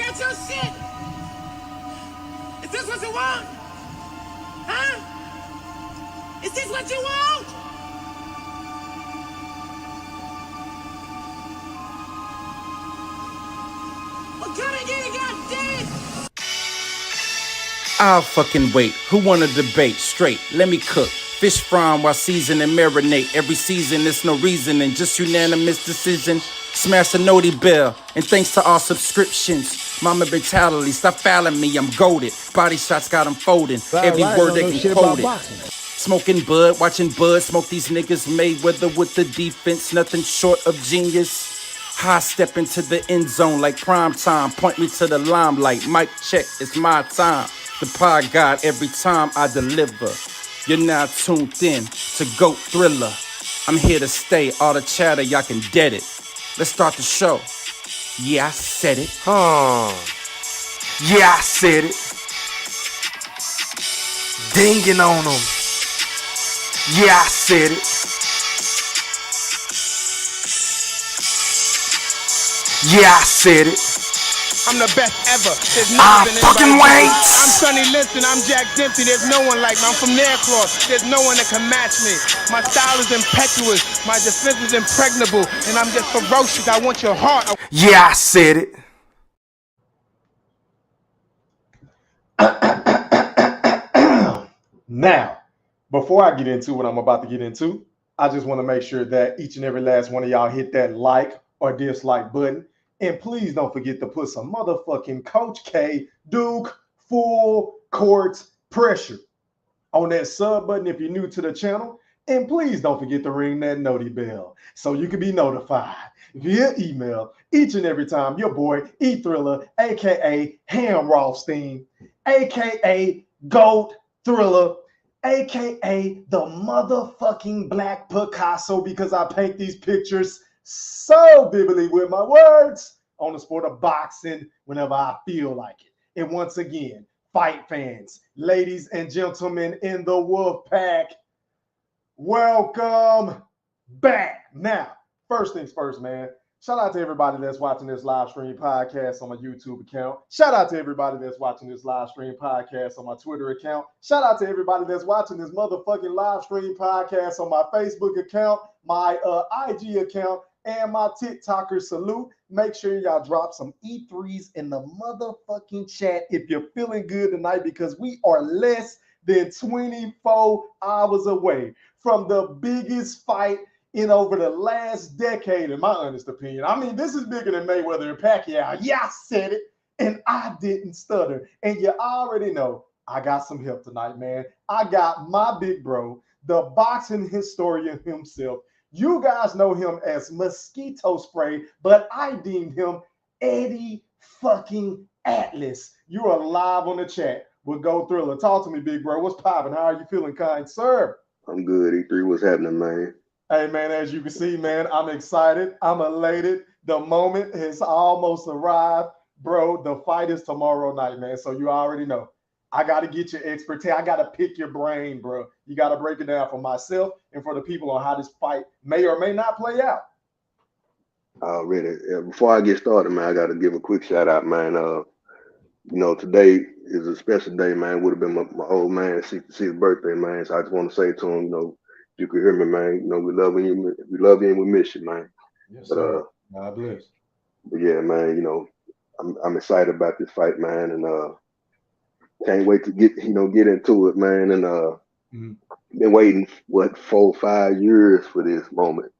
got your shit. Is this what you want? Huh? Is this what you want? Well, come and get it, goddamn. I'll fucking wait. Who wanna debate? Straight, let me cook. Fish frying while season and marinate. Every season, there's no reasoning, just unanimous decision. Smash the noti bell, and thanks to all subscriptions. Mama mentality, stop fouling me, I'm goated. Body shots got them folding. Every word they can quote it. Smoking bud, watching bud, smoke these niggas Mayweather with the defense, nothing short of genius. High step into the end zone like prime time. Point me to the limelight. Mic check, it's my time. The pod god every time I deliver. You're now tuned in to GOAT Thriller. I'm here to stay. All the chatter, y'all can dead it. Let's start the show. Yeah, I said it. Yeah, I said it. Dinging on them. Yeah, I said it. Yeah, I said it. I'm the best ever. There's never been fucking anybody. wait. I'm Sonny Liston. I'm Jack Dempsey. There's no one like me. I'm from Nairclaw. There's no one that can match me. My style is impetuous. My defense is impregnable. And I'm just ferocious. I want your heart. Yeah, I said it. Now, before I get into what I'm about to get into, I just want to make sure that each and every last one of y'all hit that like or dislike button. And please don't forget to put some motherfucking Coach K Duke full court pressure on that sub button if you're new to the channel. And please don't forget to ring that noti bell so you can be notified via email each and every time your boy E Thriller, aka Hamrothstein, aka GOAT Thriller, aka the motherfucking Black Picasso, because I paint these pictures so vividly with my words on the sport of boxing whenever I feel like it. And once again, fight fans, ladies and gentlemen in the Wolf Pack, welcome back. Now, first things first, man. Shout out to everybody that's watching this live stream podcast on my YouTube account. Shout out to everybody that's watching this live stream podcast on my Twitter account. Shout out to everybody that's watching this motherfucking live stream podcast on my Facebook account, my IG account, and my TikToker salute. Make sure y'all drop some E3s in the motherfucking chat if you're feeling good tonight, because we are less than 24 hours away from the biggest fight in over the last decade, in my honest opinion. I mean, this is bigger than Mayweather and Pacquiao. Yeah, I said it, and I didn't stutter. And you already know I got some help tonight, man. I got my big bro, the boxing historian himself. You guys know him as Mosquito Spray, but I deemed him Eddie fucking Atlas. You are live on the chat with GOAT Thriller. Talk to me, big bro. What's popping? How are you feeling, kind sir? I'm good, E3. What's happening, man? Hey, man, as you can see, man, I'm excited. I'm elated. The moment has almost arrived. Bro, the fight is tomorrow night, man. So you already know. I got to get your expertise. I got to pick your brain, bro. You got to break it down for myself and for the people on how this fight may or may not play out. Already. Before I get started, man, I got to give a quick shout out, man. You know, today is a special day, man. Would have been my old man's 66th birthday, man. So I just want to say to him, you know, you can hear me, man. You know, we love you and we miss you, man. Yes, sir. God bless. But yeah, man, you know, I'm excited about this fight, man, and can't wait to get into it, man. And been waiting 4 or 5 years for this moment.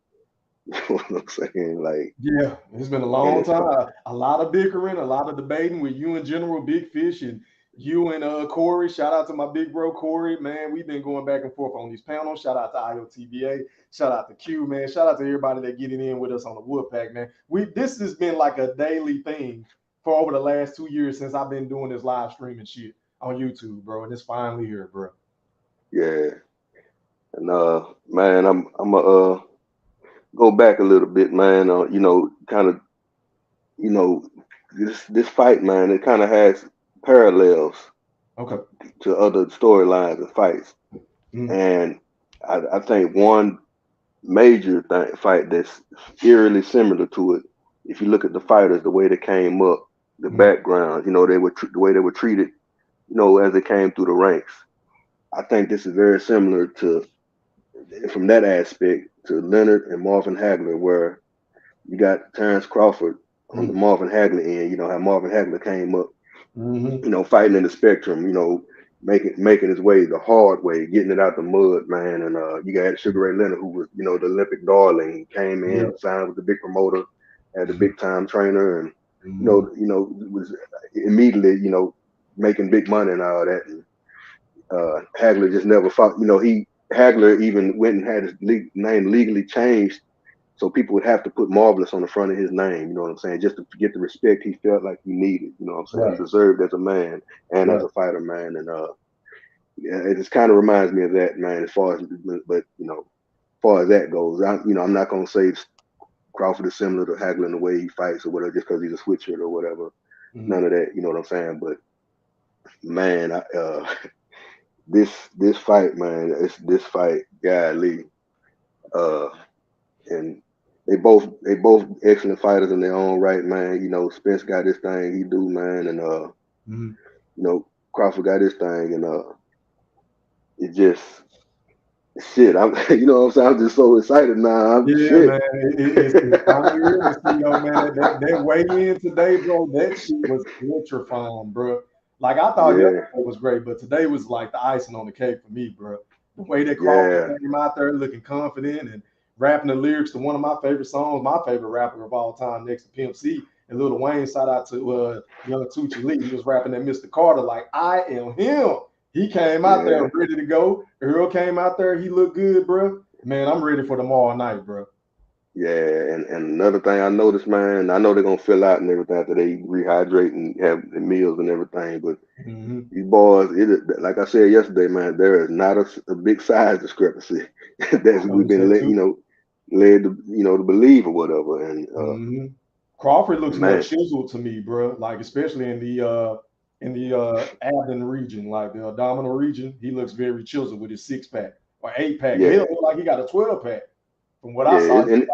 You know what I'm saying? Like, yeah, it's been a long time. A lot of bickering, a lot of debating with you and General Big Fish and you and Corey. Shout out to my big bro Corey, man. We've been going back and forth on these panels. Shout out to IOTBA. Shout out to Q, man. Shout out to everybody that getting in with us on the Woodpack, man. This has been like a daily thing for over the last 2 years since I've been doing this live streaming shit on YouTube, bro. And it's finally here, bro. Yeah. And man, I'm go back a little bit, man. You know, kind of, you know, this fight, man, it kind of has parallels to other storylines and fights. And I think one major fight that's eerily similar to it, if you look at the fighters, the way they came up, the background, you know, the way they were treated, you know, as they came through the ranks. I think this is very similar to, from that aspect, to Leonard and Marvin Hagler, where you got Terrence Crawford on the Marvin Hagler end. You know how Marvin Hagler came up, you know, fighting in the spectrum, you know, making his way the hard way, getting it out the mud, man. And you got Sugar Ray Leonard, who was, you know, the Olympic darling, came in, signed with the big promoter, had the big time trainer, and was immediately, you know, making big money and all that. And Hagler just never fought. You know, Hagler even went and had his name legally changed, so people would have to put Marvelous on the front of his name. You know what I'm saying? Just to get the respect he felt like he needed. You know what I'm saying? He deserved as a man and as a fighter, man. And yeah, it just kind of reminds me of that, man. As far as, but you know, as far as that goes, I'm not gonna say Crawford is similar to Hagler in the way he fights or whatever, just because he's a switch hitter or whatever. None of that. You know what I'm saying? But man, this fight, man, this fight, golly, and they both excellent fighters in their own right, man. You know, Spence got this thing he do, man, and you know, Crawford got this thing, and it just shit. I'm you know what I'm saying? I'm just so excited now. Man, it's unreal to see, man. That weigh in today, bro. That shit was electrifying, bro. Like I thought yesterday was great, but today was like the icing on the cake for me, bro. The way that Crawford came out there looking confident and rapping the lyrics to one of my favorite songs, my favorite rapper of all time, next to Pimp C and Lil Wayne. Shout out to Young Tucci Lee. He was rapping that Mr. Carter like I am him. He came out there ready to go. Earl came out there. He looked good, bro. Man, I'm ready for tomorrow night, bro. Yeah, and another thing I noticed, man, I know they're gonna fill out and everything after they rehydrate and have the meals and everything, but these boys, like I said yesterday, man, there is not a big size discrepancy that we've been led to, you know, to believe or whatever. And Crawford looks more chiseled to me, bro. Like especially in the abdomen region, like the abdominal region, he looks very chiseled with his 6-pack or 8-pack. Yeah. He look like he got a 12-pack. From what I saw, and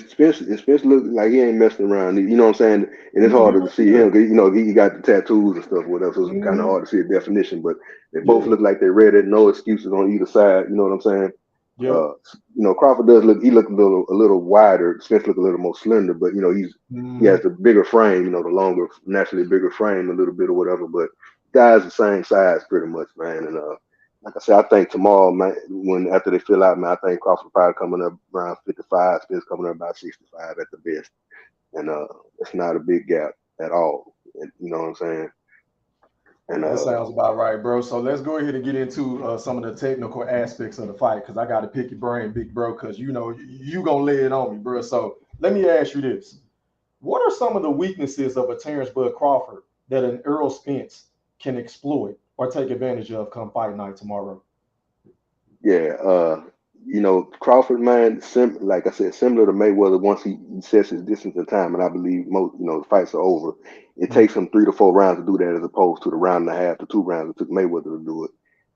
Spence look like he ain't messing around. You know what I'm saying? And it's harder to see him. You know, he got the tattoos and stuff, whatever. So it's kind of hard to see a definition. But they both look like they're ready. No excuses on either side. You know what I'm saying? You know, Crawford does look. He look a little wider. Spence look a little more slender. But you know, he has the bigger frame. You know, the longer, naturally bigger frame, a little bit or whatever. But guys the same size pretty much, man. And like I said, I think tomorrow, man, after they fill out, man, I think Crawford probably coming up around 55, Spence coming up about 65 at the best. And it's not a big gap at all. You know what I'm saying? And that sounds about right, bro. So let's go ahead and get into some of the technical aspects of the fight, because I got to pick your brain, big bro, because you know you gonna lay it on me, bro. So let me ask you this: what are some of the weaknesses of a Terrence Bud Crawford that an Errol Spence can exploit or take advantage of come fight night tomorrow? Yeah, you know, Crawford, man, like I said, similar to Mayweather, once he sets his distance and time, and I believe most, you know, the fights are over, it takes him 3 to 4 rounds to do that, as opposed to the round and a half to 2 rounds it took Mayweather to do it.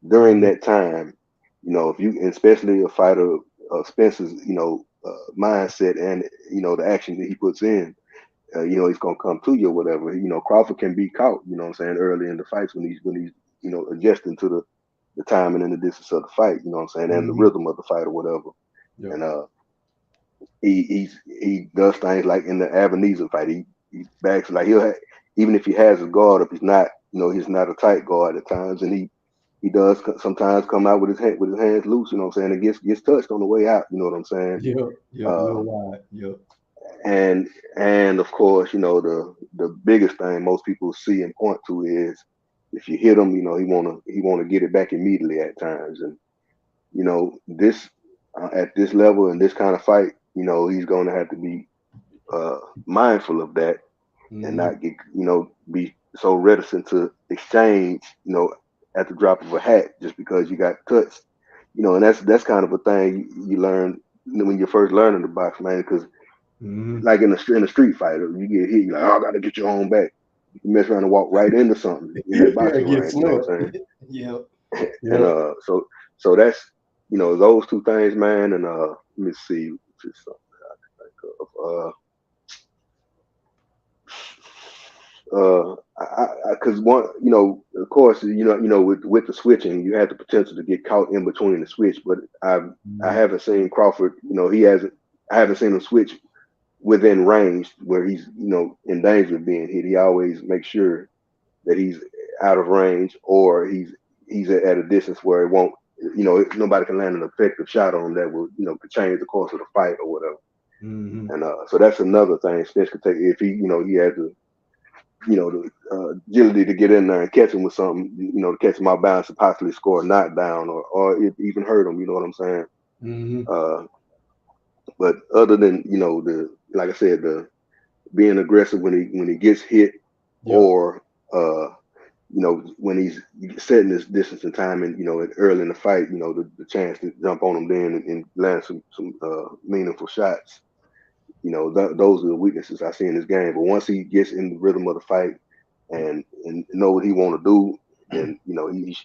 During that time, you know, if you, especially a fighter of Spence's, you know, mindset and, you know, the action that he puts in, you know, he's gonna come to you or whatever. You know, Crawford can be caught, you know what I'm saying, early in the fights when he's you know, adjusting to the timing and the distance of the fight, you know what I'm saying, and the rhythm of the fight or whatever. And he does things like in the Ebenezer fight, he backs, like even if he has his guard up, he's not, you know, he's not a tight guard at times, and he does sometimes come out with his hands loose, you know what I'm saying, and gets touched on the way out, you know what I'm saying. A little wide. And of course, you know, the biggest thing most people see and point to is if you hit him, you know, he wanna get it back immediately at times. And you know, this at this level and this kind of fight, you know, he's gonna have to be mindful of that and not get, you know, be so reticent to exchange, you know, at the drop of a hat just because you got touched, you know. And that's kind of a thing you learn when you're first learning the box, man, because like in a street fight, you get hit, you're like, oh, I gotta get your own back. You mess around and walk right into something in that boxing ring, you know what I'm saying? And so that's, you know, those two things, man. And let me see, just something I can think of. Because one, of course, with the switching, you have the potential to get caught in between the switch. But I haven't seen Crawford. I haven't seen him switch within range where he's, in danger of being hit. He always makes sure that he's out of range, or he's at a distance where it won't, nobody can land an effective shot on him that will, could change the course of the fight or whatever. Mm-hmm. And so that's another thing Spence could take if he, he had to, the agility to get in there and catch him with something, to catch him out bounds to possibly score a knockdown or even hurt him. You know what I'm saying? Mm-hmm. But other than like I said, the being aggressive when he gets hit, or when he's setting his distance and time, and early in the fight, the chance to jump on him then and land some meaningful shots. Those are the weaknesses I see in this game. But once he gets in the rhythm of the fight and know what he want to do, then he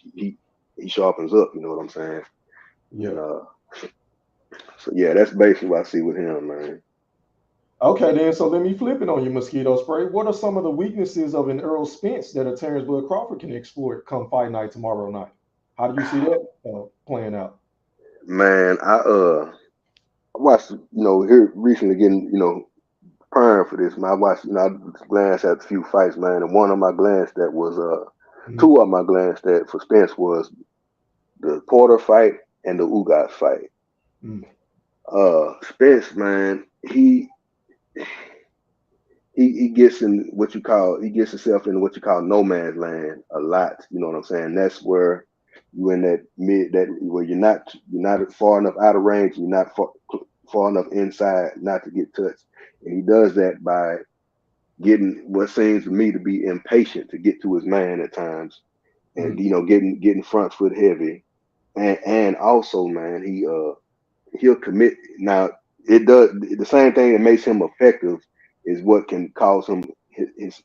sharpens up. You know what I'm saying? Yeah. And, so yeah, that's basically what I see with him, man. Okay, then. So let me flip it on you, Mosquito Spray. What are some of the weaknesses of an Earl Spence that a Terrence Bud Crawford can exploit come fight night tomorrow night? How do you see that playing out? Man, I watched, here recently getting, prior for this, man. I watched, I glanced at a few fights, man, and one of my glanced at was two of my glanced at for Spence was the Porter fight and the Ugas fight. Spence, man, he gets in he gets himself in what you call no man's land a lot. You know what I'm saying? That's where you in where you're not far enough out of range, you're not far enough inside not to get touched. And he does that by getting what seems to me to be impatient to get to his man at times, and getting front foot heavy, and also, man, he'll commit. Now it does the same thing that makes him effective is what can cause him his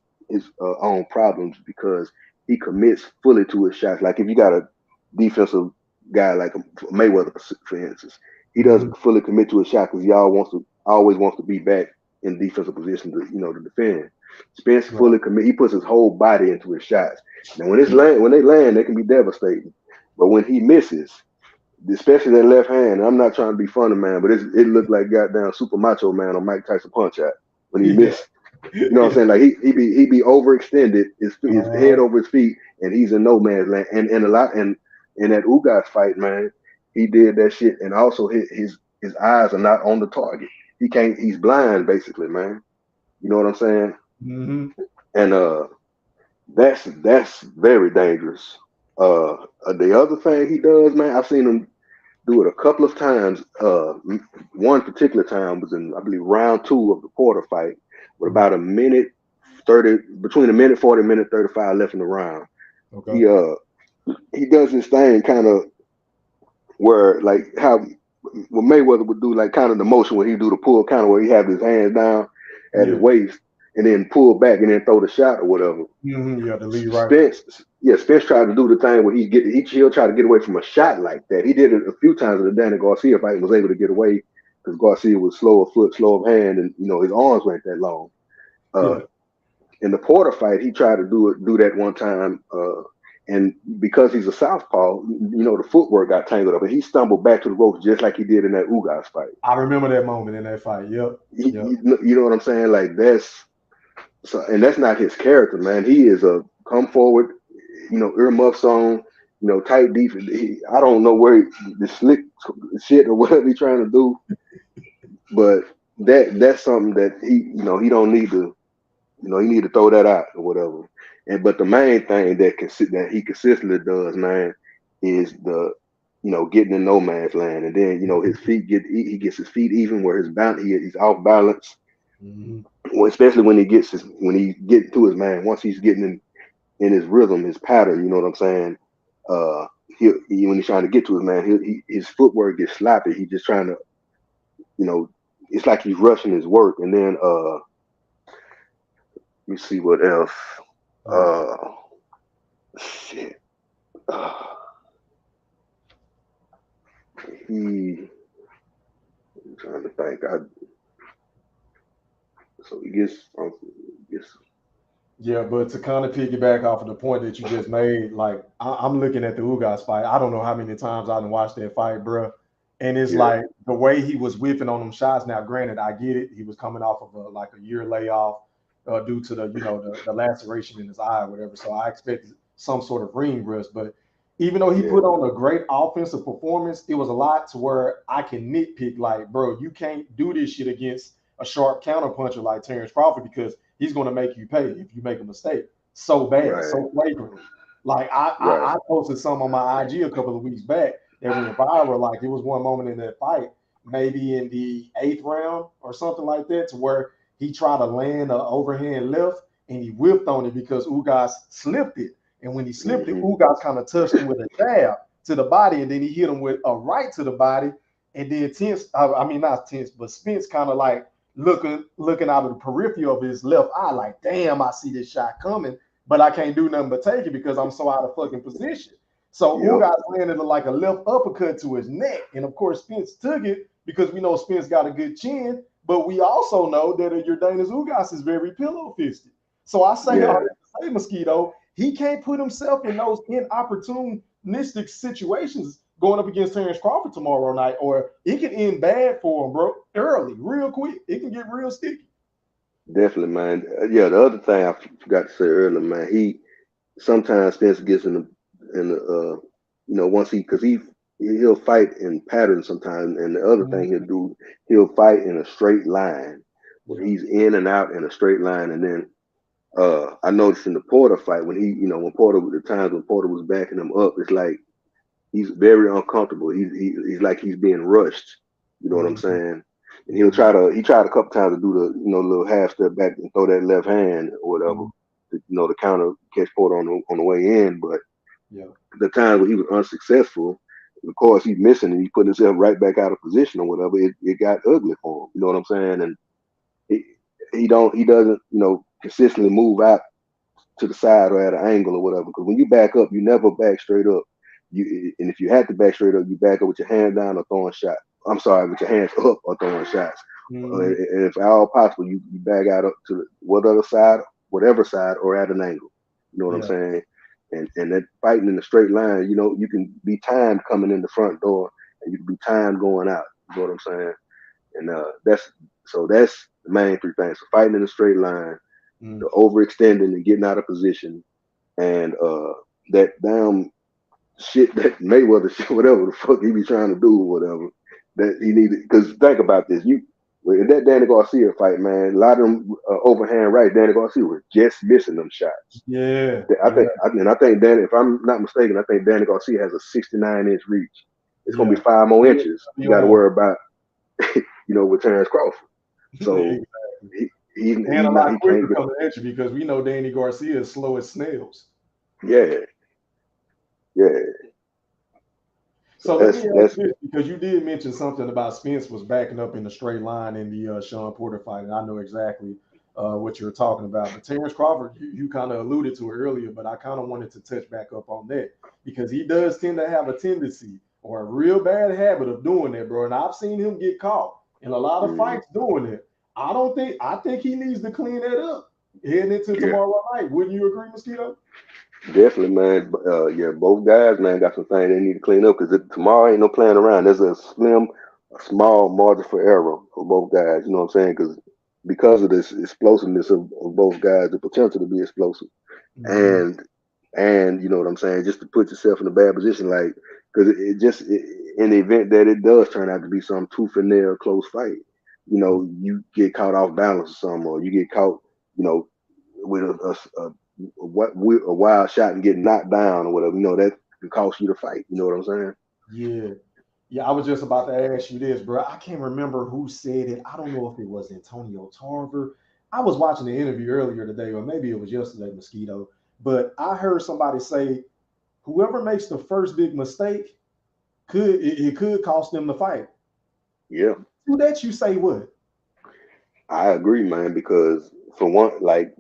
own problems, because he commits fully to his shots. Like if you got a defensive guy like Mayweather, for instance, he doesn't fully commit to his shot because he always wants to be back in defensive position to defend. Spence fully commit. He puts his whole body into his shots. Now when they land, they can be devastating. But when he misses, especially that left hand, I'm not trying to be funny, man, but it looked like goddamn Super Macho Man on Mike Tyson punch out when he missed. You know what I'm saying? Like he be overextended, his head over his feet, and he's in no man's land. And in that Ugas fight, man, he did that shit, and also his eyes are not on the target. He's blind basically, man. You know what I'm saying? And that's very dangerous. The other thing he does, man, I've seen him do it a couple of times. One particular time was in, I believe, round 2 of the Porter fight, with about a minute 30, between a minute 40, minute 35 left in the round. Okay. He does this thing kind of where, like how what Mayweather would do, like kind of the motion where he do the pull, kind of where he have his hands down at his waist and then pull back and then throw the shot or whatever. Yeah, the lead right. Spence tried to do the thing where he'll try to get away from a shot like that. He did it a few times in the Danny Garcia fight and was able to get away because Garcia was slow of foot, slow of hand, and his arms weren't that long. In the Porter fight, he tried to do that one time, and because he's a southpaw, the footwork got tangled up, and he stumbled back to the ropes just like he did in that Ugas fight. I remember that moment in that fight. Yep. You know what I'm saying? Like and that's not his character, man. He is a come forward, earmuffs on, tight defense. I don't know where the slick shit or whatever he's trying to do, but that's something that he don't need to. He need to throw that out or whatever. But the main thing that he consistently does, man, is the getting in no man's land, and then his feet he gets his feet even where he's off balance. Well, especially when he gets to his man, once he's getting in his rhythm, his pattern. You know what I'm saying? When he's trying to get to his man, his footwork gets sloppy. He's just trying to, it's like he's rushing his work, and then let me see what else. Shit. I'm trying to think. So he gets Yeah, but to kind of piggyback off of the point that you just made, like I'm looking at the Ugas fight. I don't know how many times I done watched that fight, bro. And it's Yeah. like the way he was whipping on them shots. Now, granted, I get it. He was coming off of like a year layoff due to the laceration in his eye or whatever. So I expected some sort of ring rust. But even though he Yeah. put on a great offensive performance, it was a lot to where I can nitpick. Like, bro, you can't do this shit against a sharp counterpuncher like Terrence Crawford because he's going to make you pay if you make a mistake so bad, Right. so flagrantly. Like Right. I posted some on my IG a couple of weeks back that went viral. Like it was one moment in that fight, maybe in the 8th round or something like that, to where he tried to land an overhand left and he whipped on it because Ugas slipped it. And when he slipped it, Ugas kind of touched him with a jab to the body, and then he hit him with a right to the body. And then not Tense, but Spence kind of like looking out of the periphery of his left eye, like, damn, I see this shot coming, but I can't do nothing but take it because I'm so out of fucking position. So Ugas landed like a left uppercut to his neck. And of course, Spence took it because we know Spence got a good chin, but we also know that Yordanis Ugas is very pillow fisted. So I say, Mosquito, he can't put himself in those inopportunistic situations going up against Terrence Crawford tomorrow night, or it can end bad for him, bro, early, real quick. It can get real sticky. Definitely, man. Yeah, the other thing I forgot to say earlier, man, he sometimes Spence gets in the once he'll fight in patterns sometimes, and the other thing he'll fight in a straight line where he's in and out in a straight line, and then I noticed in the Porter fight when when Porter was backing him up, it's like he's very uncomfortable. He's like he's being rushed. You know what I'm saying? And he tried a couple times to do the little half step back and throw that left hand or whatever, to counter catch Porter on the way in. But the times where he was unsuccessful, of course he's missing and he put himself right back out of position or whatever. It got ugly for him. You know what I'm saying? And he doesn't consistently move out to the side or at an angle or whatever. Because when you back up, you never back straight up. And if you have to back straight up, you back up with your hand down or throwing shots. I'm sorry, with your hands up or throwing shots. And if at all possible, you back out up to whatever side or at an angle. You know what I'm saying? And that fighting in a straight line, you can be timed coming in the front door and you can be timed going out. You know what I'm saying? And that's the main three things. So fighting in a straight line, the overextending and getting out of position, and that damn shit that Mayweather shit, whatever the fuck he be trying to do or whatever, that he needed. Because think about this, in that Danny Garcia fight, man, a lot of them overhand right, Danny Garcia was just missing them shots. Yeah. I think Danny, if I'm not mistaken, I think Danny Garcia has a 69-inch reach. It's gonna be 5 more inches. You got to worry about, with Terrence Crawford. So he's a lot quicker coming at you because we know Danny Garcia is slow as snails. Yeah. So let me ask this, because you did mention something about Spence was backing up in the straight line in the Sean Porter fight, and I know exactly what you're talking about. But Terrence Crawford, you kind of alluded to it earlier, but I kind of wanted to touch back up on that because he does tend to have a tendency or a real bad habit of doing that, bro. And I've seen him get caught in a lot of fights doing it. I think he needs to clean that up heading into tomorrow night. Wouldn't you agree, Mosquito? Definitely, man. Both guys, man, got some things they need to clean up because tomorrow ain't no playing around. There's a small margin for error for both guys. You know what I'm saying? Because of this explosiveness of both guys, the potential to be explosive, and you know what I'm saying, just to put yourself in a bad position, like because in the event that it does turn out to be some tooth and nail close fight, you get caught off balance or something, or you get caught, with a wild shot and get knocked down or whatever, that can cost you the fight. You know what I'm saying? Yeah. I was just about to ask you this, bro. I can't remember who said it. I don't know if it was Antonio Tarver. I was watching the interview earlier today, or maybe it was yesterday, Mosquito. But I heard somebody say, whoever makes the first big mistake could cost them the fight. Yeah. To that you say what? I agree, man, because for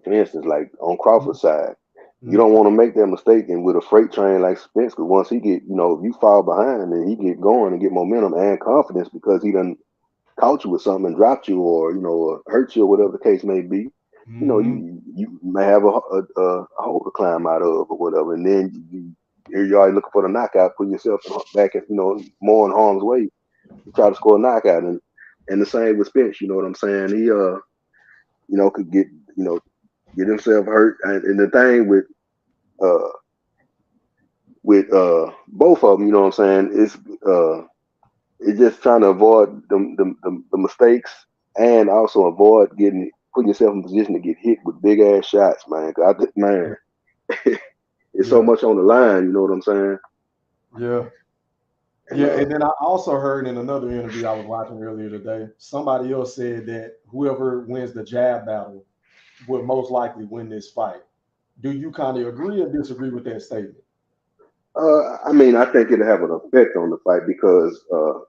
instance, like on Crawford's side, you don't want to make that mistake and with a freight train like Spence, because once he get, if you fall behind and he get going and get momentum and confidence because he done caught you with something and dropped you or, or hurt you or whatever the case may be, you you may have a hole to climb out of or whatever, and then here you are looking for the knockout, putting yourself back at more in harm's way to try to score a knockout, and the same with Spence. You know what I'm saying? He could get himself hurt, and the thing with both of them, you know what I'm saying, it's just trying to avoid the mistakes and also avoid putting yourself in a position to get hit with big ass shots, man. Man, it's so much on the line. You know what I'm saying? Yeah. And then I also heard in another interview I was watching earlier today, somebody else said that whoever wins the jab battle will most likely win this fight. Do you kind of agree or disagree with that statement? I mean, I think it'll have an effect on the fight because of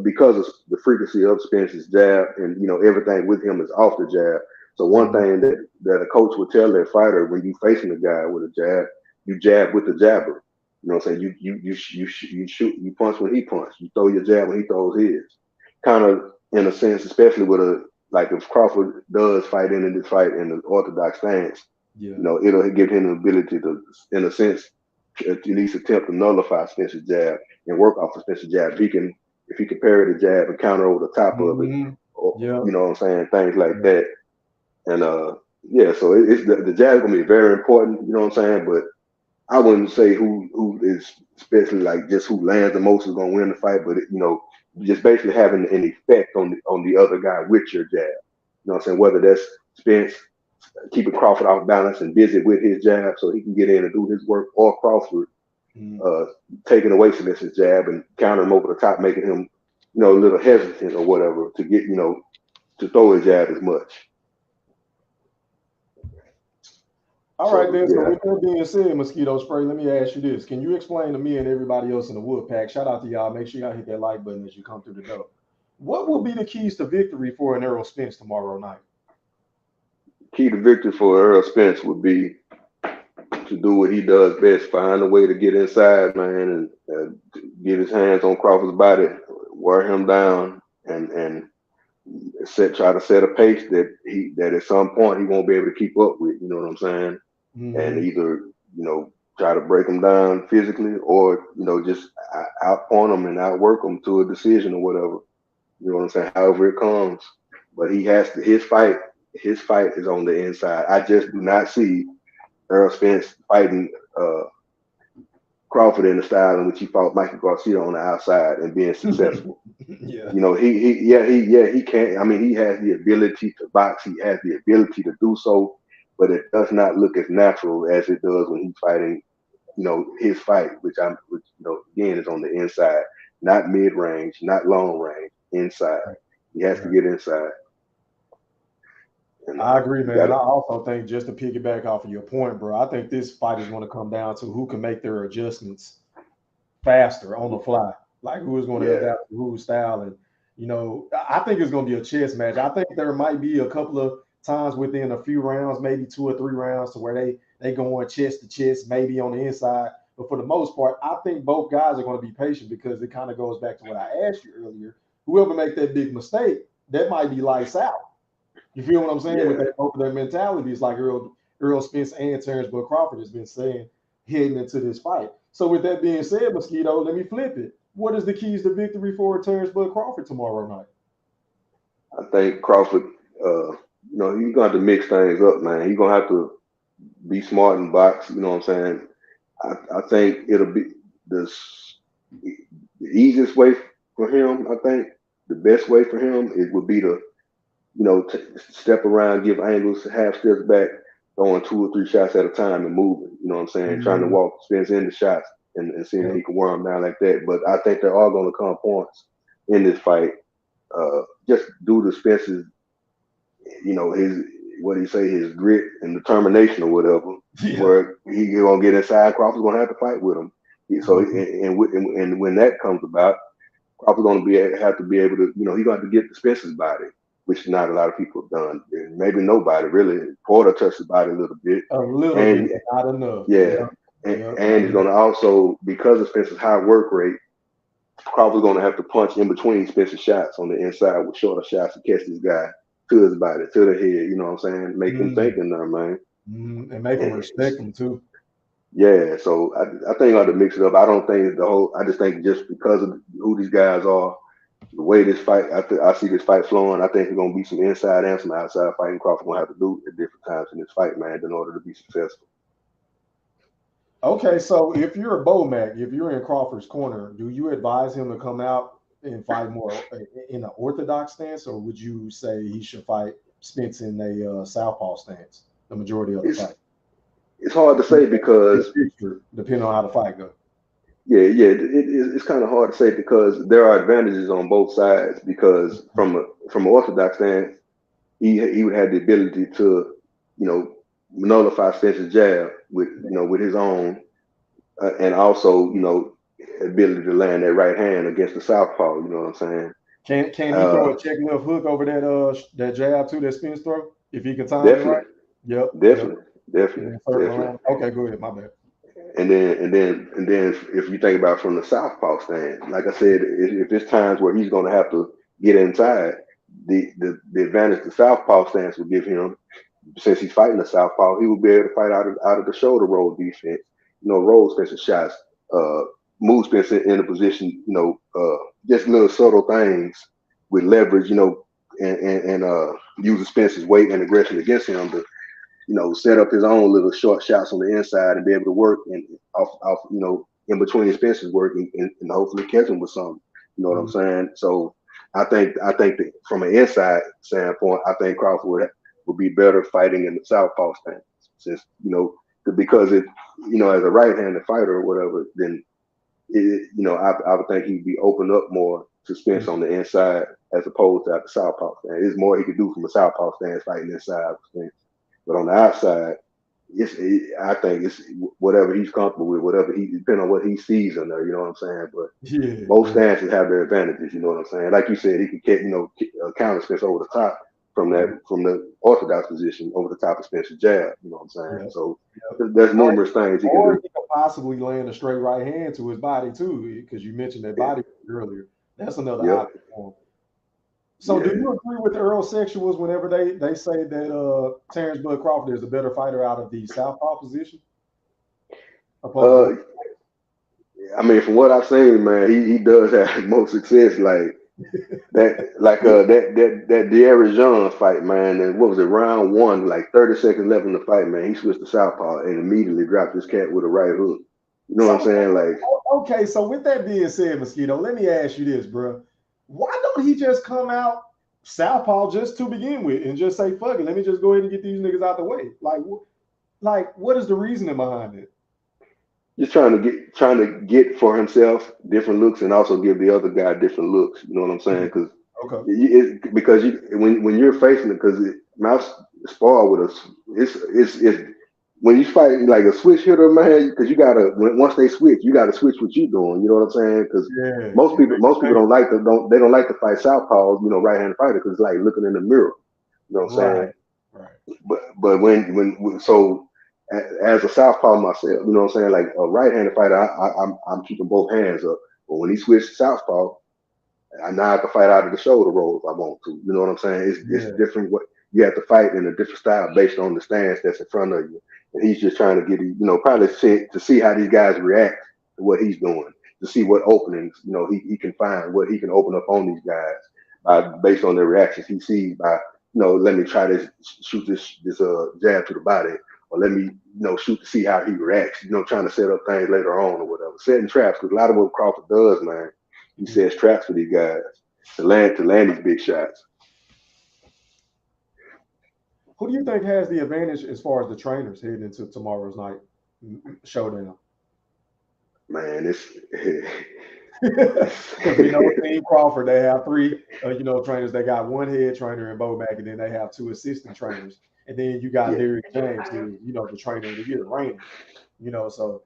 the frequency of Spence's jab, and everything with him is off the jab. So one thing that a coach would tell their fighter when you facing a guy with a jab, you jab with the jabber. You know what I'm saying? You shoot, you punch when he punches, you throw your jab when he throws his. Kind of in a sense, especially with like if Crawford does fight in this fight in the orthodox stance, it'll give him the ability to, in a sense, at least attempt to nullify Spencer's jab and work off of Spencer's jab. If he can parry the jab and counter over the top of it, or, you know what I'm saying, things like that. And so it's the jab is gonna be very important, you know what I'm saying? But I wouldn't say who is especially like just who lands the most is gonna win the fight, but just basically having an effect on the other guy with your jab. You know what I'm saying? Whether that's Spence keeping Crawford off balance and busy with his jab so he can get in and do his work, or Crawford taking away Spence's jab and countering him over the top, making him, a little hesitant or whatever to get, to throw his jab as much. All right, then. So with that being said, Mosquito Spray, let me ask you this. Can you explain to me and everybody else in the Wood Pack, shout out to y'all, make sure y'all hit that like button as you come through the door. What will be the keys to victory for an Errol Spence tomorrow night? Key to victory for Errol Spence would be to do what he does best, find a way to get inside, man, and get his hands on Crawford's body, wear him down, and try to set a pace that at some point he won't be able to keep up with. You know what I'm saying? And either try to break him down physically, or just outpoint him and outwork him to a decision or whatever. You know what I'm saying? However it comes, but he has to. His fight is on the inside. I just do not see Errol Spence fighting Crawford in the style in which he fought Mikey Garcia on the outside and being successful. He can't. I mean, he has the ability to box. He has the ability to do so, but it does not look as natural as it does when he's fighting. His fight, which again is on the inside, not mid range, not long range, inside. He has to get inside. And, I agree, man. And I also think, just to piggyback off of your point, bro, I think this fight is going to come down to who can make their adjustments faster on the fly. Like who is going to adapt to whose style. And, I think it's going to be a chess match. I think there might be a couple of times within a few rounds, maybe 2 or 3 rounds, to where they go on chest to chest, maybe on the inside. But for the most part, I think both guys are going to be patient, because it kind of goes back to what I asked you earlier. Whoever make that big mistake, that might be lights out. You feel what I'm saying? With that mentality, it's like Errol Spence and Terrence Bud Crawford has been saying heading into this fight. So with that being said, Mosquito, let me flip it. What is the keys to victory for Terrence Bud Crawford tomorrow night? I think Crawford, he's going to have to mix things up, man. He's going to have to be smart in box. You know what I'm saying? I think it'll be the easiest way for him. I think the best way for him, it would be to step around, give angles, half steps back, throwing 2 or 3 shots at a time and moving. You know what I'm saying? Trying to walk Spence into shots and seeing if he can wear them down like that. But I think there are going to come points in this fight, just due to Spence's, his grit and determination or whatever, where he's going to get inside. Crawford's going to have to fight with him. So and when that comes about, Crawford's going to have to be able to, he's going to have to get to Spence's body, which not a lot of people have done. And maybe nobody really. Porter touched his body a little bit. Bit, not enough. And he's going to also, because of Spence's high work rate, Crawford's going to have to punch in between Spence's shots on the inside with shorter shots to catch this guy to his body, to the head. You know what I'm saying? Make him think in there, man. And make him respect him too. Yeah, so I think I ought to mix it up. I don't think I just think just because of who these guys are, the way this fight, I see this fight flowing. I think there's gonna be some inside and some outside fighting Crawford gonna have to do at different times in this fight, man, in order to be successful. Okay, so if you're a Bomac, if you're in Crawford's corner, do you advise him to come out and fight more in an orthodox stance, or would you say he should fight Spence in a southpaw stance the majority of the fight? It's hard to say because depending on how the fight goes. Yeah, it's kind of hard to say because there are advantages on both sides. Because from an orthodox stance, he would have the ability to, nullify Spence's jab with his own, and also ability to land that right hand against the southpaw. You know what I'm saying? Can he throw a check left hook over that jab too that Spence throw if he can time it right? Yep. Definitely. Okay, go ahead. My bad. And then if you think about it from the southpaw stand, like I said, if there's times where he's going to have to get inside, the advantage the southpaw stance will give him, since he's fighting the southpaw, he will be able to fight out of the shoulder roll defense. Roll Spencer's shots, move Spencer in a position, just little subtle things with leverage, and use Spencer's weight and aggression against him to, set up his own little short shots on the inside and be able to work and off in between Spencer's work and hopefully catch him with something. You know what I'm saying? So I think that from an inside standpoint, I think Crawford would be better fighting in the southpaw stance, since because it as a right-handed fighter or whatever, then I would think he'd be opened up more to Spence on the inside as opposed to at the southpaw stance. There's more he could do from a southpaw stance fighting inside Spence. But on the outside, I think it's whatever he's comfortable with, depending on what he sees in there, you know what I'm saying? But both stances have their advantages, you know what I'm saying? Like you said, he could get, counter Spence over the top from the orthodox position over the top of Spence's jab, you know what I'm saying? Yeah. So there's numerous things he can do. He could possibly land a straight right hand to his body too, because you mentioned that body earlier. That's another option for him. So do you agree with the Earl sexuals whenever they say that Terrence Bud Crawford is a better fighter out of the southpaw position? I mean, from what I've seen, man, he does have most success. Like that De'Aaron Jones fight, man. And what was it, round one? Like 30 seconds left in the fight, man. He switched to southpaw and immediately dropped his cat with a right hook. You know what I'm saying? Like, okay. So with that being said, Mosquito, let me ask you this, bro. Why don't he just come out southpaw just to begin with and just say, fuck it, let me just go ahead and get these niggas out the way? Like what is the reasoning behind it? Just trying to get for himself different looks and also give the other guy different looks. You know what I'm saying? Because when you're facing it, because mouse spar with us, it's when you fight like a switch hitter, man, because once they switch, you gotta switch what you're doing. You know what I'm saying? Because most people don't like to fight southpaws, right-handed fighter, because it's like looking in the mirror. You know what I'm saying? Right. But when as a southpaw myself, you know what I'm saying? Like a right-handed fighter, I'm keeping both hands up. But when he switched to southpaw, I now have to fight out of the shoulder roll if I want to. You know what I'm saying? It's different. What you have to fight in a different style based on the stance that's in front of you. And he's just trying to get, probably to see how these guys react to what he's doing, to see what openings, he can find, what he can open up on these guys based on their reactions he sees by, let me try to shoot this jab to the body, or let me, shoot to see how he reacts, trying to set up things later on or whatever. Setting traps, because a lot of what Crawford does, man, he sets traps for these guys to land these big shots. Who do you think has the advantage as far as the trainers heading into tomorrow's night showdown? Man, it's Team Crawford, they have three, trainers. They got one head trainer in Bomac, and then they have two assistant trainers. And then you got Derrick James, who, the trainer of the year, reigning. So,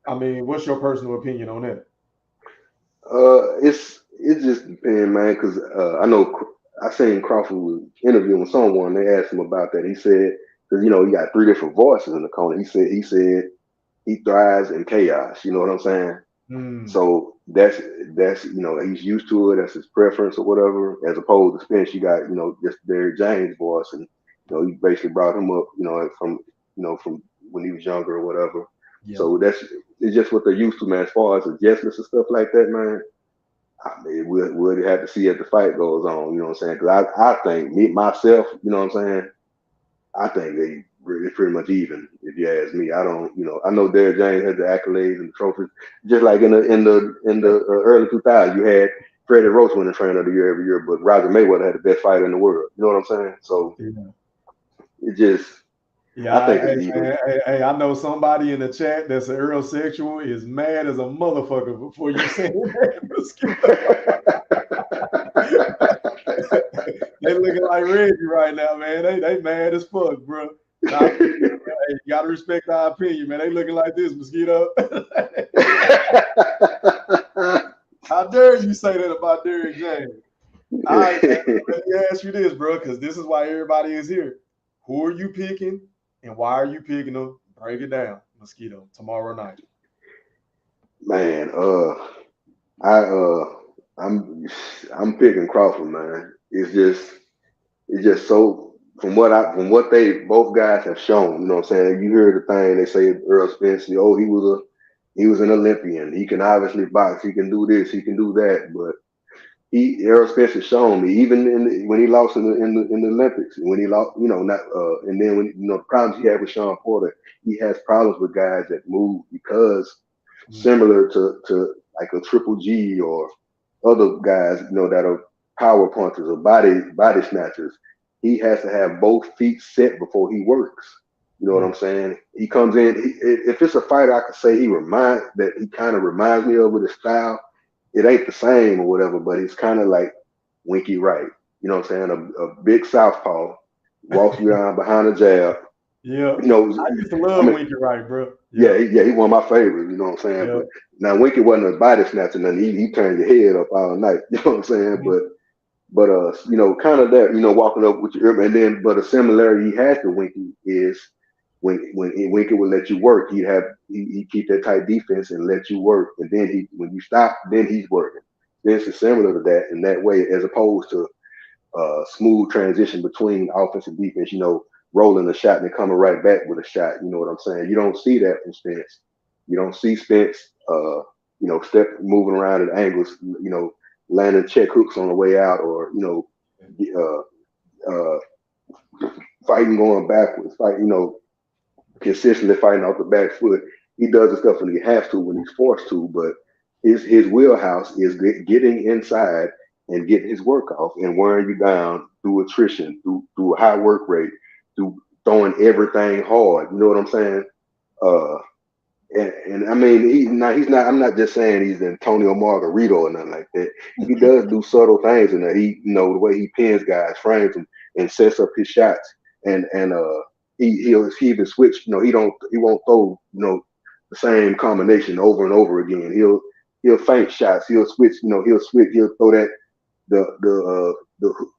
I mean, what's your personal opinion on that? It just depends, man, because I know I seen Crawford was interviewing someone. They asked him about that. He said, because he got three different voices in the corner. He said he thrives in chaos. You know what I'm saying? So that's he's used to it. That's his preference or whatever. As opposed to Spence, you got just Derrick James' voice, and he basically brought him up from from when he was younger or whatever. Yeah. So it's just what they're used to, man. As far as adjustments and stuff like that, man. I mean, we'll have to see as the fight goes on. You know what I'm saying? Because I think myself, you know what I'm saying? I think it's pretty much even, if you ask me. I don't, I know Derrick James had the accolades and the trophies, just like in the early 2000s, you had Freddie Roach winning Trainer of the Year every year, but Roger Mayweather had the best fighter in the world. You know what I'm saying? So it just, yeah. I think it's even. Hey, I know somebody in the chat that's an Earl sexual is mad as a motherfucker before you say that. They looking like Reggie right now, man. They mad as fuck, bro. Hey, you gotta respect our opinion, man. They looking like this, Mosquito. How dare you say that about Derrick James? All right, man, let me ask you this, bro, because this is why everybody is here. Who are you picking, and why are you picking them? Break it down, Mosquito. Tomorrow night. Man, I'm picking Crawford, man. It's just so from what they both guys have shown, you know what I'm saying? You hear the thing they say Earl Spence, he was an Olympian. He can obviously box, he can do this, he can do that, but Earl Spence has shown me even when he lost in the Olympics, when he lost, and then when the problems he had with Sean Porter, he has problems with guys that move because similar to like a Triple G or other guys, that are power punchers or body snatchers. He has to have both feet set before he works. You know what I'm saying? He comes in. If it's a fighter, I could say he kind of reminds me of with his style. It ain't the same or whatever, but it's kind of like Winky Wright. You know what I'm saying? A big southpaw, walks around behind a jab. Yeah, I used to love Winky Wright, bro. Yeah, he's one of my favorites. You know what I'm saying? But now Winky wasn't a body snatcher, and he turned your head up all night. You know what I'm saying? But kind of that, walking up with your and then, but a similarity he has to Winky is when Winky would let you work, he'd keep that tight defense and let you work, and then when you stop, then he's working. This is similar to that in that way, as opposed to smooth transition between offense and defense. Rolling a shot and then coming right back with a shot. You know what I'm saying? You don't see that from Spence. You don't see Spence, moving around at angles, landing check hooks on the way out, or fighting going backwards, consistently fighting off the back foot. He does the stuff when he has to, when he's forced to, but his wheelhouse is getting inside and getting his work off and wearing you down through attrition, through a high work rate, through throwing everything hard. You know what I'm saying? And I mean, he's not. I'm not just saying he's Antonio Margarito or nothing like that. He does do subtle things in there. The way he pins guys, frames them, and sets up his shots. And he even switch. He won't throw the same combination over and over again. He'll feint shots. He'll switch. He'll throw that the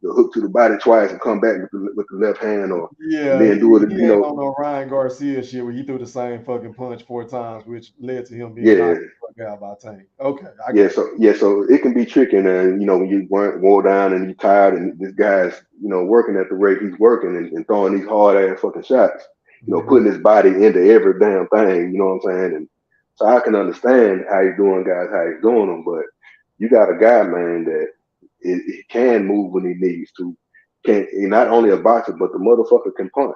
hook to the body twice and come back with the left hand, or then do it. He on no Ryan Garcia shit where he threw the same fucking punch 4 times, which led to him being knocked the fuck out by Tank. Okay, so it can be tricky, and when you wore down and you're tired, and this guy's working at the rate he's working and throwing these hard ass fucking shots, putting his body into every damn thing. You know what I'm saying? And so I can understand how he's doing guys, how he's doing them, but you got a guy, man, that he can move when he needs to. He's not only a boxer, but the motherfucker can punch.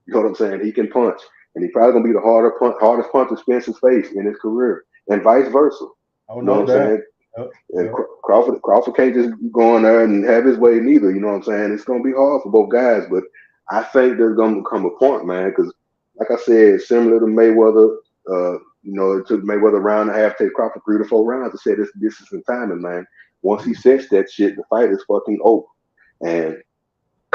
You know what I'm saying? He can punch, and he's probably gonna be the hardest punch Spence's face in his career, and vice versa. Oh, you know what I'm saying? And Yep. Crawford can't just go in there and have his way neither. You know what I'm saying? It's gonna be hard for both guys, but I think there's gonna come a point, man, because like I said, similar to Mayweather, it took Mayweather a round and a half, take Crawford 3 to 4 rounds to say this is some timing, man. Once he sets that shit, the fight is fucking over. And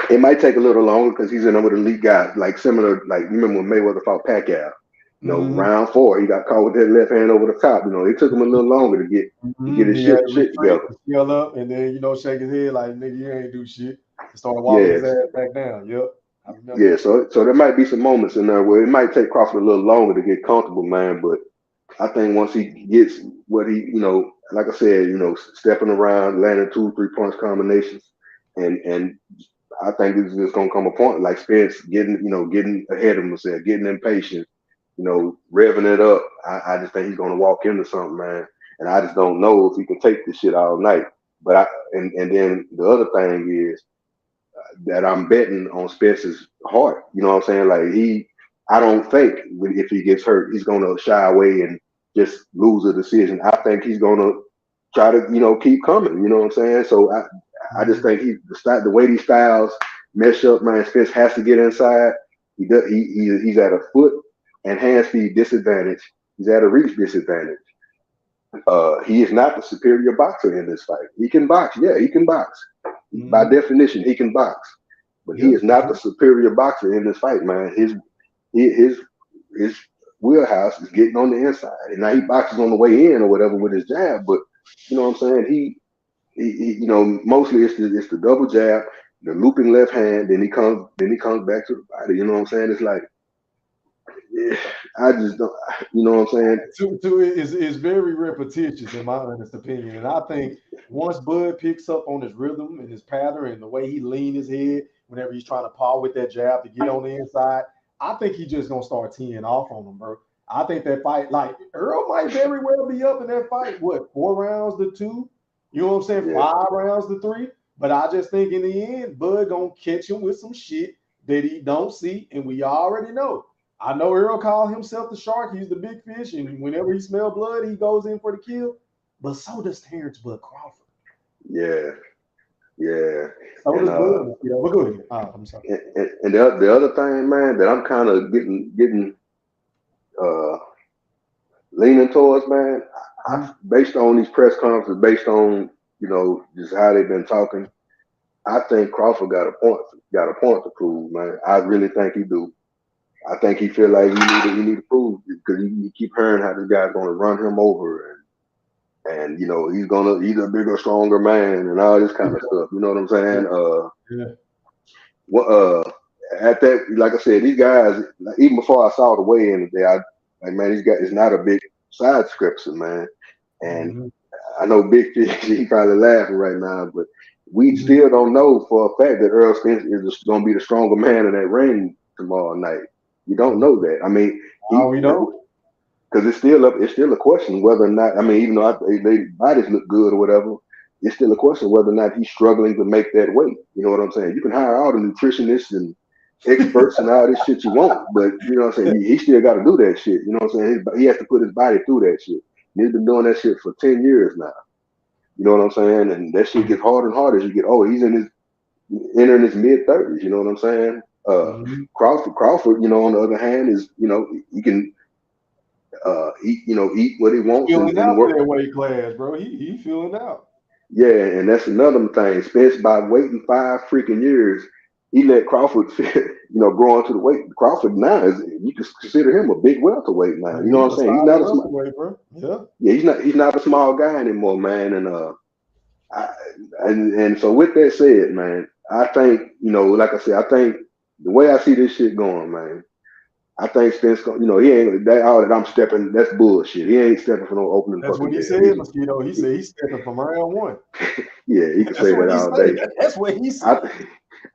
it might take a little longer because he's in there with elite guys, like similar, like you remember when Mayweather fought Pacquiao. Round 4, he got caught with that left hand over the top. It took him a little longer to get his shit together. Yell up and then shake his head like, nigga, you ain't do shit. Start walking his ass back down. Yep. Yeah, so there might be some moments in there where it might take Crawford a little longer to get comfortable, man. But I think once he gets what he, like I said, stepping around, landing 2, 3 punch combinations, and I think it's just gonna come a point like Spence getting ahead of himself, getting impatient, revving it up. I just think he's gonna walk into something, man, and I just don't know if he can take this shit all night. But and then the other thing is that I'm betting on Spence's heart. You know what I'm saying? Like I don't think if he gets hurt, he's gonna shy away and just lose a decision. I think he's gonna try to keep coming. You know what I'm saying? So I just think the way these styles mesh up, man. Spence has to get inside. He's at a foot and hand speed disadvantage. He's at a reach disadvantage. He is not the superior boxer in this fight. He can box, yeah, he can box. By definition, he can box, but he is not the superior boxer in this fight, man. His wheelhouse is getting on the inside, and now he boxes on the way in or whatever with his jab. But you know what I'm saying? He mostly it's the double jab, the looping left hand, then he comes back to the body. You know what I'm saying? It's like, yeah, I just don't. You know what I'm saying? It's very repetitious in my honest opinion, and I think once Bud picks up on his rhythm and his pattern and the way he lean his head whenever he's trying to paw with that jab to get on the inside, I think he's just gonna start teeing off on him, bro. I think that fight, like Earl, might very well be up in that fight. What, 4 rounds to 2? You know what I'm saying? Yeah. 5 rounds to 3. But I just think in the end, Bud gonna catch him with some shit that he don't see, and we already know. I know Earl called himself the shark. He's the big fish, and whenever he smells blood, he goes in for the kill. But so does Terrence Bud Crawford. Yeah. So does Bud. But go ahead. I'm sorry. And the other thing, man, that I'm kind of getting leaning towards, man, based on these press conferences, based on just how they've been talking, I think Crawford got a point to prove, man. I really think he do. I think he feel like he need to prove, because you keep hearing how this guy's going to run him over, and he's a bigger, stronger man, and all this kind of stuff. You know what I'm saying? At that, like I said, these guys, even before I saw the weigh-in today, these guys is not a big side scripture, man. And I know Big Fish, he probably laughing right now, but we still don't know for a fact that Earl Spence is going to be the stronger man in that ring tomorrow night. You don't know that. I mean, we don't, because it's still a question whether or not. I mean, even though their bodies look good or whatever, it's still a question whether or not he's struggling to make that weight. You know what I'm saying? You can hire all the nutritionists and experts and all this shit you want, but you know what I'm saying? He still got to do that shit. You know what I'm saying? He has to put his body through that shit. He's been doing that shit for 10 years now. You know what I'm saying? And that shit gets harder and harder as you get older. He's entering his mid-30s. You know what I'm saying? Crawford, on the other hand, is he can eat what he wants and work that weight class, bro. He feeling out. Yeah, and that's another thing. Spence, by waiting 5 freaking years, he let Crawford grow into the weight. Crawford now you can consider him a big welterweight now. You know what I'm saying? He's not a small weight, bro. Yeah, he's not a small guy anymore, man. And so with that said, man, I think like I said, I think the way I see this shit going, man, I think Spence, he ain't that all that I'm stepping. That's bullshit. He ain't stepping for no opening. That's what he said, Mosquito. He said he's stepping from round 1. Yeah, he can say that all day. That's what he said.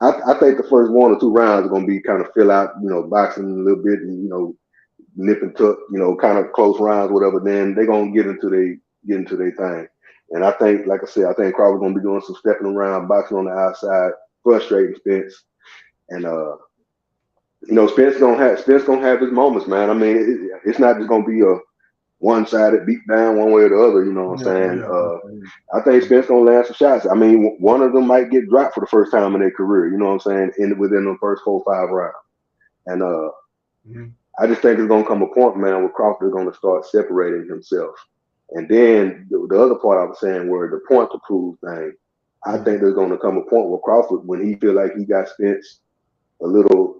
I think the first 1 or 2 rounds are gonna be kind of fill out, boxing a little bit, and nip and tuck, kind of close rounds, whatever. Then they're gonna get into their thing. And I think, like I said, I think Crawford's gonna be doing some stepping around, boxing on the outside, frustrating Spence, and Spence gonna have his moments, man. I mean, it's not just gonna be a one-sided beat down one way or the other. You know what I'm saying? I think Spence gonna land some shots. I mean, one of them might get dropped for the first time in their career. You know what I'm saying? Within the first 4 or 5 rounds, and I just think it's gonna come a point, man, where Crawford is gonna start separating himself. And then the other part I was saying, where the point to prove thing, I think there's gonna come a point where Crawford, when he feel like he got Spence a little,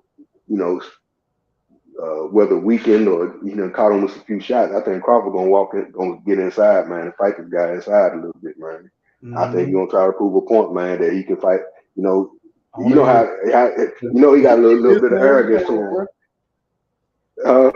whether weakened or caught him with a few shots, I think Crawford gonna get inside, man, and fight this guy inside a little bit, man. I think he's gonna try to prove a point, man, that he can fight. He got a little bit of arrogance to him.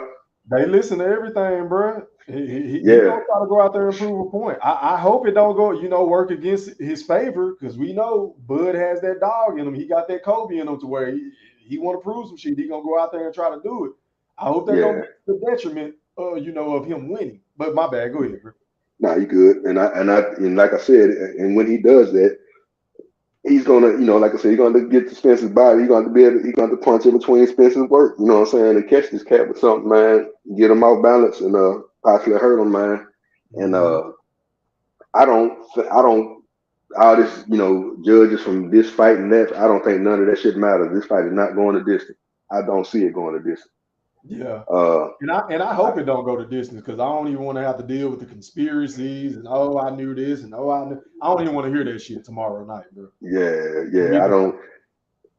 They listen to everything, bro. He Yeah, gonna try to go out there and prove a point. I hope it don't go, work against his favor, because we know Bud has that dog in him. He got that Kobe in him to where he want to prove some shit. He gonna go out there and try to do it. I hope that don't yeah. get to the detriment, of him winning. But my bad, go ahead, bro. Nah, you good. And like I said, and when he does that, he's gonna, like I said, he's gonna get to Spence's body. He's gonna have to punch in between Spence's work. You know what I'm saying? And catch this cat with something, man. Get him off balance and possibly hurt him, man. And I don't. All this, judges from this fight and that. I don't think none of that shit matters. This fight is not going the distance. I don't see it going the distance. Yeah. Uh, And I hope it don't go to distance, because I don't even want to have to deal with the conspiracies and I knew this and I knew. I don't even want to hear that shit tomorrow night, bro. yeah. I don't.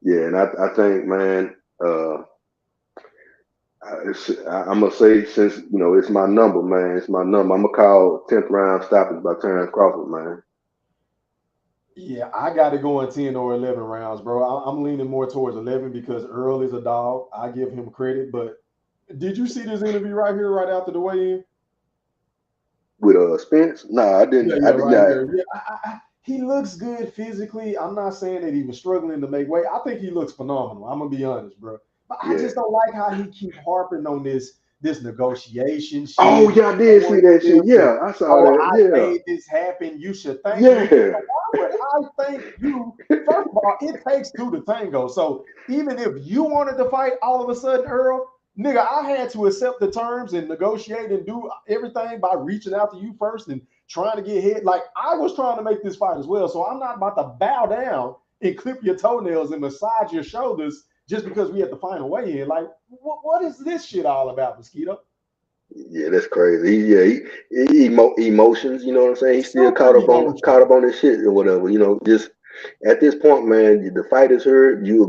Yeah, and I think, man. I'm gonna say, since it's my number, man. It's my number. I'm gonna call 10th round stoppage by Terrence Crawford, man. Yeah, I got to go in 10 or 11 rounds, bro. I'm leaning more towards 11 because Earl is a dog. I give him credit. But did you see this interview right here, right after the weigh-in? With Spence? Nah, I didn't. Yeah, I right did. here. Yeah, he looks good physically. I'm not saying that he was struggling to make weight. I think he looks phenomenal. I'm gonna be honest, bro. But I Yeah. just don't like how he keep harping on this negotiation shit. Oh yeah, I did see that shit. Yeah, I saw that. I Yeah. made this happen. You should thank me. Yeah. Why would I thank you? First of all, it takes two to tango. So even if you wanted to fight all of a sudden, Earl, nigga, I had to accept the terms and negotiate and do everything by reaching out to you first and trying to get hit. Like, I was trying to make this fight as well. So I'm not about to bow down and clip your toenails and massage your shoulders just because we had the final weigh in. Like, what is this shit all about, Mosquito? Yeah, that's crazy. Emotions. You know what I'm saying? He's still Super emotional. caught up on this shit or whatever. Just at this point, man, the fight is heard. You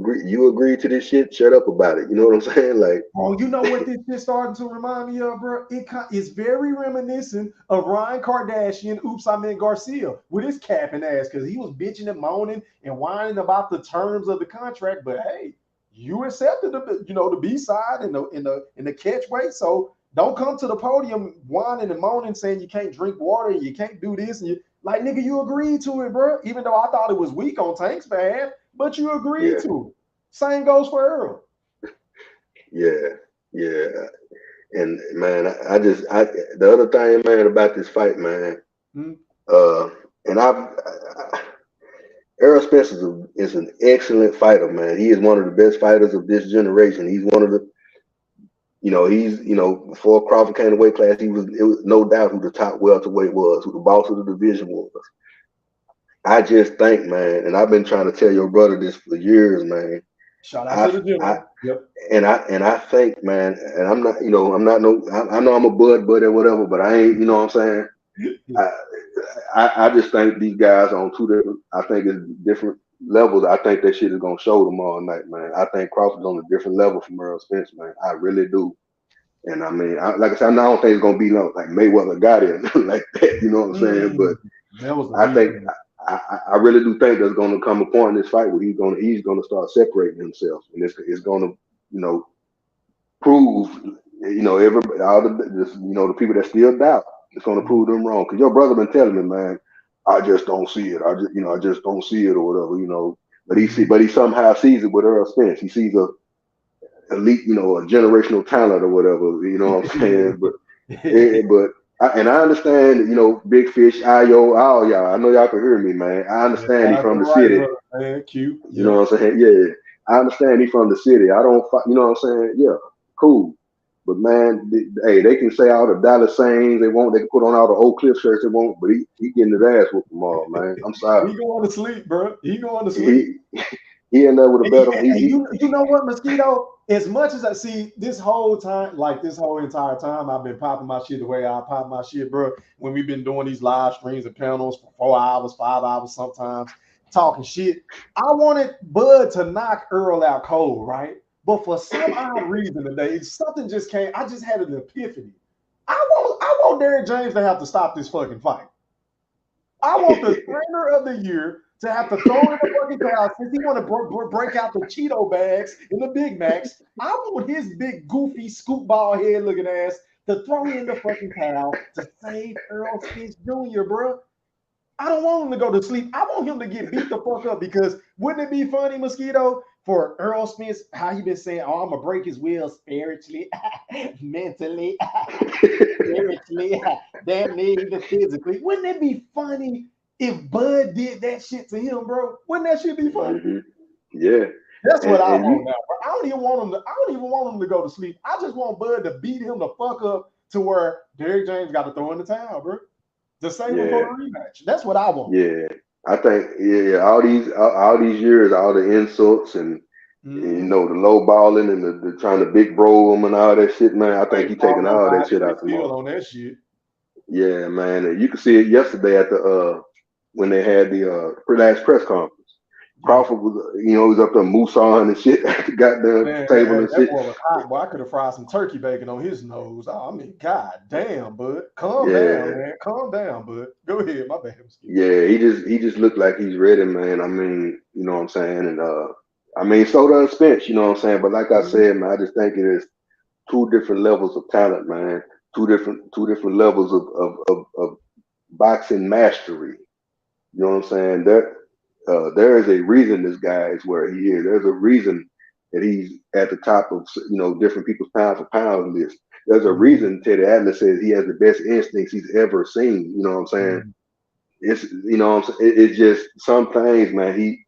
agree to this shit. Shut up about it. You know what I'm saying? Like, Oh, you know what this shit starting to remind me of, bro? It's very reminiscent of Ryan Kardashian, Oops, I Meant Garcia, with his capping ass, because he was bitching and moaning and whining about the terms of the contract. But hey, you accepted the B side and the catch weight. So don't come to the podium whining and moaning, saying you can't drink water and you can't do this, and you like, nigga, you agreed to it, bro. Even though I thought it was weak on Tank's behalf, but you agreed yeah, to it. Same goes for Earl. yeah. And man, the other thing, man, about this fight, man, and Errol Spence is an excellent fighter, man. He is one of the best fighters of this generation. He's one of the, before Crawford came to weight class, it was no doubt who the top welterweight was, who the boss of the division was. I just think, man, and I've been trying to tell your brother this for years, man. Shout out to the gym. Yep. And I think, man, and I'm not, I know I'm a bud or whatever, but I ain't, you know what I'm saying? I just think these guys on two different, I think it's different levels. I think that shit is gonna show them all night, man. I think Crawford's on a different level from Errol Spence, man. I really do. And I mean, like I said, I don't think it's gonna be like Mayweather got it like that, you know what I'm saying? But I think I really do think there's gonna come a point in this fight where he's gonna start separating himself, and it's gonna, prove, everybody, the people that still doubt, it's gonna prove them wrong. Cause your brother been telling me, man, I just don't see it. I just don't see it or whatever, But he somehow sees it with Errol Spence. He sees a elite, a generational talent or whatever, you know what I'm saying? I understand, Big Fish, Ayo, all y'all. I know y'all can hear me, man. I understand he's from the city. Man, cute. You know what I'm saying? Yeah. I understand he's from the city. I don't, you know what I'm saying? Yeah, cool. But man, they can say all the Dallas sayings they want. They can put on all the Oak Cliff shirts they want. But he getting his ass whooped tomorrow, man. I'm sorry. He going to sleep, bro. He going to sleep. He in there with a better. You know what, Mosquito? As much as I see this whole time, like this whole entire time, I've been popping my shit the way I pop my shit, bro. When we've been doing these live streams and panels for 4 hours, 5 hours, sometimes talking shit. I wanted Bud to knock Earl out cold, right? But for some odd reason today, something just came. I just had an epiphany. I want Derrick James to have to stop this fucking fight. I want the trainer of the year to have to throw in the fucking towel since he want to break out the Cheeto bags and the Big Macs. I want his big, goofy, scoop ball head looking ass to throw in the fucking towel to save Earl Spence Jr., bro. I don't want him to go to sleep. I want him to get beat the fuck up because wouldn't it be funny, Mosquito, for Earl Spence, how he been saying, oh, I'm going to break his will spiritually, mentally, spiritually, damn near even physically. Wouldn't it be funny if Bud did that shit to him, bro? Wouldn't that shit be funny? Mm-hmm. Yeah. That's what I want now, bro. I don't even want him to go to sleep. I just want Bud to beat him the fuck up to where Derrick James got to throw in the towel, bro. The same for the rematch. That's what I want. Yeah. I think all these years, all the insults and you know, the low balling and the trying to big bro him and all that shit, man. I think he's taking all that shit out the mouth. On that shit. Yeah, man. And you could see it yesterday at the when they had the last press conference. Crawford was, you know, he was up there moose on and shit at the goddamn table and shit. Was hot, boy. I could have fried some turkey bacon on his nose. I mean, god damn, bud. Calm down, man. Calm down, bud. Go ahead, my bad. Yeah, he just looked like he's ready, man. I mean, you know what I'm saying? And I mean, so does Spence, you know what I'm saying? But like I said, man, I just think it is two different levels of talent, man. Two different levels of boxing mastery. You know what I'm saying? There is a reason this guy is where he is. There's a reason that he's at the top of, you know, different people's pound for pound list. There's a reason Teddy Atlas says he has the best instincts he's ever seen. You know what I'm saying? It's, you know what I'm saying? It's just some things, man.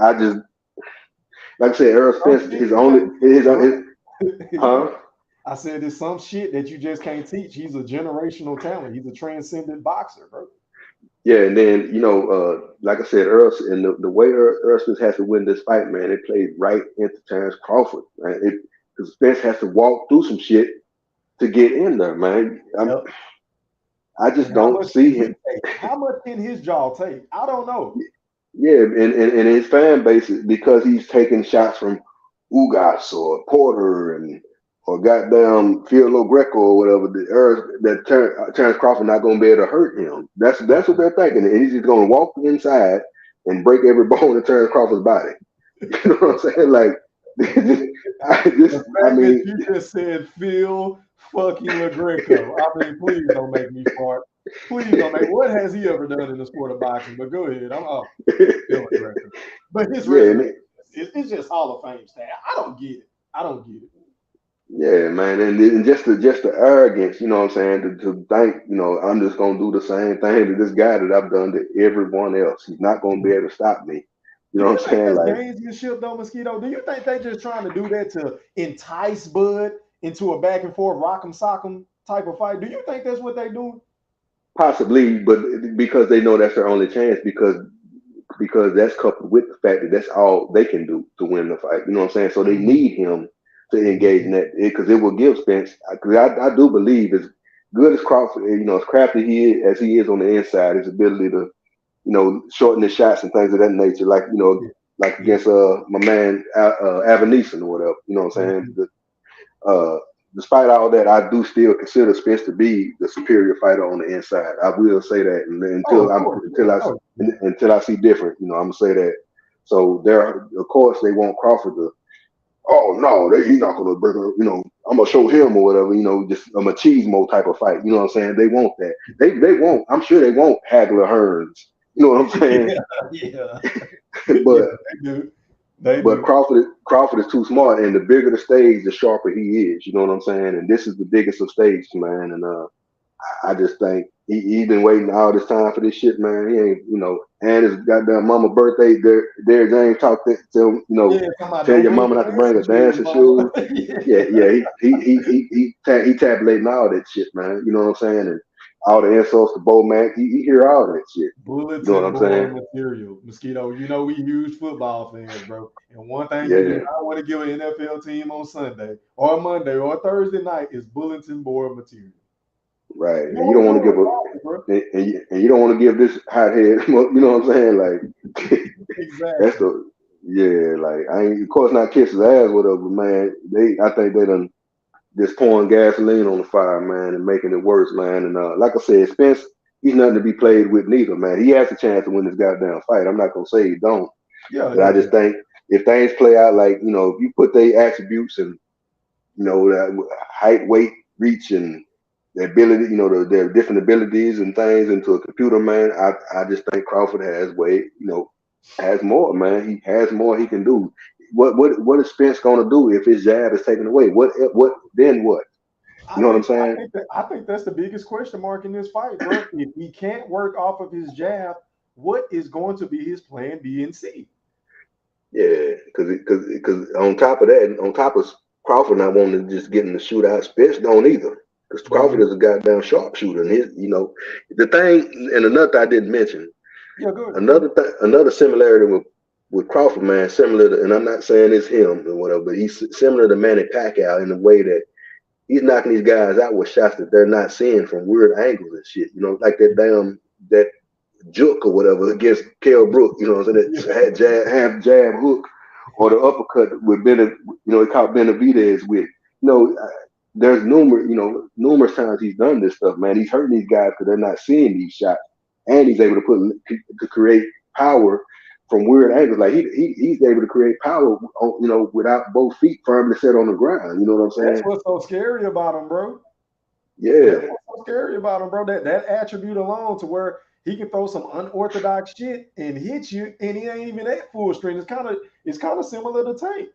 I just, like I said, Earl Spence, his I said there's some shit that you just can't teach. He's a generational talent. He's a transcendent boxer, bro. Yeah, and then, you know, like I said, Earl, and the way Earl Spence has to win this fight, man, it plays right into Terrence Crawford, man. Because Spence has to walk through some shit to get in there, man. I just don't see him. How much can his jaw take? I don't know. Yeah, and his fan base, because he's taking shots from Ugas or Porter or goddamn Fiorello Greco or whatever, that Terrence Crawford not going to be able to hurt him. That's what they're thinking. And he's just going to walk inside and break every bone in Terrence Crawford's body. You know what I'm saying? Like, you just said Phil fucking LaGreco. I mean, please don't make me fart. Please don't make. What has he ever done in the sport of boxing? But go ahead. I'm up. Phil LaGreco. But his record, it's just Hall of Fame stat. I don't get it. Yeah, man, and just the arrogance, you know what I'm saying, to think, you know, I'm just gonna do the same thing to this guy that I've done to everyone else. He's not gonna be able to stop me. You know what I'm saying? Like, gamesmanship though, Mosquito. Do you think they just trying to do that to entice Bud into a back and forth rock'em sock'em type of fight? Do you think that's what they do? Possibly, but because they know that's their only chance, because that's coupled with the fact that that's all they can do to win the fight. You know what I'm saying? So they need him to engage in that, because it will give Spence. Because I do believe, as good as Crawford, you know, as crafty as he is on the inside, his ability to, you know, shorten his shots and things of that nature, like, you know, like against my man Avaneson or whatever. You know what I'm saying? Despite all that, I do still consider Spence to be the superior fighter on the inside. I will say that, and until I see different, you know, I'm gonna say that. So of course, they want Crawford to. Oh no, he's not gonna break. You know, I'm gonna show him or whatever. You know, just a machismo type of fight. You know what I'm saying? They want that. They won't. I'm sure they won't Hagler Hearns. You know what I'm saying? Yeah. But they do. Crawford is too smart, and the bigger the stage, the sharper he is. You know what I'm saying? And this is the biggest of stages, man. And I just think he been waiting all this time for this shit, man. He ain't, you know, and his goddamn mama birthday. Derrick James talked to him, you know, tell your mama not to bring her dancing shoes. He tabulating all that shit, man. You know what I'm saying? And all the insults to Bo Mack, he hear all that shit. Bulletin you know what I'm saying? Material, Mosquito. You know we huge football fans, bro. And one thing Yeah. you do not want to give an NFL team on Sunday or Monday or Thursday night is bulletin board material. Right, and you don't want to give and you don't want to give this hothead, you know what I'm saying? Like, exactly. That's like, I ain't, of course not kiss his ass, whatever, man. I think they done just pouring gasoline on the fire, man, and making it worse, man. And like I said, Spence, he's nothing to be played with neither, man. He has a chance to win this goddamn fight. I'm not gonna say he don't, but I just think if things play out like, you know, if you put their attributes and, you know, height, weight, reach, and the ability, you know, their different abilities and things into a computer, man, I just think Crawford has has more, man. He has more he can do. What is Spence gonna do if his jab is taken away? What then what? You know what I'm saying? I think that's the biggest question mark in this fight, bro. If he can't work off of his jab, what is going to be his plan B and C? Yeah, because on top of that, on top of Crawford not wanting to just get in the shootout, Spence don't either. Because Crawford is a goddamn sharpshooter, and his, you know, the thing, and another thing I didn't mention. Yeah, good. Another similarity with Crawford, man, similar to, and I'm not saying it's him or whatever, but he's similar to Manny Pacquiao in the way that he's knocking these guys out with shots that they're not seeing from weird angles and shit. You know, like that juke or whatever against Kell Brook. You know what I'm saying? That half jab hook or the uppercut with he caught Benavidez with. You know, there's numerous times he's done this stuff, man. He's hurting these guys because they're not seeing these shots, and he's able to create power from weird angles. Like he's able to create power, you know, without both feet firmly set on the ground. You know what I'm saying? That's what's so scary about him, bro. Yeah. That's what's so scary about him, bro. That attribute alone, to where he can throw some unorthodox shit and hit you, and he ain't even at full strength. It's kind of similar to Tank.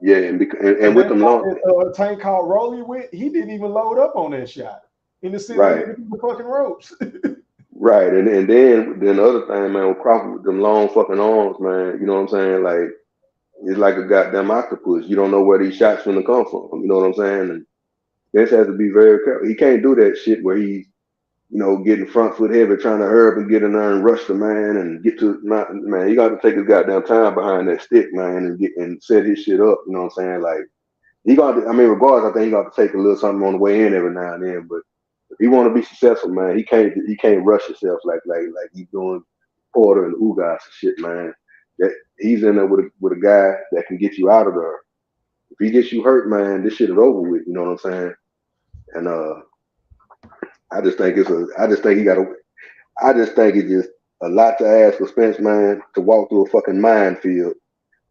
Yeah, and with them long Tank called Rolly with, he didn't even load up on that shot in the center of the fucking ropes. Right, and then the other thing, man, with Crawford with them long fucking arms, man, you know what I'm saying? Like, it's like a goddamn octopus. You don't know where these shots gonna come from. You know what I'm saying? And Spence has to be very careful. He can't do that shit where he's, you know, getting front foot heavy, trying to hurry up and get in there and rush the man and get to man. He got to take his goddamn time behind that stick, man, and set his shit up. You know what I'm saying? Like, he got to, I mean, regardless, I think he got to take a little something on the way in every now and then, but if he want to be successful, man, he can't rush himself like he's doing Porter and Ugas and shit, man. That he's in there with a guy that can get you out of there. If he gets you hurt, man, this shit is over with. You know what I'm saying? And I just think it's just a lot to ask for Spence, man, to walk through a fucking minefield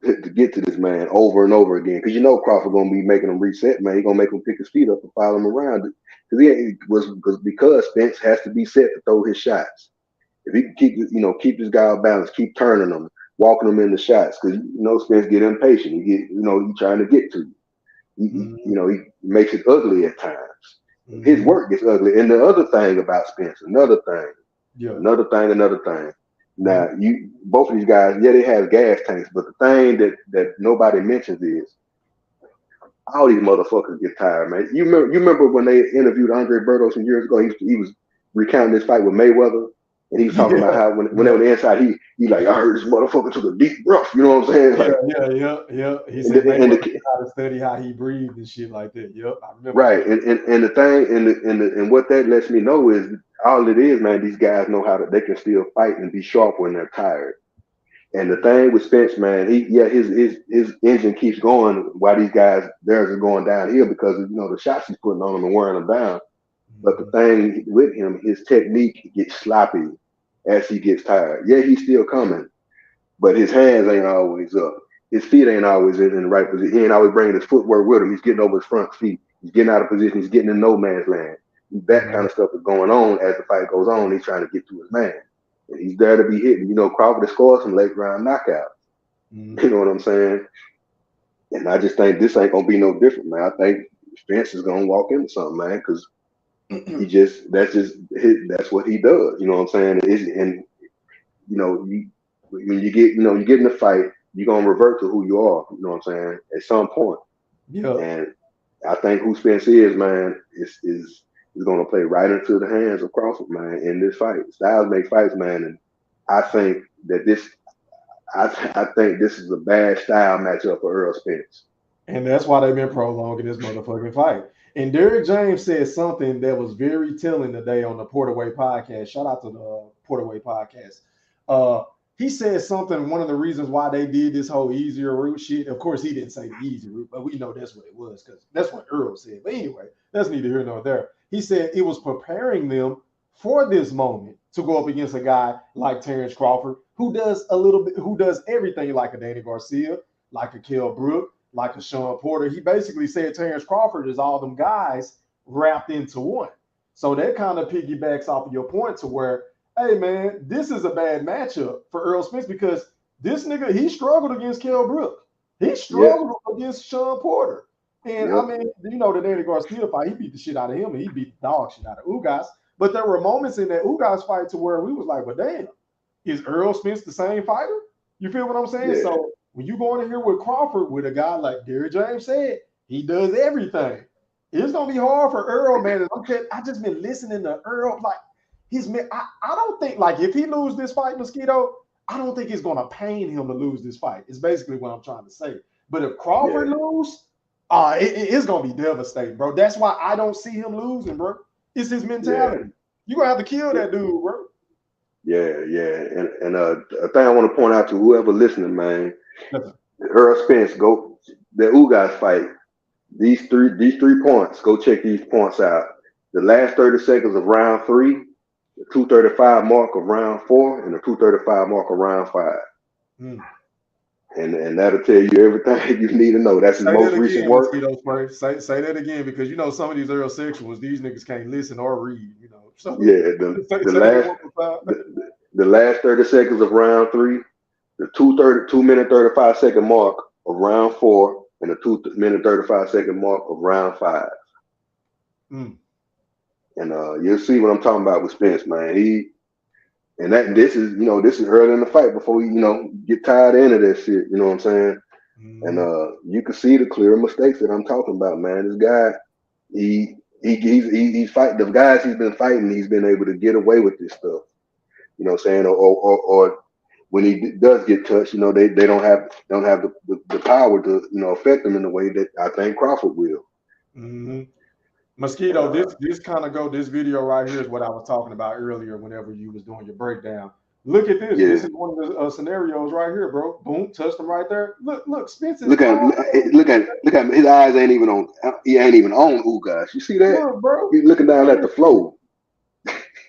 to get to this man over and over again. Because you know Crawford gonna be making him reset, man. He gonna make him pick his feet up and follow him around. Because Spence has to be set to throw his shots. If he can keep this guy off balance, keep turning him, walking him in the shots, because you know Spence get impatient. He trying to get to you. He makes it ugly at times. His work gets ugly. And the other thing about Spence, another thing. Now, both of these guys, yeah, they have gas tanks, but the thing that nobody mentions is all these motherfuckers get tired, man. You remember when they interviewed Andre Berto some years ago? He was recounting this fight with Mayweather, and he was talking about how when they were on the inside, he like, I heard this motherfucker took a deep breath. You know what I'm saying? Like, yeah. He said Mayweather how to study how he breathed and shit like that. Yep, I remember. Right, and the thing and what that lets me know is all it is, man. These guys know they can still fight and be sharp when they're tired. And the thing with Spence, man, his engine keeps going while these guys theirs are going downhill because the shots he's putting on them and wearing them down. But the thing with him, his technique gets sloppy as he gets tired. Yeah, he's still coming, but his hands ain't always up. His feet ain't always in the right position. He ain't always bringing his footwork with him. He's getting over his front feet. He's getting out of position. He's getting in no man's land. That kind of stuff is going on as the fight goes on. He's trying to get to his man. And he's there to be hitting. Crawford has scored some late round knockouts. You know what I'm saying? And I just think this ain't gonna be no different, man. I think Spence is gonna walk into something, man, because that's what he does. You know what I'm saying? When you get in the fight, you're gonna revert to who you are. You know what I'm saying? At some point. Yeah. And I think who Spence is, man, is going to play right into the hands of Crawford, man, in this fight. Styles make fights, man, and I think that I think this is a bad style matchup for Earl Spence. And that's why they've been prolonging this motherfucking fight. And Derrick James said something that was very telling today on the Porterway podcast. Shout out to the Porterway podcast. He said something, one of the reasons why they did this whole easier route shit. Of course, he didn't say the easy route, but we know that's what it was because that's what Earl said. But anyway, that's neither here nor there. He said it was preparing them for this moment to go up against a guy like Terrence Crawford, who does everything like a Danny Garcia, like a Kell Brook, like a Sean Porter. He basically said Terrence Crawford is all them guys wrapped into one. So that kind of piggybacks off of your point to where, hey man, this is a bad matchup for Earl Spence because this nigga, he struggled against Kell Brook. He struggled against Sean Porter. And I mean, you know, the Danny Garcia fight, he beat the shit out of him and he beat the dog shit out of Ugas. But there were moments in that Ugas fight to where we was like, well, damn, is Earl Spence the same fighter? You feel what I'm saying? Yeah. So when you go in here with Crawford, with a guy like Derrick James said, he does everything. It's gonna be hard for Earl, man. I just been listening to Earl, like I don't think, like, if he lose this fight, Mosquito, I don't think it's gonna pain him to lose this fight. It's basically what I'm trying to say. But if Crawford lose, it's gonna be devastating, bro. That's why I don't see him losing, bro. It's his mentality. Yeah. You're gonna have to kill that dude, bro. Yeah. And a thing I want to point out to whoever listening, man, Earl Spence, go the Ugas fight. These three points, go check these points out. The last 30 seconds of round 3, the 2:35 mark of round 4, and the 2:35 mark of round 5. And that'll tell you everything you need to know. That's his most recent work. Say that again, because you know some of these Earl sexuals, these niggas can't listen or read, you know. So yeah, the last 30 seconds of round 3, the 2:minute 35-second mark of round 4, and the 2:minute 35-second mark of round 5. And you'll see what I'm talking about with Spence, man. This is early in the fight before we, get tied into that shit. You know what I'm saying? And you can see the clear mistakes that I'm talking about, man. This guy, he's fighting the guys he's been fighting. He's been able to get away with this stuff. You know what I'm saying? Or when he does get touched, they don't have the power to affect him in the way that I think Crawford will. Mosquito, this video right here is what I was talking about earlier whenever you was doing your breakdown. Look at this. Yeah. This is one of the scenarios right here, bro. Boom, touched him right there. Look, Spence. Look at him. His eyes ain't even on. He ain't even on Ugas. You see that? Look, bro. He's looking down at the floor.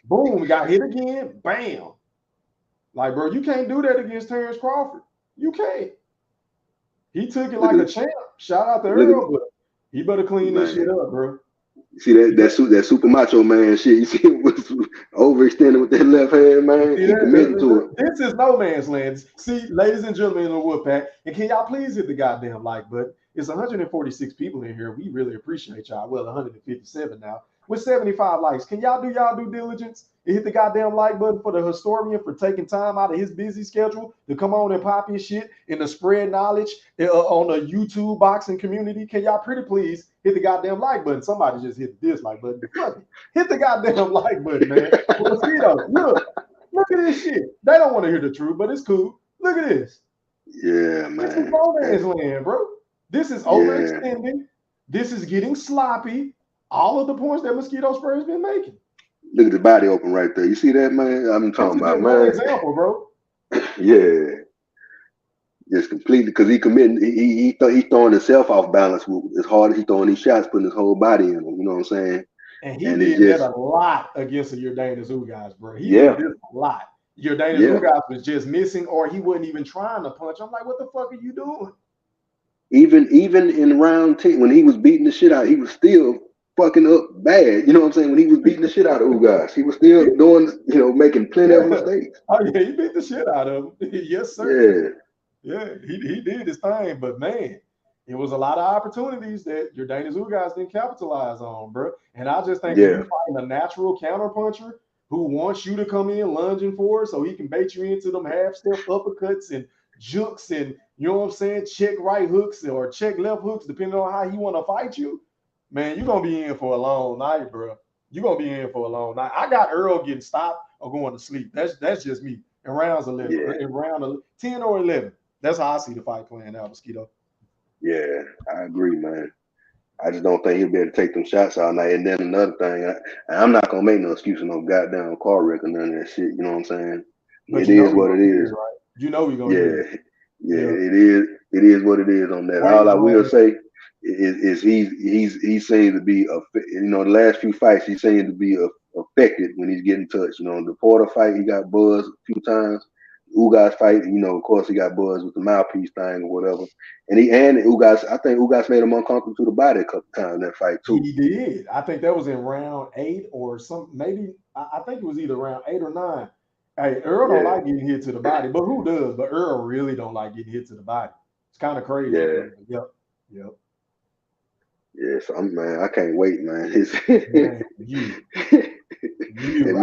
Boom, got hit again. Bam. Like, bro, you can't do that against Terrence Crawford. You can't. He took it like a champ. Shout out to Earl, but he better clean this shit up, bro. See that super macho man shit. You see him was overextended with that left hand, man. He committed to it. This is no man's land. See, ladies and gentlemen in the Woodpack, and can y'all please hit the goddamn like button? It's 146 people in here. We really appreciate y'all. Well, 157 now. With 75 likes, can y'all do y'all due diligence and hit the goddamn like button for the historian for taking time out of his busy schedule to come on and pop his shit and to spread knowledge on the YouTube boxing community? Can y'all pretty please hit the goddamn like button? Somebody just hit the dislike button. Hit the goddamn like button, man. Mosquito, look at this shit. They don't want to hear the truth, but it's cool. Look at this. Yeah, man. This is no man's land, bro. This is overextending. This is getting sloppy. All of the points that Mosquito Spurs been making. Look at the body open right there. You see that, man? I'm talking about, man. Example, bro. Yeah. Just completely, because he committed. He throwing himself off balance as hard as he throwing these shots, putting his whole body in them. You know what I'm saying? And he did that a lot against the Jordanis Ugas, bro. He did this a lot. Jordanis Ugas was just missing, or he wasn't even trying to punch. I'm like, what the fuck are you doing? Even in round 10, when he was beating the shit out, he was still fucking up bad. You know what I'm saying? When he was beating the shit out of Ugas, he was still doing, making plenty of mistakes. Oh yeah, he beat the shit out of him. Yes, sir. Yeah, he did his thing, but man, it was a lot of opportunities that Jordanis Ugas didn't capitalize on, bro. And I just think when you're fighting a natural counterpuncher who wants you to come in lunging for it so he can bait you into them half-step uppercuts and jukes and, you know what I'm saying, check right hooks or check left hooks, depending on how he want to fight you, man, you're going to be in for a long night, bro. You're going to be in for a long night. I got Earl getting stopped or going to sleep. That's just me. In rounds 11, in round 10 or 11. That's how I see the fight playing out, Mosquito. Yeah, I agree, man. I just don't think he'll be able to take them shots all night. And then another thing, I'm not going to make no excuse for no goddamn car wreck or none of that shit. You know what I'm saying? But it is what it is. Right? You know we're going to it is what it is on that. All I will say is he seems to be the last few fights he seemed to be a affected when he's getting touched. You know, the Porter fight, he got buzzed a few times. Ugas fight, you know, of course, he got buzzed with the mouthpiece thing or whatever. And Ugas, I think Ugas made him uncomfortable to the body a couple times in that fight too. He did. I think that was in round 8 or some. Maybe I think it was either round 8 or 9. Hey, Earl don't like getting hit to the body, but who does? But Earl really don't like getting hit to the body. It's kind of crazy. Yeah. Yep. Yeah, so man, I can't wait, man. Man,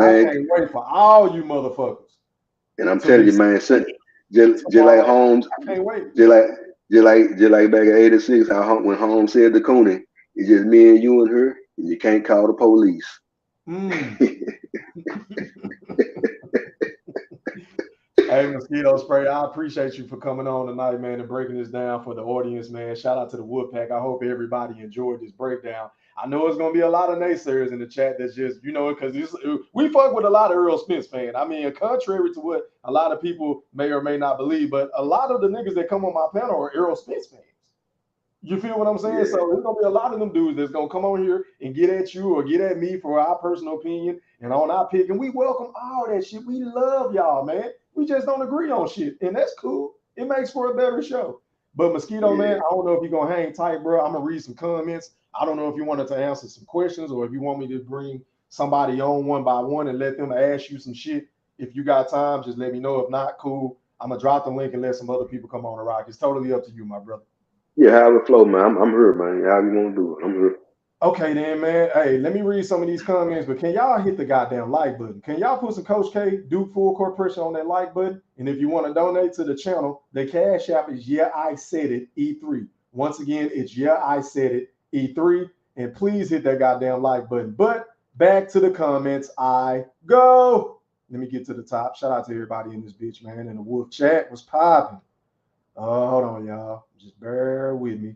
I can't wait for all you motherfuckers. And I'm telling you, man, just like Holmes, I can't wait. just like back in '86, how when Holmes said to Cooney, it's just me and you and her, and you can't call the police. Hey, Mosquito Spray, I appreciate you for coming on tonight, man, and breaking this down for the audience, man. Shout out to the Woodpack. I hope everybody enjoyed this breakdown. I know it's going to be a lot of naysayers in the chat that's just, you know, because we fuck with a lot of Earl Spence fans. I mean, contrary to what a lot of people may or may not believe, but a lot of the niggas that come on my panel are Earl Spence fans. You feel what I'm saying? Yeah. So there's going to be a lot of them dudes that's going to come on here and get at you or get at me for our personal opinion and on our pick. And we welcome all that shit. We love y'all, man. We just don't agree on shit. And that's cool. It makes for a better show. But Mosquito, man, I don't know if you're going to hang tight, bro. I'm going to read some comments. I don't know if you wanted to answer some questions or if you want me to bring somebody on one by one and let them ask you some shit. If you got time, just let me know. If not, cool. I'm going to drop the link and let some other people come on the rock. It's totally up to you, my brother. Yeah, have it flow, man. I'm here, man. How you want to do it? I'm here. Okay, then, man. Hey, let me read some of these comments, but can y'all hit the goddamn like button? Can y'all put some Coach K, Duke Full Court pressure on that like button? And if you want to donate to the channel, the Cash App is Yeah, I Said It, E3. Once again, it's Yeah, I Said It, E3. And please hit that goddamn like button. But back to the comments I go. Let me get to the top. Shout out to everybody in this bitch, man. And the Wolf chat was popping. Hold on, y'all. Just bear with me.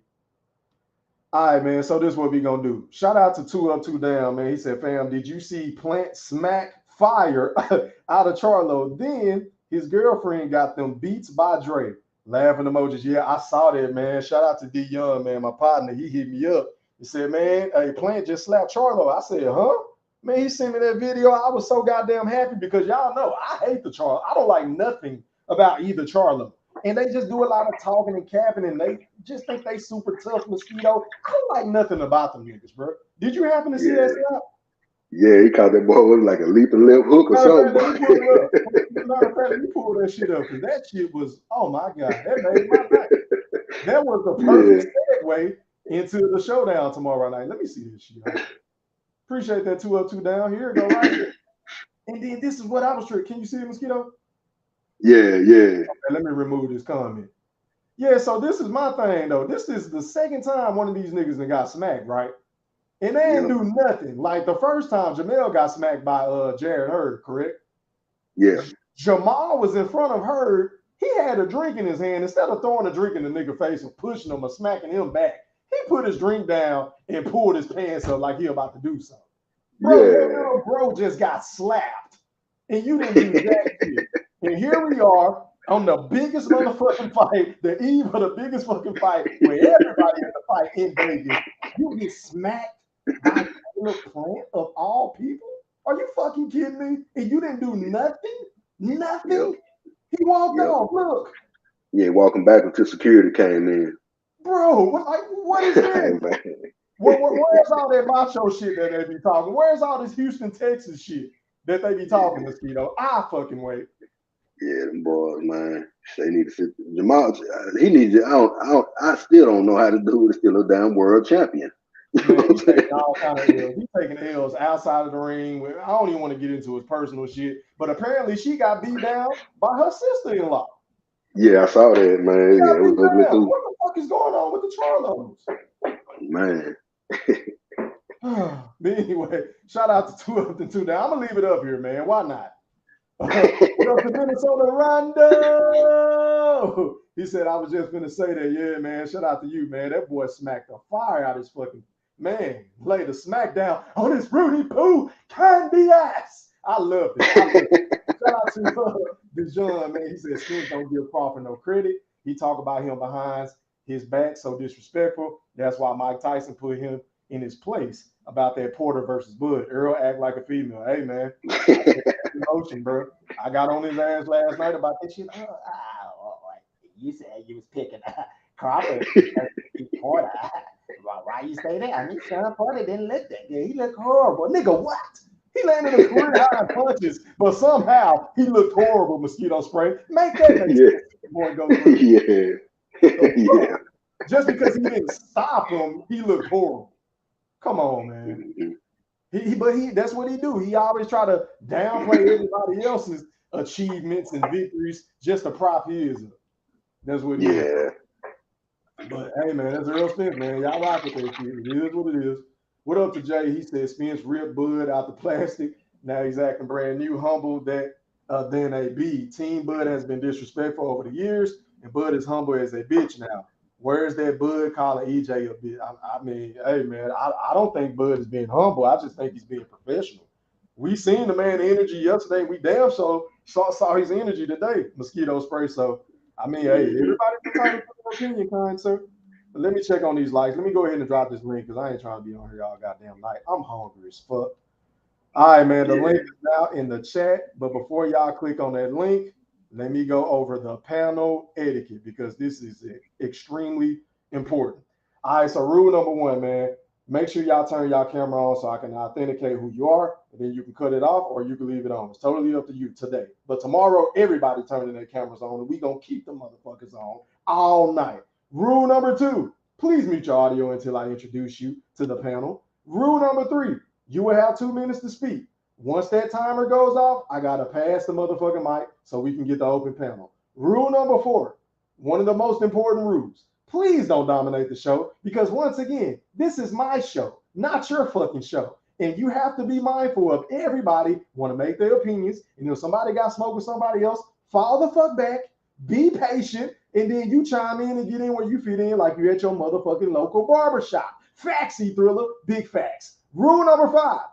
All right, man. So this is what we gonna do. Shout out to 2 Up, 2 Down, man. He said, fam, did you see Plant smack fire out of Charlo? Then his girlfriend got them beats by Dre. Laughing emojis. Yeah, I saw that, man. Shout out to D Young, man. My partner, he hit me up. He said, man, hey, Plant just slapped Charlo. I said, huh? Man, he sent me that video. I was so goddamn happy because y'all know I hate the Charlo. I don't like nothing about either Charlo. And they just do a lot of talking and capping, and they just think they super tough, Mosquito. I don't like nothing about them niggas, bro. Did you happen to see that stuff? Yeah, he caught that boy with like a leaping left hook or something. Matter of fact, let me pull that shit up because that shit was, oh my God, that made my night. That was the perfect segue into the showdown tomorrow night. Let me see this shit. Appreciate that 2 Up, 2 Down. Here we go, right here. And then this is what I was tricked. Can you see it, Mosquito? Yeah. Okay, let me remove this comment. Yeah, so this is my thing, though. This is the second time one of these niggas that got smacked, right? And they didn't do nothing. Like the first time, Jamel got smacked by Jared Hurd, correct? Yeah. Jamal was in front of Hurd. He had a drink in his hand. Instead of throwing a drink in the nigga face or pushing him or smacking him back, he put his drink down and pulled his pants up like he about to do something. Bro just got slapped. And you didn't do that shit. And here we are on the biggest motherfucking fight, the eve of the biggest fucking fight, where everybody in the fight in Vegas. You get smacked by Caleb Plant of all people? Are you fucking kidding me? And you didn't do nothing? Nothing? Yep. He walked off. Look. Yeah, walking back until security came in. Bro, what is this? Where's all that macho shit that they be talking? Where's all this Houston, Texas shit that they be talking, Mosquito? I fucking wait. Yeah, them boys, man. They need to sit. Jamal, he needs to. I still don't know how to do it. Still a damn world champion. Man, he's taking all kind of L's. He's taking L's outside of the ring. I don't even want to get into his personal shit, but apparently she got beat down by her sister-in-law. Yeah, I saw that, man. Yeah, it was ugly too. What the fuck is going on with the Charlos? Man. But anyway, shout out to 2 Up and 2 Down. I'm gonna leave it up here, man. Why not? What up to Minnesota Rondo? He said, I was just gonna say that. Yeah, man. Out to you, man. That boy smacked the fire out of his fucking man. Laid the smackdown on his Rudy Poo candy ass. I love it. Shout out to Dijon, man. He said, Spence don't give Crawford no credit. He talk about him behind his back, so disrespectful. That's why Mike Tyson put him in his place about that Porter versus Bud. Earl act like a female. Hey, man. Emotion, bro. I got on his ass last night about that shit. You said you was picking Crawford Porter. Why you say that? I mean, Sean Porter didn't look that good. He looked horrible. Nigga, what? He landed a career high punches, but somehow he looked horrible, mosquito spray. Make that make sense. Boy, go through. Yeah. Just because he didn't stop him, he looked horrible. Come on, man. But that's what he do. He always try to downplay everybody else's achievements and victories just to prop his up. That's what he is. But hey, man, that's Earl Spence, man. Y'all rock with that shit. It is what it is. What up to Jay? He said Spence ripped Bud out the plastic. Now he's acting brand new, humble that than a B. Team Bud has been disrespectful over the years, and Bud is humble as a bitch now. Where's that Bud calling EJ a bitch? I mean, hey, man, I don't think Bud is being humble. I just think he's being professional. We seen the man energy yesterday. We damn sure saw his energy today, mosquito spray. So, I mean, hey, everybody can put their opinion, kind sir. But let me check on these likes. Let me go ahead and drop this link because I ain't trying to be on here all goddamn night. I'm hungry as fuck. All right, man, the link is now in the chat. But before y'all click on that link, let me go over the panel etiquette because this is extremely important. All right, so rule number one, man, make sure y'all turn y'all camera on so I can authenticate who you are, and then you can cut it off or you can leave it on. It's totally up to you today. But tomorrow, everybody turning their cameras on, and we going to keep the motherfuckers on all night. Rule number two, please mute your audio until I introduce you to the panel. Rule number three, you will have 2 minutes to speak. Once that timer goes off, I got to pass the motherfucking mic so we can get the open panel. Rule number four, one of the most important rules, please don't dominate the show because once again, this is my show, not your fucking show. And you have to be mindful of everybody want to make their opinions. And if somebody got smoke with somebody else, fall the fuck back, be patient, and then you chime in and get in where you fit in like you at your motherfucking local barbershop. Factsy Thriller, big facts. Rule number five,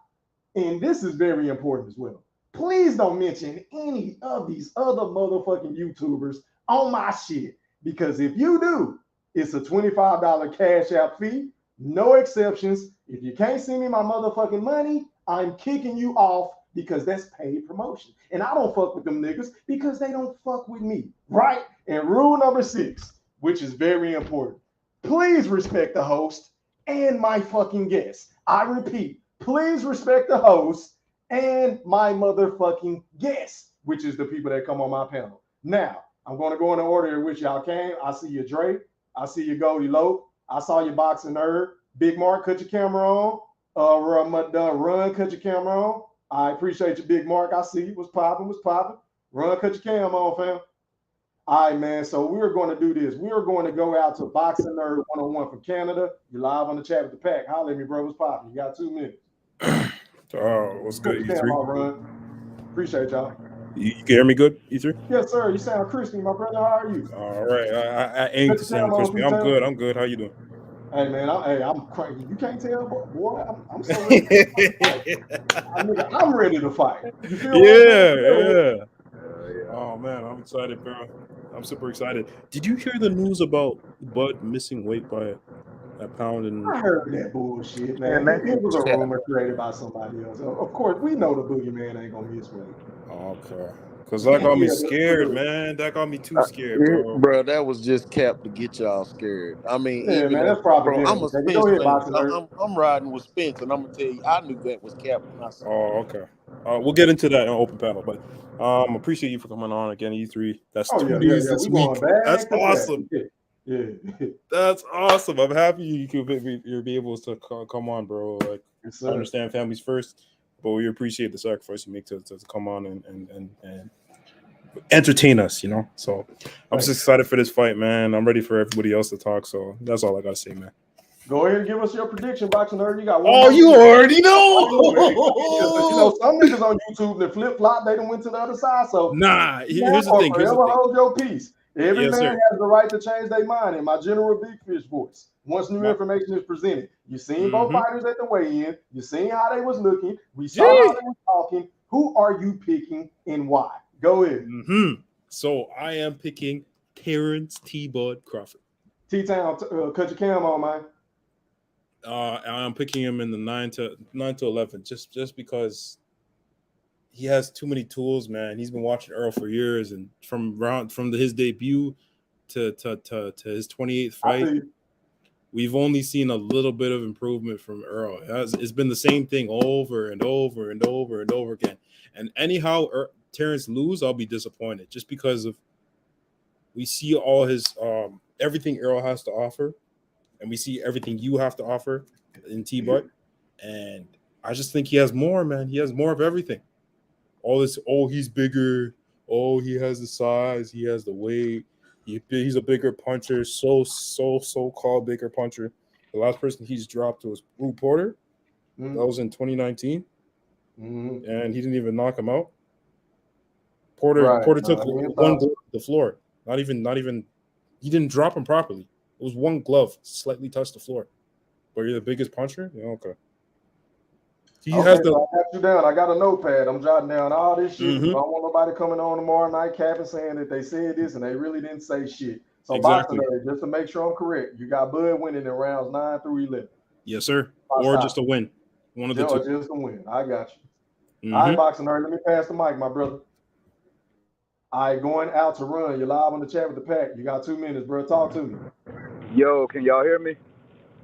and this is very important as well. Please don't mention any of these other motherfucking YouTubers on my shit. Because if you do, it's a $25 cash app fee. No exceptions. If you can't send me my motherfucking money, I'm kicking you off because that's paid promotion. And I don't fuck with them niggas because they don't fuck with me, right? And rule number six, which is very important. Please respect the host and my fucking guests. I repeat, please respect the host and my motherfucking guests, which is the people that come on my panel. Now, I'm going to go in the order in which y'all came. I see you, Drake. I see you, Goldie Loke. I saw you, Boxing Nerd. Big Mark, cut your camera on. Run, cut your camera on. I appreciate you, Big Mark. I see you. What's popping? Run, cut your cam on, fam. All right, man. So we're going to do this. We are going to go out to Boxing Nerd 101 from Canada. You're live on the chat with the pack. Holla at me, bro. What's popping? You got 2 minutes. What's good, E3? Appreciate y'all. You can hear me good, E3? Yes, sir. You sound crispy, my brother. How are you? All right. I ain't to sound crispy. I'm good. How you doing? Hey, man. I'm crazy. You can't tell, boy. I'm so ready. I'm ready to fight. You feel Yeah. Oh, man. I'm excited, bro. I'm super excited. Did you hear the news about Bud missing weight by a pound? And I heard that bullshit, man. It was a rumor created by somebody else. Of course, we know the boogeyman ain't gonna miss weight. Okay. Because that got me scared, man. That got me too scared, bro. Bro, that was just capped to get y'all scared. I mean, yeah, man, that's probably I'm a Spence fan. I'm riding with Spence, and I'm gonna tell you, I knew that was capped when I saw it. Oh, okay. We'll get into that in open panel, but appreciate you for coming on again, E3. That's 2 news this week. That's awesome. Yeah. That's awesome. I'm happy you'll be able to come on, bro. Like, yes, I understand families first, but we appreciate the sacrifice you make to come on and entertain us, you know. So I'm just excited for this fight, man. I'm ready for everybody else to talk. So that's all I gotta say, man. Go ahead and give us your prediction, Boxing Nerd. You got one. Oh, you already know. You know, some niggas on YouTube that flip flop, they done went to the other side. So nah, here's the thing. Hold your peace. Every man has the right to change their mind. In my general big fish voice, once new information is presented, you seen both fighters at the weigh-in. You seen how they was looking. We saw how they was talking. Who are you picking and why? Go ahead. So I am picking Terrence T-Bud Crawford. T-Town, cut your cam on, man. I'm picking him in the 9 to 11, just because he has too many tools, man. He's been watching Earl for years, and from his debut to his 28th fight, we've only seen a little bit of improvement from Earl. It's been the same thing over and over and over and over again. And anyhow Terrence lose, I'll be disappointed, just because of we see all his everything Earl has to offer, and we see everything you have to offer in T-Butt. And I just think he has more, man. He has more of everything. All this, he's bigger. Oh, he has the size. He has the weight. He's a bigger puncher. So-called bigger puncher. The last person he's dropped was Blue Porter. That was in 2019. And he didn't even knock him out. Porter took one glove to the floor. Not even. He didn't drop him properly. It was one glove, slightly touched the floor. But you're the biggest puncher? Yeah, okay. I got you down. I got a notepad. I'm jotting down all this shit. I don't want nobody coming on tomorrow night capping saying that they said this and they really didn't say shit. So exactly. Boxing, just to make sure I'm correct, you got Bud winning in rounds 9 through 11. Yes, sir. Or just a win. One of the two. Just a win. I got you. All right, Boxing Nerd, let me pass the mic, my brother. All right, going out to run. You're live on the chat with the pack. You got 2 minutes, bro. Talk to me. Yo, can y'all hear me?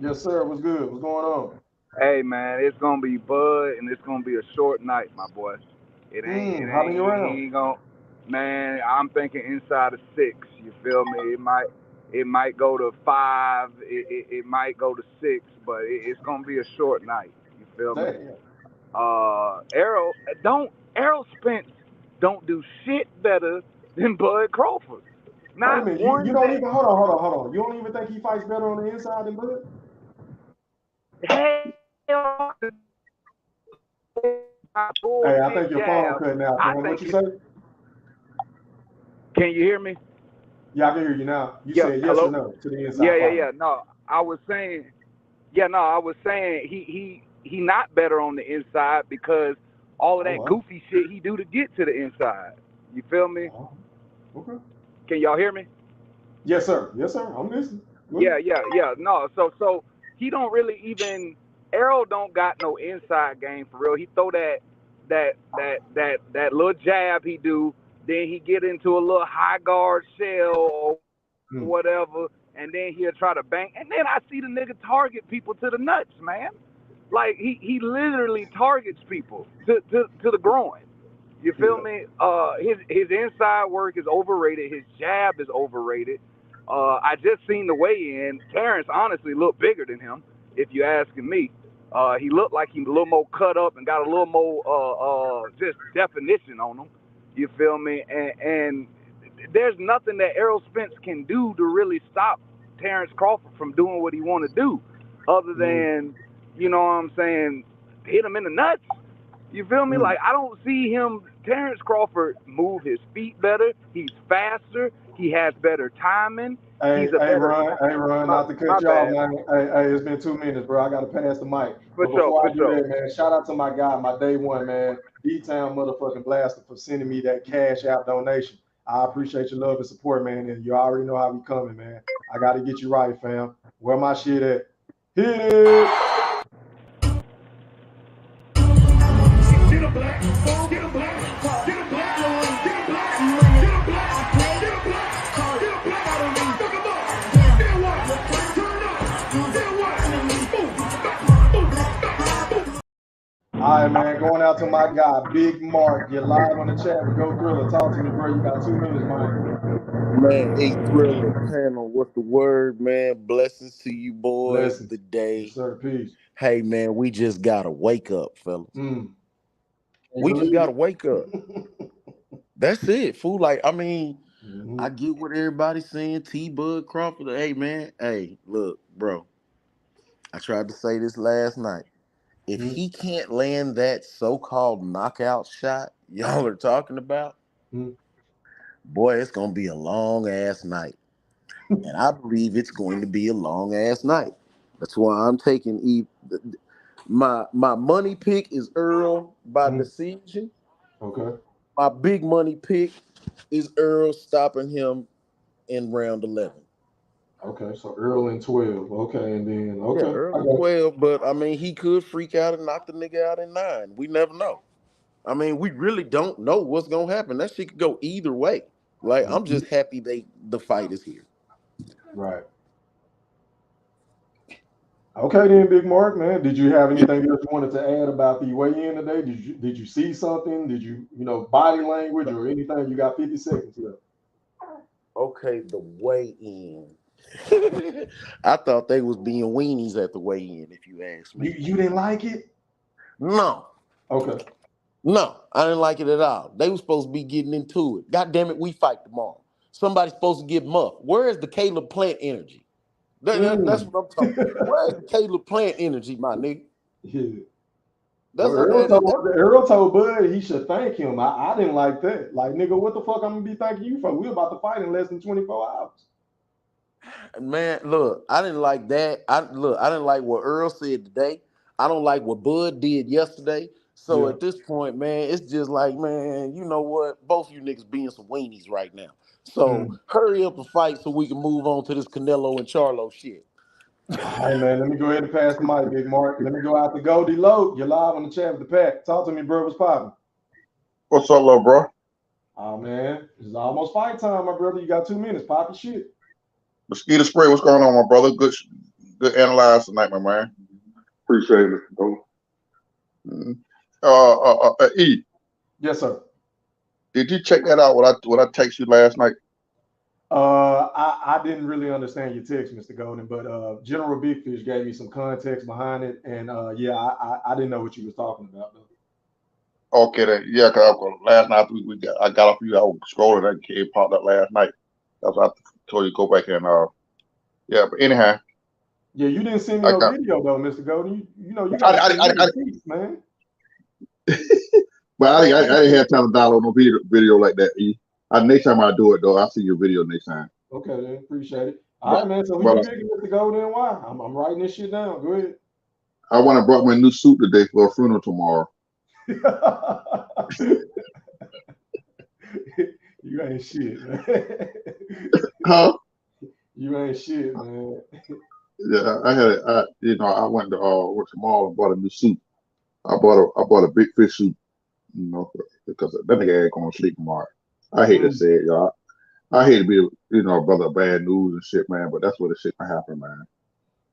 Yes, sir. What's good? What's going on? Hey, man, it's going to be Bud, and it's going to be a short night, my boy. It ain't going to, man, I'm thinking inside of 6, you feel me? It might go to 5, it might go to 6, but it's going to be a short night, you feel me? Errol Spence don't do shit better than Bud Crawford. Not wait a minute, you don't even, hold on. You don't even think he fights better on the inside than Bud? Hey, I think your phone cutting out, man. What you say? Can you hear me? Yeah, I can hear you now. You said yes or no to the inside. Yeah. No, I was saying he not better on the inside because all of that goofy shit he do to get to the inside. You feel me? Okay. Can y'all hear me? Yes, sir. I'm listening. Yeah. No, so he don't really even. Errol don't got no inside game for real. He throw that little jab he do, then he get into a little high guard shell or whatever, and then he'll try to bang. And then I see the nigga target people to the nuts, man. Like he literally targets people to the groin. You feel me? His inside work is overrated. His jab is overrated. I just seen the weigh-in. Terrence honestly looked bigger than him, if you asking me. He looked like he a little more cut up and got a little more just definition on him. You feel me? And there's nothing that Errol Spence can do to really stop Terrence Crawford from doing what he want to do, other than, you know what I'm saying, hit him in the nuts. You feel me? Like, I don't see Terrence Crawford move his feet better. He's faster. He has better timing. Hey, Ron, not to cut you off, man. Hey, it's been 2 minutes, bro. I got to pass the mic. Before I do that, man, shout out to my guy, my day one, man, D-Town motherfucking blaster, for sending me that Cash App donation. I appreciate your love and support, man, and you already know how we coming, man. I got to get you right, fam. Where my shit at? Hit it! All right, man, going out to my guy, Big Mark. You're live on the chat with Go Thriller. Talk to me, bro. You got 2 minutes, man. Man, hey, Thriller panel, what's the word, man? Blessings to you boys today. Yes, sir, peace. Hey, man, we just got to wake up, fellas. We just got to wake up. That's it, fool. Like, I mean, I get what everybody's saying. T-Bud Crawford. Hey, man. Hey, look, bro. I tried to say this last night. If he can't land that so-called knockout shot y'all are talking about, boy, it's going to be a long-ass night. And I believe it's going to be a long-ass night. That's why I'm taking my money pick is Earl by decision. Okay. My big money pick is Earl stopping him in round 11. Okay, so Earl in 12. Okay, and then Yeah, okay. Earl in 12, but I mean, he could freak out and knock the nigga out in 9. We never know. I mean, we really don't know what's gonna happen. That shit could go either way. Like, I'm just happy the fight is here. Right. Okay, then, Big Mark, man. Did you have anything else you wanted to add about the weigh-in today? Did you see something? Did you body language or anything? You got 50 seconds left. Okay, the weigh-in. I thought they was being weenies at the weigh-in, if you ask me. You didn't like it? No. Okay. No, I didn't like it at all. They were supposed to be getting into it. God damn it, we fight tomorrow. Somebody's supposed to get muffed. Where is the Caleb Plant energy? That's what I'm talking about. Where is the Caleb Plant energy, my nigga? Yeah. That's Earl told Bud he should thank him. I didn't like that. Like, nigga, what the fuck I'm gonna be thanking you for? We're about to fight in less than 24 hours. Man, look, I didn't like that. I didn't like what Earl said today. I don't like what Bud did yesterday. So at this point, man, it's just like, man, you know what? Both of you niggas being some weenies right now. So hurry up and fight so we can move on to this Canelo and Charlo shit. Hey, man, let me go ahead and pass the mic, Big Mark. Let me go out to Goldie Low. You're live on the chat with the pack. Talk to me, bro. What's poppin'? What's up, little bro? Oh, man, it's almost fight time, my brother. You got 2 minutes. Pop your shit. Mosquito spray, what's going on, my brother? Good analyze tonight, my man. Appreciate it, bro. E. Yes, sir. Did you check that out? What I text you last night? I didn't really understand your text, Mr. Golden, but General Big Fish gave me some context behind it, and yeah, I didn't know what you was talking about, though. Okay, then. Yeah, because last night I got off you. I was scrolling and it popped up last night. That's why I told you to go back and yeah. But anyhow, yeah, you didn't send me no video though, Mr. Golden. You know you got receipts, man. But I didn't have time to download no video like that. E. Next time I do it though, I'll see your video next time. Okay, then appreciate it. All right, man. So we can get Mr. Golden. Why? I'm writing this shit down. Go ahead. I want to brought my new suit today for a funeral tomorrow. You ain't shit, man. Huh? You ain't shit, man. Yeah, I went to the mall and bought a new suit. I bought a big fish suit, because that nigga ain't gonna sleep tomorrow. I hate to say it, y'all. I hate to be, brother, bad news and shit, man. But that's what the shit can happen, man.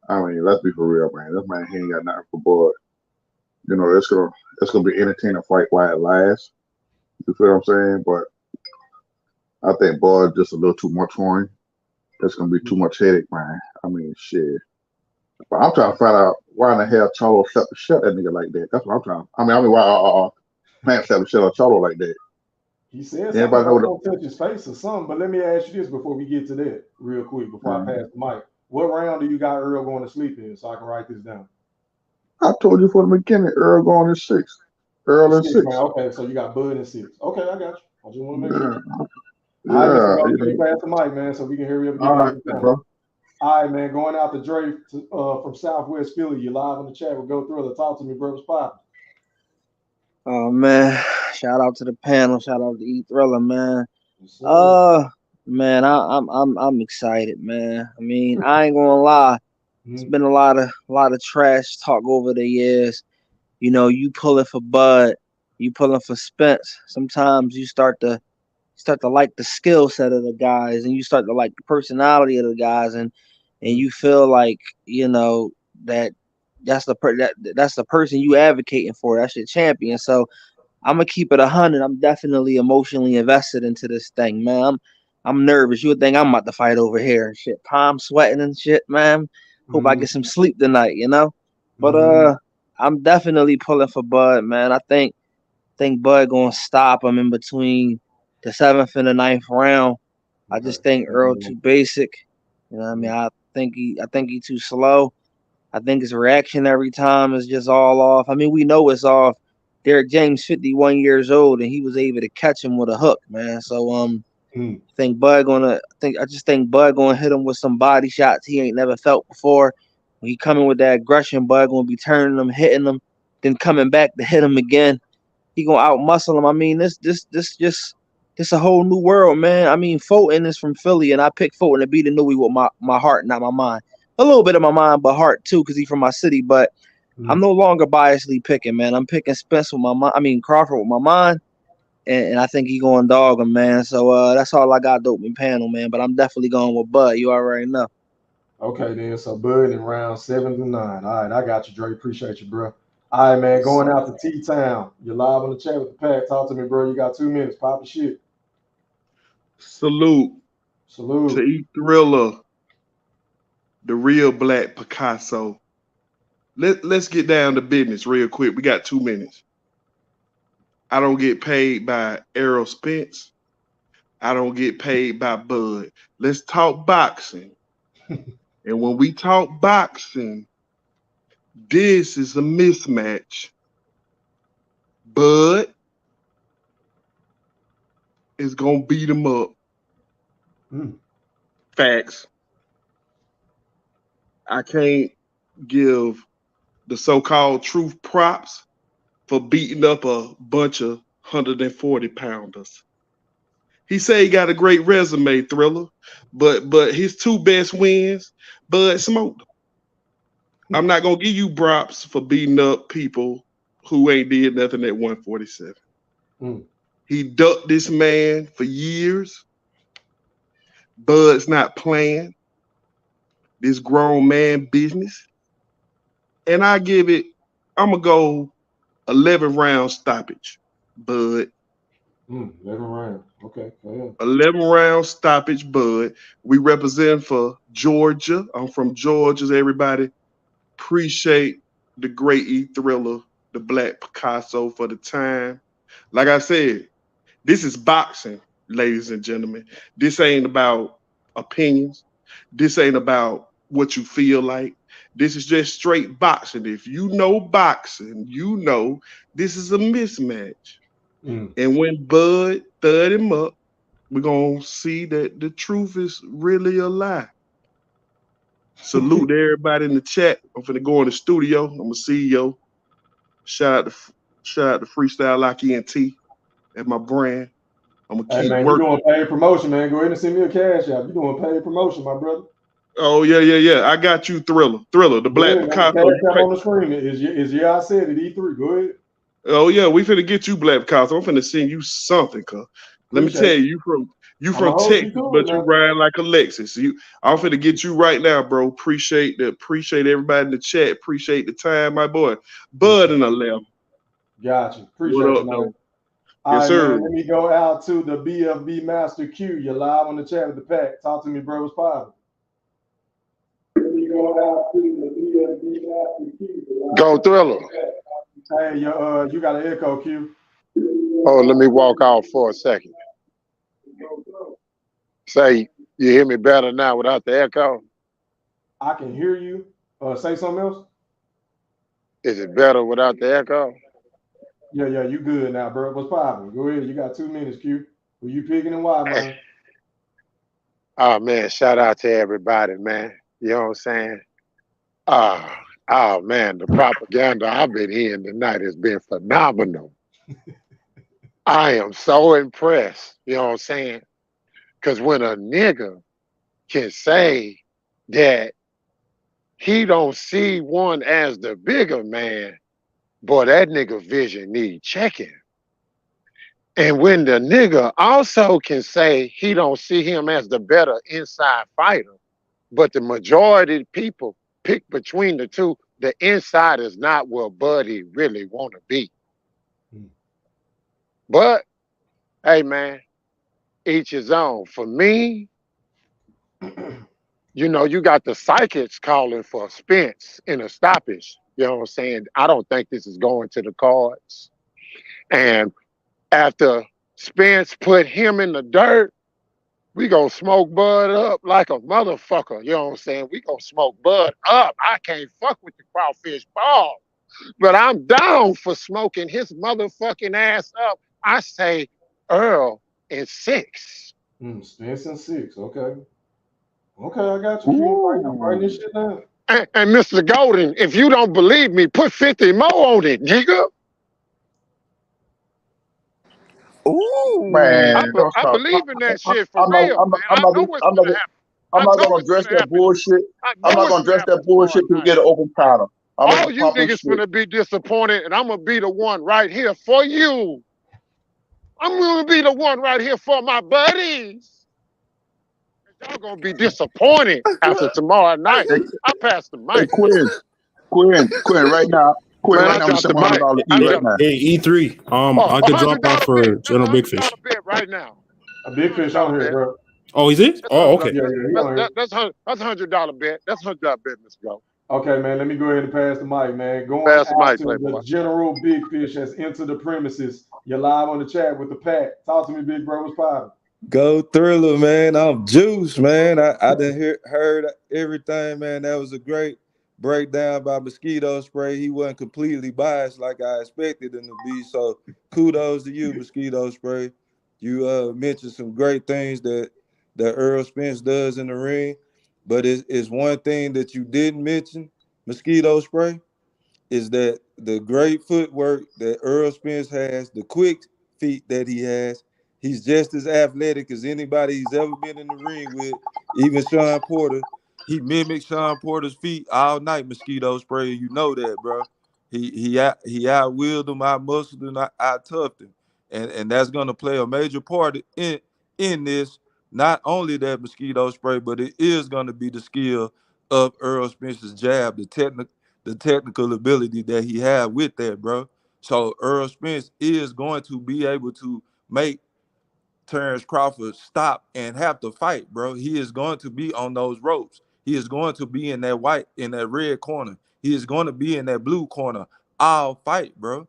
I mean, let's be for real, man. This man, he ain't got nothing for Bud. It's gonna be entertaining fight while it lasts. You feel what I'm saying? But I think Bud just a little too much for him. It's gonna be too much headache, man. I mean, shit. But I'm trying to find out why in the hell Charlo shut that nigga like that. That's what I'm trying. I mean, why Plant shut Charlo like that? He said something about don't touch his face or something. But let me ask you this before we get to that real quick, before I pass the mic. What round do you got Earl going to sleep in so I can write this down? I told you from the beginning, Earl going in 6. Earl in 6. Okay, so you got Bud in 6. Okay, I got you. I just want to make sure. Yeah, all right, you pass the mic, man, so we can hurry up and get all right, bro. All right, man, going out to Dre from Southwest Philly. You're live on the chat with Go Thriller. Talk to me, bro. What's poppin'? Oh man, shout out to the panel, shout out to E Thriller, man. Man, I'm excited, man. I mean, I ain't gonna lie. It's been a lot of trash talk over the years. You pulling for Bud, you pulling for Spence. Sometimes you start to like the skill set of the guys, and you start to like the personality of the guys, and you feel like that's the person you advocating for. That's your champion. So I'm gonna keep it 100. I'm definitely emotionally invested into this thing, man. I'm nervous. You would think I'm about to fight over here and shit. Palm sweating and shit, man. Hope I get some sleep tonight, But I'm definitely pulling for Bud, man. I think Bud gonna stop him in between the 7th and the 9th round. I just think Earl too basic. You know what I mean? I think he too slow. I think his reaction every time is just all off. I mean, we know it's off. Derek James, 51 years old, and he was able to catch him with a hook, man. So I think Bud gonna hit him with some body shots he ain't never felt before. When he coming with that aggression, Bud gonna be turning him, hitting him, then coming back to hit him again. He gonna out muscle him. I mean, this It's a whole new world, man. I mean, Fulton is from Philly, and I picked Fulton to beat the Newey with my heart, not my mind. A little bit of my mind, but heart too, because he's from my city. But I'm no longer biasly picking, man. I'm picking Spence with my mind. I mean, Crawford with my mind, and I think he going dog him, man. So that's all I got, doping panel, man. But I'm definitely going with Bud. You already know. Okay, then. So Bud in round 7 to 9. All right, I got you, Dre. Appreciate you, bro. All right, man. Going out to T-Town. You're live on the chat with the pack. Talk to me, bro. You got 2 minutes. Pop the shit. Salute Salute to E Thriller, the real Black Picasso. Let's get down to business real quick. We got 2 minutes. I don't get paid by Errol Spence. I don't get paid by Bud. Let's talk boxing. And when we talk boxing, this is a mismatch. Bud is going to beat him up. Facts. I can't give the so-called truth props for beating up a bunch of 140-pounders. He said he got a great resume, Thriller, but his 2 best wins, Bud smoked. I'm not going to give you props for beating up people who ain't did nothing at 147. He ducked this man for years. Bud's not playing this grown man business. And I'm going to go 11 round stoppage, Bud. 11 rounds. Okay, go ahead. 11 round stoppage, Bud. We represent for Georgia. I'm from Georgia, everybody. Appreciate the great E Thriller, the Black Picasso for the time. Like I said, this is boxing, ladies and gentlemen. This ain't about opinions. This ain't about what you feel like. This is just straight boxing. If you know boxing, you know this is a mismatch. And when Bud thud him up, we're going to see that the truth is really a lie. Salute to everybody in the chat. I'm finna go in the studio. I'm a CEO. Shout out to Freestyle Lock ENT at my brand. I'm gonna keep man, working. You doing paid promotion, man. Go ahead and send me a cash app. You doing paid promotion, my brother. Oh, yeah. I got you, Thriller, the Black Picasso. Cash app on the screen is yeah, I said it, E3. Go ahead. Oh, yeah, we finna get you, Black Picasso. I'm finna send you something, cuz. Let me tell you, you from Texas, but you ride like a Lexus. I'm finna get you right now, bro. Appreciate everybody in the chat. Appreciate the time, my boy. Bud in the left. Gotcha. Appreciate you, man. Yes, sir. Man, let me go out to the BFB Master Q. You're live on the chat with the pack. Talk to me, bro. What's poppin'? Let me go out to the BFB Master Q. Go Thriller. Hey, you got an echo, Q. Oh, let me walk off for a second. Say, you hear me better now without the echo? I can hear you. Say something else. Is it better without the echo? Yeah, you good now, bro. What's poppin'? Go ahead. You got 2 minutes, Q. Who you picking and why, man? Oh, man, shout out to everybody, man. You know what I'm saying? Oh, man, the propaganda I've been hearing tonight has been phenomenal. I am so impressed, you know what I'm saying? Because when a nigga can say that he don't see one as the bigger man, boy, that nigga vision need checking. And when the nigga also can say he don't see him as the better inside fighter, but the majority of people pick between the two, the inside is not where Buddy really want to be. But, hey, man, each his own. For me, you know, you got the psychics calling for Spence in a stoppage. You know what I'm saying? I don't think this is going to the cards. And after Spence put him in the dirt, we gonna smoke Bud up like a motherfucker. You know what I'm saying? We gonna smoke Bud up. I can't fuck with the crawfish ball. But I'm down for smoking his motherfucking ass up. I say Earl in 6. Spence in 6. Okay, I got you. I'm writing this shit down. And Mr. Golden, if you don't believe me, put 50 more on it, nigga. Ooh. Man, don't I stop. believe in that shit for I'm not. real, man. I know what's gonna happen. I'm I not know gonna what's address gonna that happen. bullshit. I I'm know not what's gonna gonna address that happen tomorrow bullshit to night. get an open counter. I'm gonna All you pop this niggas shit. gonna be disappointed, and I'm gonna be the one right here for you. I'm gonna be the one right here for my buddies. Y'all gonna be disappointed after tomorrow night. I pass the Hey, mic. Quinn, right now, Man, right I now, I'm gonna dropped send the mic. $100 I E right dropped. now. Hey, E3. Oh, I could drop $100 off bet. for That's General Big Fish. $100 bet right now. A big fish on here, Bet. bro. Oh, is it? That's Oh, $100. okay. Yeah, he on here. That's $100 bet. That's $100 bet, Mr. Go. Okay, man, let me go ahead and pass the mic, man. Going Pass the out mic, to Playboy. the General Big Fish has entered the premises. You're live on the chat with the pack. Talk to me, big bro. What's poppin'? Go Thriller, man. I'm Juice, man. I done heard everything, man. That was a great breakdown by Mosquito Spray. He wasn't completely biased like I expected him to be. So kudos to you, Mosquito Spray. You mentioned some great things that Earl Spence does in the ring. But it's one thing that you didn't mention, Mosquito Spray, is that the great footwork that Earl Spence has, the quick feet that he has, he's just as athletic as anybody he's ever been in the ring with, even Sean Porter. He mimicked Sean Porter's feet all night, Mosquito Spray. You know that, bro. He out-willed him, out-muscled him, out-toughed him. And that's going to play a major part in this. Not only that Mosquito Spray, but it is going to be the skill of Earl Spence's jab, the technical ability that he had with that, bro. So Earl Spence is going to be able to make Terrence Crawford stop and have to fight, bro. He is going to be on those ropes. He is going to be in that red corner. He is going to be in that blue corner. I'll fight, bro.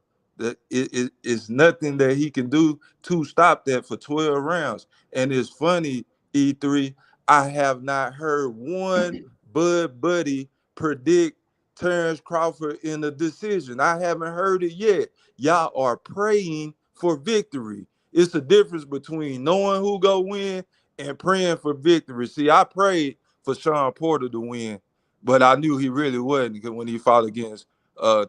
It's nothing that he can do to stop that for 12 rounds. And it's funny, E3, I have not heard one Bud Buddy predict Terrence Crawford in a decision. I haven't heard it yet. Y'all are praying for victory. It's a difference between knowing who go win and praying for victory. See, I prayed for Sean Porter to win, but I knew he really wasn't when he fought against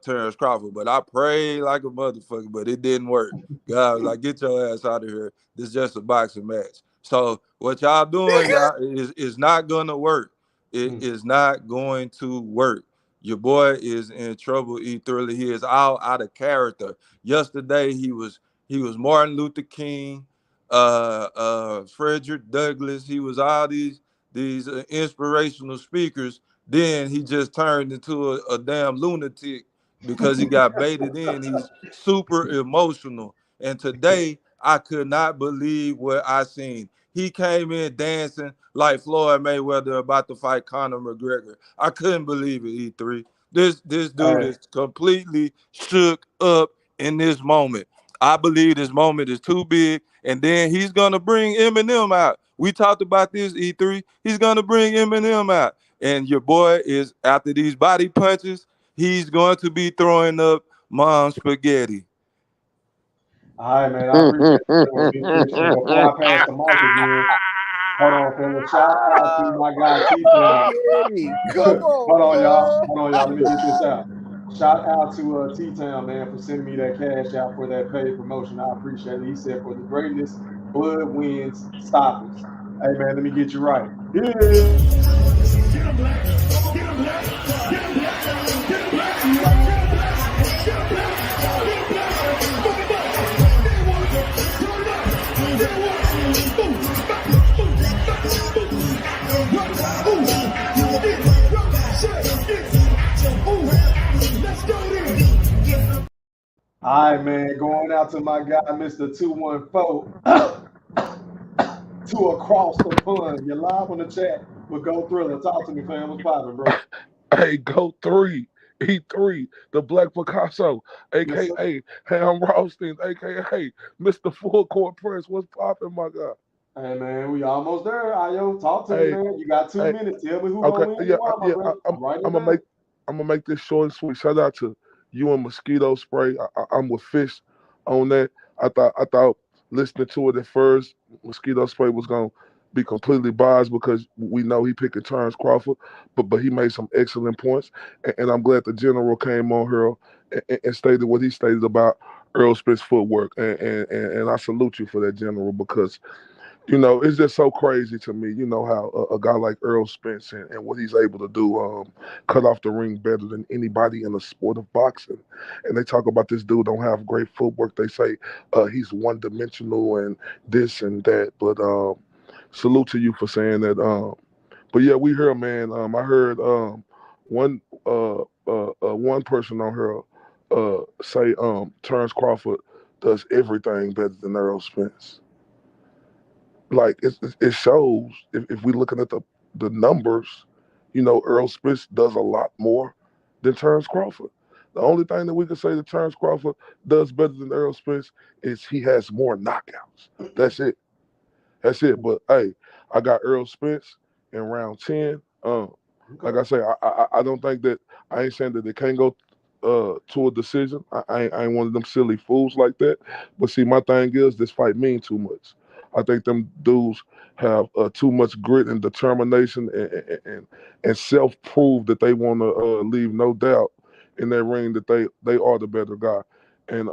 Terrence Crawford. But I prayed like a motherfucker, but it didn't work. God was like, get your ass out of here. This is just a boxing match. So what y'all doing, y'all, is not gonna work. It is not going to work. Your boy is in trouble, E3. He is all out of character. Yesterday he was Martin Luther King, Frederick Douglass. He was all these inspirational speakers. Then he just turned into a damn lunatic because he got baited in. He's super emotional. And today I could not believe what I seen. He came in dancing like Floyd Mayweather about to fight Conor McGregor. I couldn't believe it, E3. This dude is completely shook up in this moment. I believe this moment is too big, and then he's gonna bring Eminem out. We talked about this, E3. He's gonna bring Eminem out, and your boy is after these body punches. He's going to be throwing up mom's spaghetti. All right, man. I appreciate it. Before I pass the mic again, hold on, fellas. Shout out to my guy T-Town. Hold on, y'all. Let me get this out. Shout out to T-Town, man, for sending me that cash out for that paid promotion. I appreciate it. He said, for the greatness, blood wins stoppers. Hey, man, let me get you right. All right, man. Going out to my guy, Mr. 214. To across the pond. You're live on the chat with Go Thriller. Talk to me, fam. What's poppin', bro? Hey, Go 3, E3, the Black Picasso, a.k.a. hamrothstein, a.k.a. Mr. Full Court Press. What's poppin', my guy? Hey, man, we almost there. Ayo, talk to me, man. You got 2 minutes. Tell me who okay, gonna win. I'm gonna make this short and sweet. Shout out to you and Mosquito Spray. I'm with Fish on that. I thought listening to it at first, Mosquito Spray was gonna be completely biased because we know he picking Terrence Crawford, but he made some excellent points, and I'm glad the General came on here and stated what he stated about Earl Spence footwork, and I salute you for that, General, because it's just so crazy to me. You know how a guy like Earl Spence and what he's able to do, cut off the ring better than anybody in the sport of boxing. And they talk about this dude don't have great footwork. They say he's one dimensional and this and that. But salute to you for saying that. But yeah, we heard, man. I heard one one person on here say Terrence Crawford does everything better than Earl Spence. Like it shows if we're looking at the numbers, Earl Spence does a lot more than Terrence Crawford. The only thing that we can say that Terrence Crawford does better than Earl Spence is he has more knockouts. That's it. That's it. But hey, I got Earl Spence in round 10. Like I say, I don't think that I ain't saying that they can't go to a decision. I ain't one of them silly fools like that. But see, my thing is this fight mean too much. I think them dudes have too much grit and determination and self-prove that they want to leave no doubt in that ring that they are the better guy. And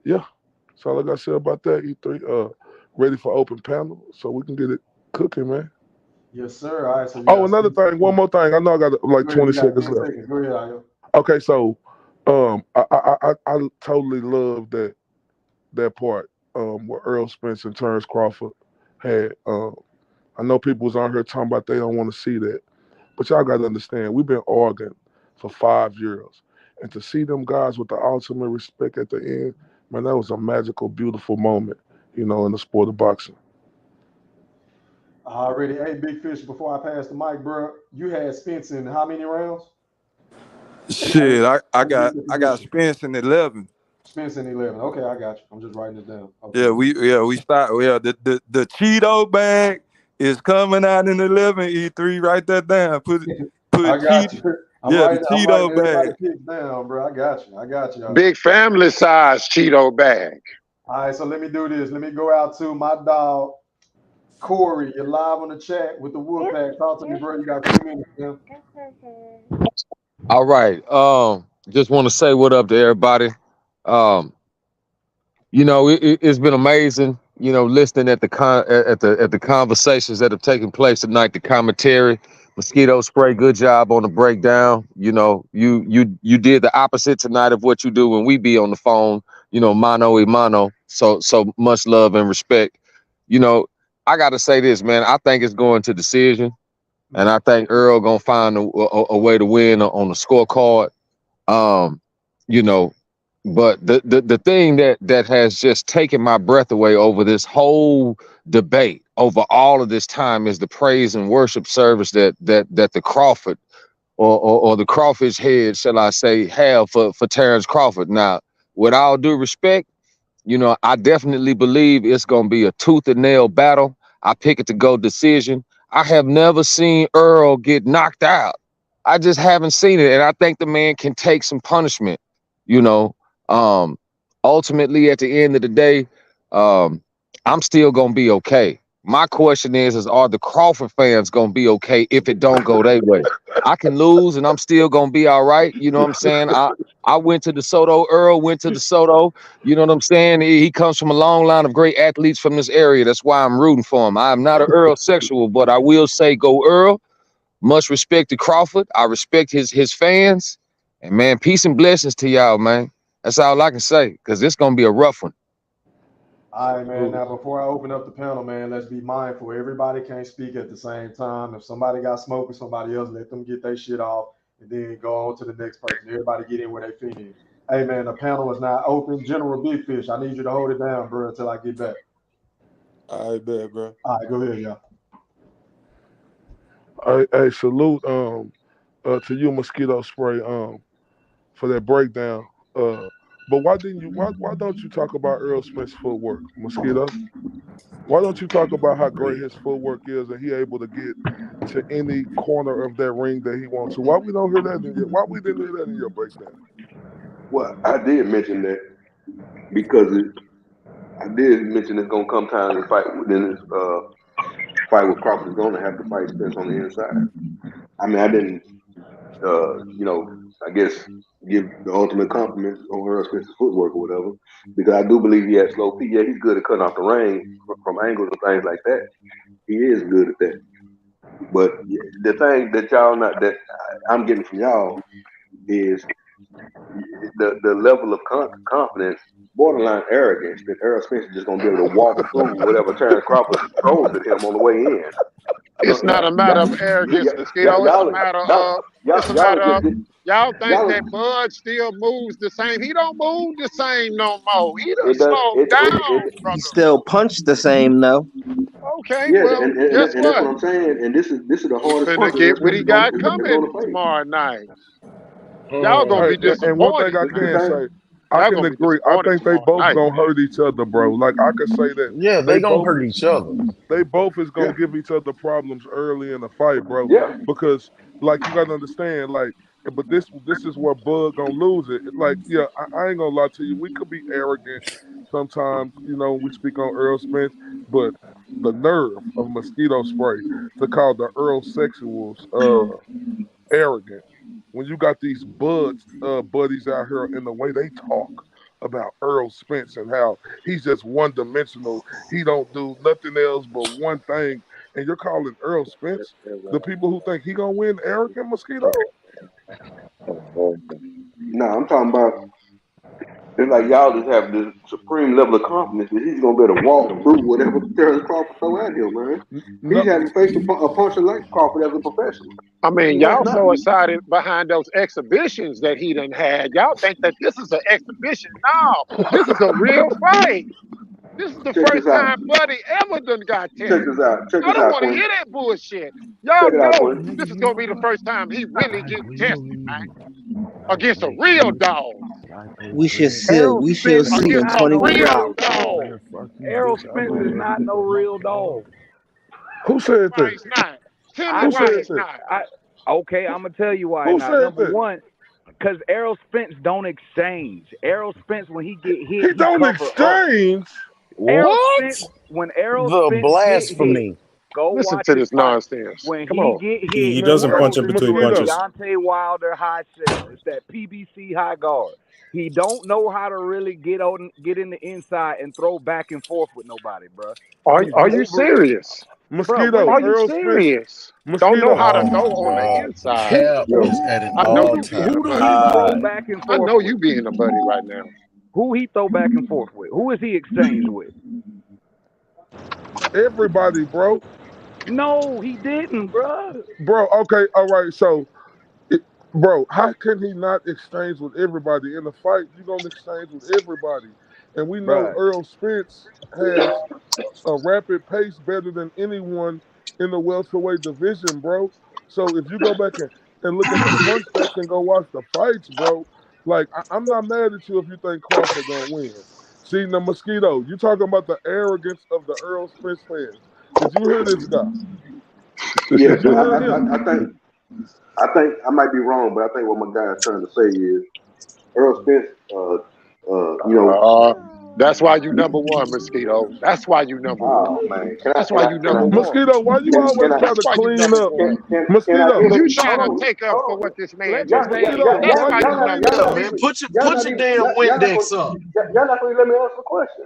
yeah, that's all I got to say about that. E3 ready for open panel so we can get it cooking, man. Yes, sir. All right. So another thing, one more thing. I know I got like 20 seconds left. Go ahead, Ayo. Okay, so I totally love that part where Earl Spence and Terrence Crawford had. I know people was on here talking about they don't want to see that, but y'all got to understand we've been arguing for 5 years, and to see them guys with the ultimate respect at the end, man, that was a magical, beautiful moment, in the sport of boxing. Already, hey, Big Fish, before I pass the mic, bro, you had Spence in how many rounds? Shit, I got Spence in 11. Spence in 11. Okay, I got you. I'm just writing it down. Okay. Yeah, we start. Yeah, the Cheeto bag is coming out in 11. E3, write that down. Put I got you. the Cheeto bag. Down, bro. I got you. Big family size Cheeto bag. All right, so let me do this. Let me go out to my dog, Corey. You're live on the chat with the Wolfpack. Talk to me, bro. You got 2 minutes, man. All right. Just want to say what up to everybody. It's been amazing, listening at the conversations that have taken place tonight, the commentary. Mosquito Spray, good job on the breakdown. You did the opposite tonight of what you do when we be on the phone, mano a mano. So much love and respect. I gotta say this, man. I think it's going to decision, and I think Earl gonna find a way to win on the scorecard. But the thing that has just taken my breath away over this whole debate over all of this time is the praise and worship service that the Crawford or the Crawfish head, shall I say, have for Terrence Crawford. Now, with all due respect, I definitely believe it's gonna be a tooth and nail battle. I pick it to go decision. I have never seen Earl get knocked out. I just haven't seen it, and I think the man can take some punishment. Ultimately, at the end of the day, I'm still gonna be okay. My question is are the Crawford fans gonna be okay if it don't go their way? I can lose and I'm still gonna be all right. You know what I'm saying? I went to DeSoto. Earl went to DeSoto. You know what I'm saying? He comes from a long line of great athletes from this area. That's why I'm rooting for him. I'm not an Earl sexual, but I will say go Earl. Much respect to Crawford. I respect his fans. And man, peace and blessings to y'all, man. That's all I can say, because it's gonna be a rough one. All right, man. Now, before I open up the panel, man, let's be mindful. Everybody can't speak at the same time. If somebody got smoke with somebody else, let them get their shit off and then go on to the next person. Everybody get in where they fit in. Hey, man, the panel is now open. General Big Fish, I need you to hold it down, bro, until I get back. All right, bet, bro. All right, go ahead, y'all. Hey, salute to you, Mosquito Spray, for that breakdown. But why don't you talk about Earl Spence's footwork, Mosquito? Why don't you talk about how great his footwork is and he able to get to any corner of that ring that he wants to? Why we don't hear that? Why we didn't hear that in your breakdown? Well, I did mention that because I did mention it's gonna come time to fight. Then this fight with Crawford is gonna have to fight Spence on the inside. I mean, I didn't you know, I guess give the ultimate compliment on Earl Spence's footwork or whatever, because I do believe he has slow feet. Yeah, he's good at cutting off the range from angles and things like that. He is good at that. But the thing that y'all not that I'm getting from y'all is the level of confidence, borderline arrogance, that Earl Spence is just gonna be able to walk through whatever Terrence Crawford throws at him on the way in. It's not a matter of arrogance, Mosquito. It's a matter of y'all think that Bud still moves the same. He don't move the same no more. He done slowed down, brother. He still punched the same though. Okay, Yeah, well, guess and what? that's what I'm saying. And this is the hardest Finna punch Earl get what Spence he is got going coming to face. tomorrow night. Y'all gonna be And one thing disappointed. I can say, I Y'all can gonna be agree. I disappointed think they tomorrow both night. gonna hurt each other, bro. Like I could say that. Yeah, they gonna hurt each other. They both is gonna Yeah. give each other problems early in the fight, bro. Yeah. Because like you gotta understand, like, but this is where Bud gonna lose it. Like, yeah, I ain't gonna lie to you. We could be arrogant sometimes, you know, we speak on Earl Spence, but the nerve of mosquito spray to call the Earl sexuals arrogant when you got these buddies out here in the way they talk about Earl Spence and how he's just one dimensional. He don't do nothing else but one thing. And you're calling Earl Spence the people who think he gonna win arrogant mosquito? No, I'm talking about it's like y'all just have this supreme level of confidence that he's gonna be able to walk through whatever Terrence Crawford throw at him, man. No. He's having faced a puncher like Crawford as a professional. I mean, He's y'all not so excited behind those exhibitions that he done had. Y'all think that this is an exhibition. No, this is a real fight. This is the Check first this out. time Buddy ever done got Check tested. this out. Check I this don't out, want to Quinn. hear that bullshit. Y'all Check it out, know Quinn. this is gonna be the first time he really getting tested, man, against a real dog. We shall see. Errol We shall Spence is see in Against not a no 24 real real hours. dog. dog. Errol Spence is not no real dog. Who said Why that? he's not? Tell me I Who why said said, he's that? not. okay, I'm gonna tell you why Who not. said Number that? one, because Errol Spence don't exchange. Errol Spence, when he get hit, He he don't cover up. exchange. Errol What? Spence, when Errol The Spence get hit, blasphemy. go Listen watch to his this fight. nonsense. When Come he on. get He hit, he doesn't punch goes in between into a Mosquito. punches. Deontay Wilder high shell. It's that PBC high guard. He don't know how to really get in the inside and throw back and forth with nobody, bro. Are you serious? Bro, when Mosquito. Are did you Earl Spence. serious? Don't know how Mosquito. to Oh throw my on the God. inside. Cap Yo, is at an I know all you being a time who do buddy. he throw high. back and I forth know you with? being a buddy right now. Who he throw back and forth with? Who is he exchanged with? Everybody, bro. No, he didn't, bro. Bro, okay, all right. So, bro, how can he not exchange with everybody in a fight? You gonna exchange with everybody, and we know Bro, Earl Spence has a rapid pace better than anyone in the welterweight division, bro. So if you go back and look at the punch stats and go watch the fights, bro, like I'm not mad at you if you think Crawford gonna win. See, the Mosquito, you talking about the arrogance of the Earl Spence fans. Did you hear this guy? yeah, Did you hear him? I think I might be wrong, but I think what my guy is trying to say is Earl Spence, you know, That's why you number one, Mosquito. That's why you number one. oh man, That's why you number one. Mosquito, why you can always I, try That's to why you clean number up? one. can I Mosquito, You hold trying to on, take up for what this man let the just man said. Mosquito, That's why why you you clean number it Yeah, up? one. man. Put your damn Windex up. y'all not gonna let me answer the question.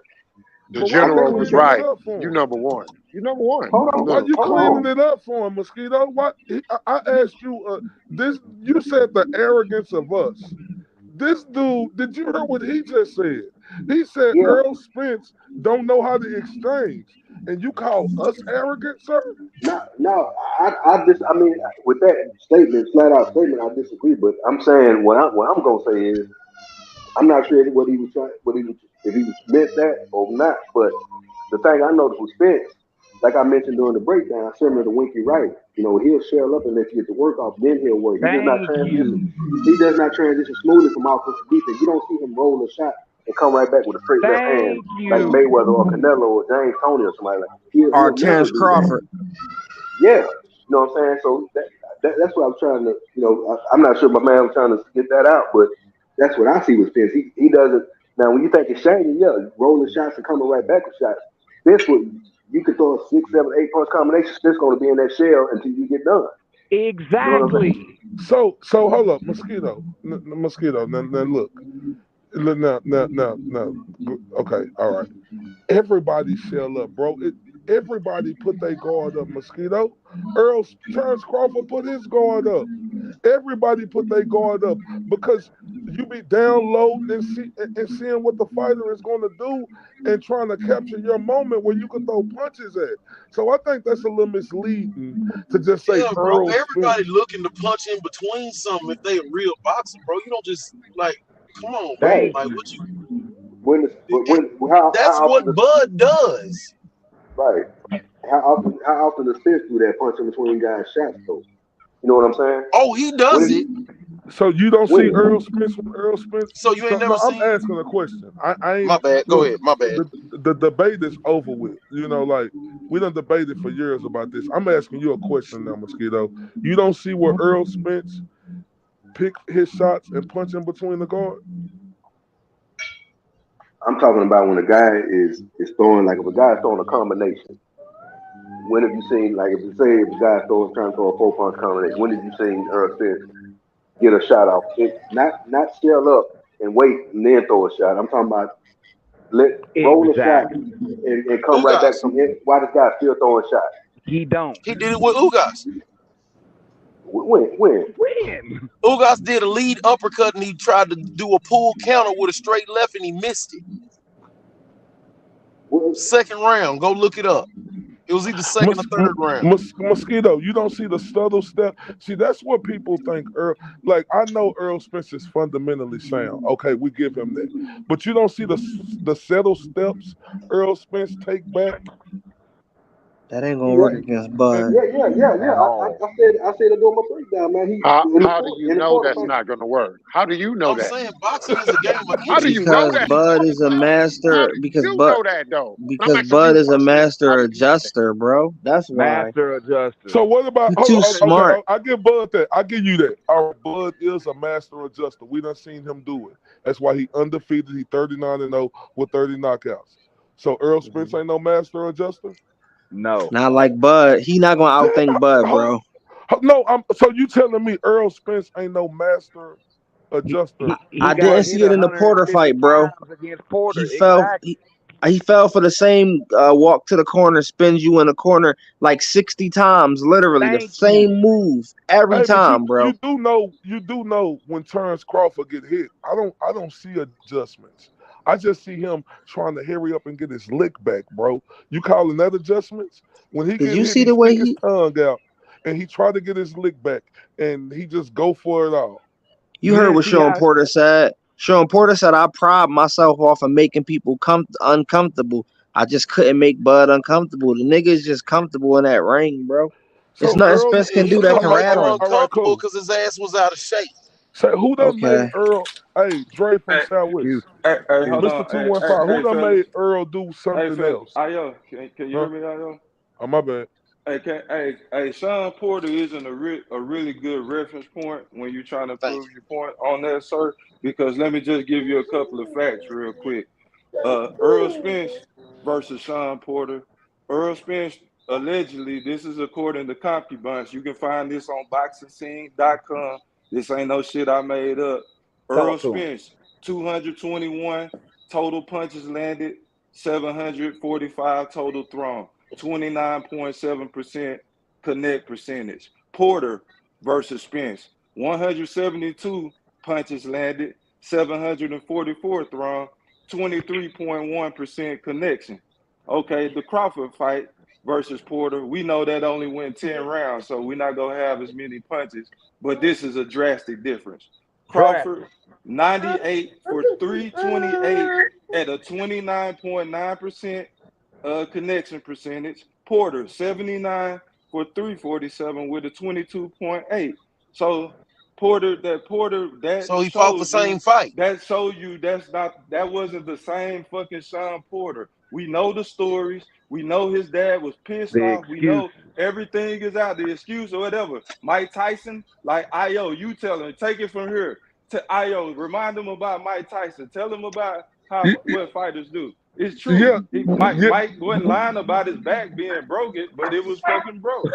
The But why you general was cleaning it right. up for You him? number one. You number one. Why Look. you Hold cleaning on. it up for him, Mosquito? What I asked you this you said the arrogance of us. This dude, did you hear what he just said? He said Yeah, Earl Spence don't know how to exchange. And you call us arrogant, sir? no, I mean, with that statement, flat out statement, I disagree. But I'm saying what I'm gonna say is, I'm not sure what he was trying, if he was meant that or not. But the thing I noticed with Spence, like I mentioned during the breakdown, similar to Winky Wright, you know, he'll shell up and let you get the work off, then he'll work. He does not thank transition. you. He does not transition smoothly from offense to defense. You don't see him roll a shot and come right back with a straight left hand Thank like you. Mayweather or Canelo or James Toney or somebody like. Or He'll never Terrence do that. Crawford. Yeah, you know what I'm saying. So that's what I'm trying to, you know, I'm not sure my man was trying to get that out, but that's what I see with Spence. He doesn't. Now, when you think it's shady, yeah, rolling shots and coming right back with shots. Spence would you could throw a 6, 7, 8 punch combination. Spence going to be in that shell until you get done. Exactly. So hold up, mosquito. Mosquito. Now look. Now. Okay, all right. Everybody shell up, bro. Everybody put their guard up, mosquito. Terrence Crawford put his guard up. Everybody put their guard up because you be downloading and seeing what the fighter is going to do and trying to capture your moment where you can throw punches at. So I think that's a little misleading to just say Yeah, bro. Earl Everybody Spence. looking to punch in between something if they a real boxer, bro. You don't just like, come on, man. Right. Like what you? When That's how what often Bud does. right? How often does Spence do that punching between guys' shots though? You know what I'm saying? Oh, he When does is it. So you don't see when Earl Spence when Earl Spence. So you ain't So never no, I'm seen? asking a question. I My ain't bad. Go look. ahead. My bad. The debate is over with. You know, like we done debated for years about this. I'm asking you a question now, Mosquito. You don't see where Earl Spence pick his shots and punch in between the guard? I'm talking about when a guy is throwing, like if a guy's throwing a combination. When have you seen, like if a guy's trying to throw a 4 punch combination? When have you seen Earl Spence get a shot off? Not shell up and wait and then throw a shot. I'm talking about roll a shot Exactly. and come right back Ugas. from it. Why this guy still throwing shots? He don't. He did it with Ugas. When? When? Ugas did a lead uppercut and he tried to do a pull counter with a straight left and he missed it. Second round, go look it up. It was either second or third round. Mosquito, you don't see the subtle step. See, that's what people think Earl. Like I know Earl Spence is fundamentally sound. Okay, we give him that. But you don't see the subtle steps Earl Spence take back. That ain't gonna work against Bud. Yeah. At all. I said it during my breakdown, man. He How in the how do you in the know that's quarterfinal. not going to work? How do you know I'm that? saying boxing is a game of How do inches, you bro. know Because What that? are you Bud talking is a about? How master. do you know that though? I'm Because asking Bud you, is a Mosquito. How master do you know that? adjuster, bro. That's why. Master adjuster. So what about? He Hold too on. Okay, smart. I give Bud that. I give you that. All right, Bud is a master adjuster. We done seen him do it. That's why he undefeated. He 39-0 with 30 knockouts. So Earl Spence ain't no master adjuster. No. Not like Bud. He not gonna outthink Bud, bro. No, so you telling me Earl Spence ain't no master adjuster He I with got didn't like see hit it in the Porter 150 fight, bro. times against Porter. He fell. Exactly. He fell for the same walk to the corner, spins you in the corner like 60 times, literally the Thank you. same move every hey, but time, bro. you do know when Terrence Crawford get hit. I don't see adjustments. I just see him trying to hurry up and get his lick back, bro. You calling that adjustments? When he Did get you hit, see he the way stick his he? tongue out and he try to get his lick back and he just go for it all. You You heard didn't what see Sean how Porter said. Sean Porter said, "I pride myself off of making people uncomfortable. I just couldn't make Bud uncomfortable. The nigga is just comfortable in that ring, bro. It's So nothing Earl, Spence Yeah, can he do that couldn't can make him rattle him. all right, uncomfortable cool. because his ass was out of shape. So who done made Okay. Earl? Hey, Dre from Hey, Southwest, Houston? hold Mr. on. Two One Five. Who Hey, done fellas. made Earl do Hey, something fellas. else? Ayo, can you Huh? hear me, Ayo? Oh my bad. Hey, Sean Porter isn't a really good reference point when you're trying to Thank prove your point on that, sir. Because let me just give you a couple of facts real quick. Earl Spence versus Sean Porter. Earl Spence allegedly, this is according to CompuBunch. You can find this on boxingscene.com. This ain't no shit I made up. Earl Talk to him. Spence, 221 total punches landed, 745 total thrown, 29.7% connect percentage. Porter versus Spence, 172 punches landed, 744 thrown, 23.1% connection. Okay, the Crawford fight versus Porter, we know that only went 10 rounds, so we're not going to have as many punches, but this is a drastic difference. Crawford, 98 for 328 at a 29.9% connection percentage. Porter, 79 for 347 with a 22.8. So Porter, that So he fought the shows you same fight. that wasn't the same fucking Sean Porter. We know the stories. We know his dad was pissed The off. We excuse. know everything is out, the excuse or whatever. Mike Tyson, like Io, you tell him, take it from here. To Io, remind him about Mike Tyson. Tell him about You, what fighters do. It's true. Yeah, Mike wasn't lying about his back being broken, but it was fucking broke.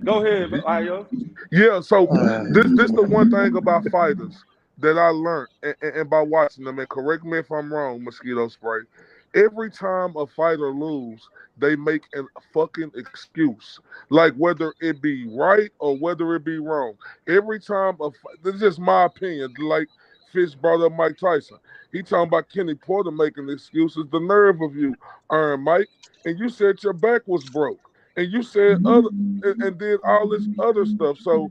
Go ahead, Ayo. Yeah, so this the one thing about fighters that I learned and by watching them, and correct me if I'm wrong, Mosquito Spray. Every time a fighter lose, they make a fucking excuse. Like whether it be right or whether it be wrong. Every time this is just my opinion, like Fish brought up Mike Tyson. He talking about Kenny Porter making excuses. The nerve of you, Iron Mike. And you said your back was broke. And you said other and did all this other stuff. So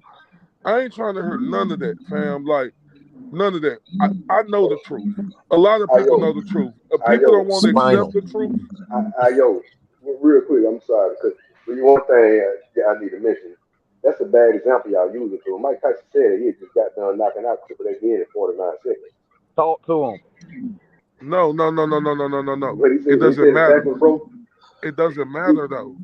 I ain't trying to hurt none of that, fam. Like none of that. I know the truth. A lot of people know the truth. People don't want to accept the truth. Real quick, I'm sorry, because one thing I need to mention. That's a bad example y'all using. So Mike Tyson said he had just got done knocking out Triple H in 49 seconds. Talk to him. No. But he said, It doesn't matter. Back was broke. It doesn't matter though.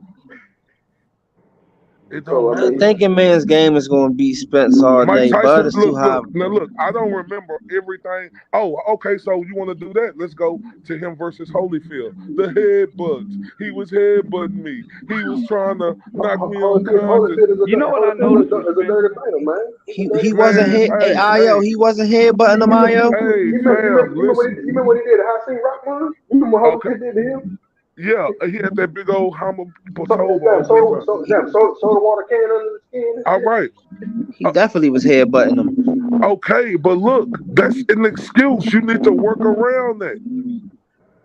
It So, don't matter. Thinking man's game is going to beat Spence all Mike day. Tyson, Bud is too high. Look, I don't remember everything. Oh, okay, so you want to do that? Let's go to him versus Holyfield. The headbutts. He was headbutting me. He was trying to knock me unconscious. You know what I noticed? He wasn't head. Hey, Ayo, he wasn't headbutting him, Ayo. Hey, you remember what he did at High Seen Rock Run? You remember what Holyfield did to him? Yeah, he had that big old hammer. Soda water can under the skin. All right. He definitely was headbutting him. Okay, but look, that's an excuse. You need to work around that.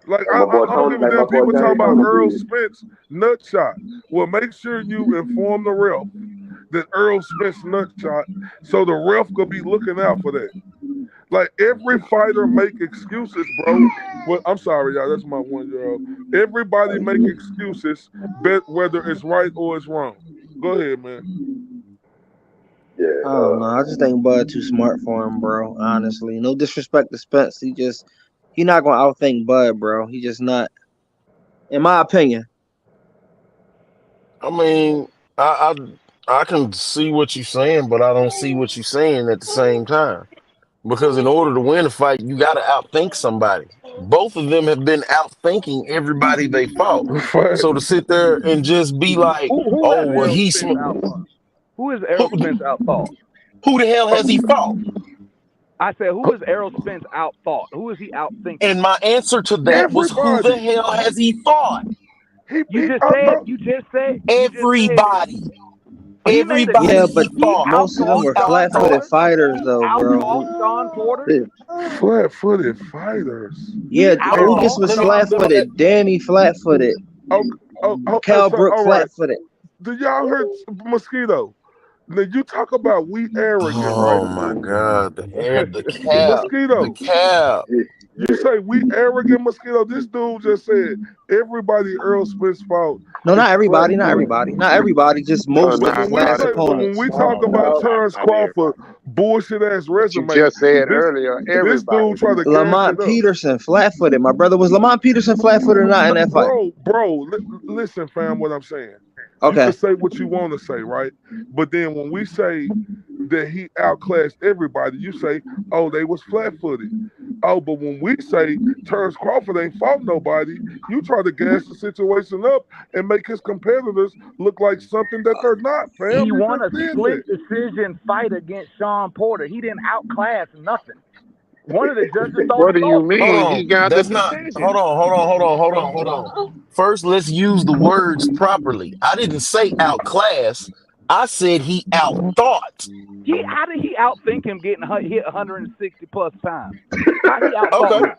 Like I don't give a damn. People talking about Earl Spence nut shot. Well, make sure you inform the ref that Earl Spence nut shot, so the ref could be looking out for that. Like every fighter make excuses, bro. Well, I'm sorry, y'all. That's my 1-year-old. Everybody make excuses, whether it's right or it's wrong. Go ahead, man. Yeah. I don't know. I just think Bud too smart for him, bro. Honestly, no disrespect to Spence. He not gonna outthink Bud, bro. He just not. In my opinion. I mean, I can see what you're saying, but I don't see what you're saying at the same time. Because in order to win a fight, you got to outthink somebody. Both of them have been outthinking everybody they fought. So to sit there and just be like, "Oh, well, he's who is Errol Spence outthought? Who the hell has he fought?" I said, who is Errol Spence outthought? Who is he outthinking? And my answer to that was, who the hell has he fought? You just said everybody. Everybody. Yeah, but most of them were flat-footed fighters, though, bro. Sean Porter. Flat-footed fighters. Yeah, Lucas was flat-footed. Danny flat-footed. Cal Brook flat-footed. Do y'all heard Mosquito? Now you talk about we arrogant, right? Oh my God, the cap. Mosquito. The cap. You say we arrogant, Mosquito. This dude just said everybody Earl Spence fought. No, not everybody. Just most of his last opponents. When we talk about Terrence Crawford, bullshit ass resume. You just said earlier, everybody. This dude tried to Lamont Peterson flat-footed. My brother, was Lamont Peterson flat-footed or not in that fight? Bro, listen, fam, what I'm saying. Okay. You can say what you want to say, right? But then when we say that he outclassed everybody, you say, oh, they was flat-footed. Oh, but when we say Terrence Crawford ain't fought nobody, you try to gas the situation up and make his competitors look like something that they're not, fam. He won a split decision fight against Sean Porter. He didn't outclass nothing. One of the judges thought. What do you mean? He got That's the not. decision. Hold on. First, let's use the words properly. I didn't say outclass. I said he outthought. How did he outthink him getting hit 160 plus times? How did he outthought him?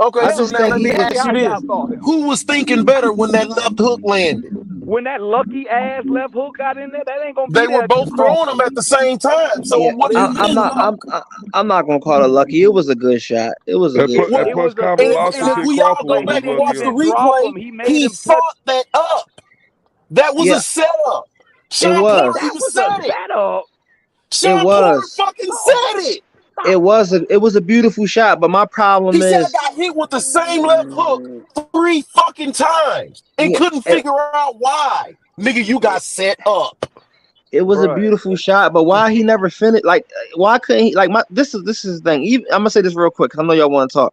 Okay, so now let me ask you this. Who was thinking better when that left hook landed? When that lucky ass left hook got in there, that ain't gonna be They were both throwing them at the same time. So Yeah, what do you mean? I'm not gonna call it lucky. It was a good shot. It was a good shot. And if we all go back and watch the replay, he fought that up. That was a setup. Sean Porter even said it. Sean Porter fucking said it. It was a beautiful shot, but my problem is he said I got hit with the same left hook 3 fucking times and couldn't figure out why. Nigga, you got set up. It was a beautiful shot, but why he never finished? Like, why couldn't he? Like, this is the thing. I'm gonna say this real quick because I know y'all want to talk.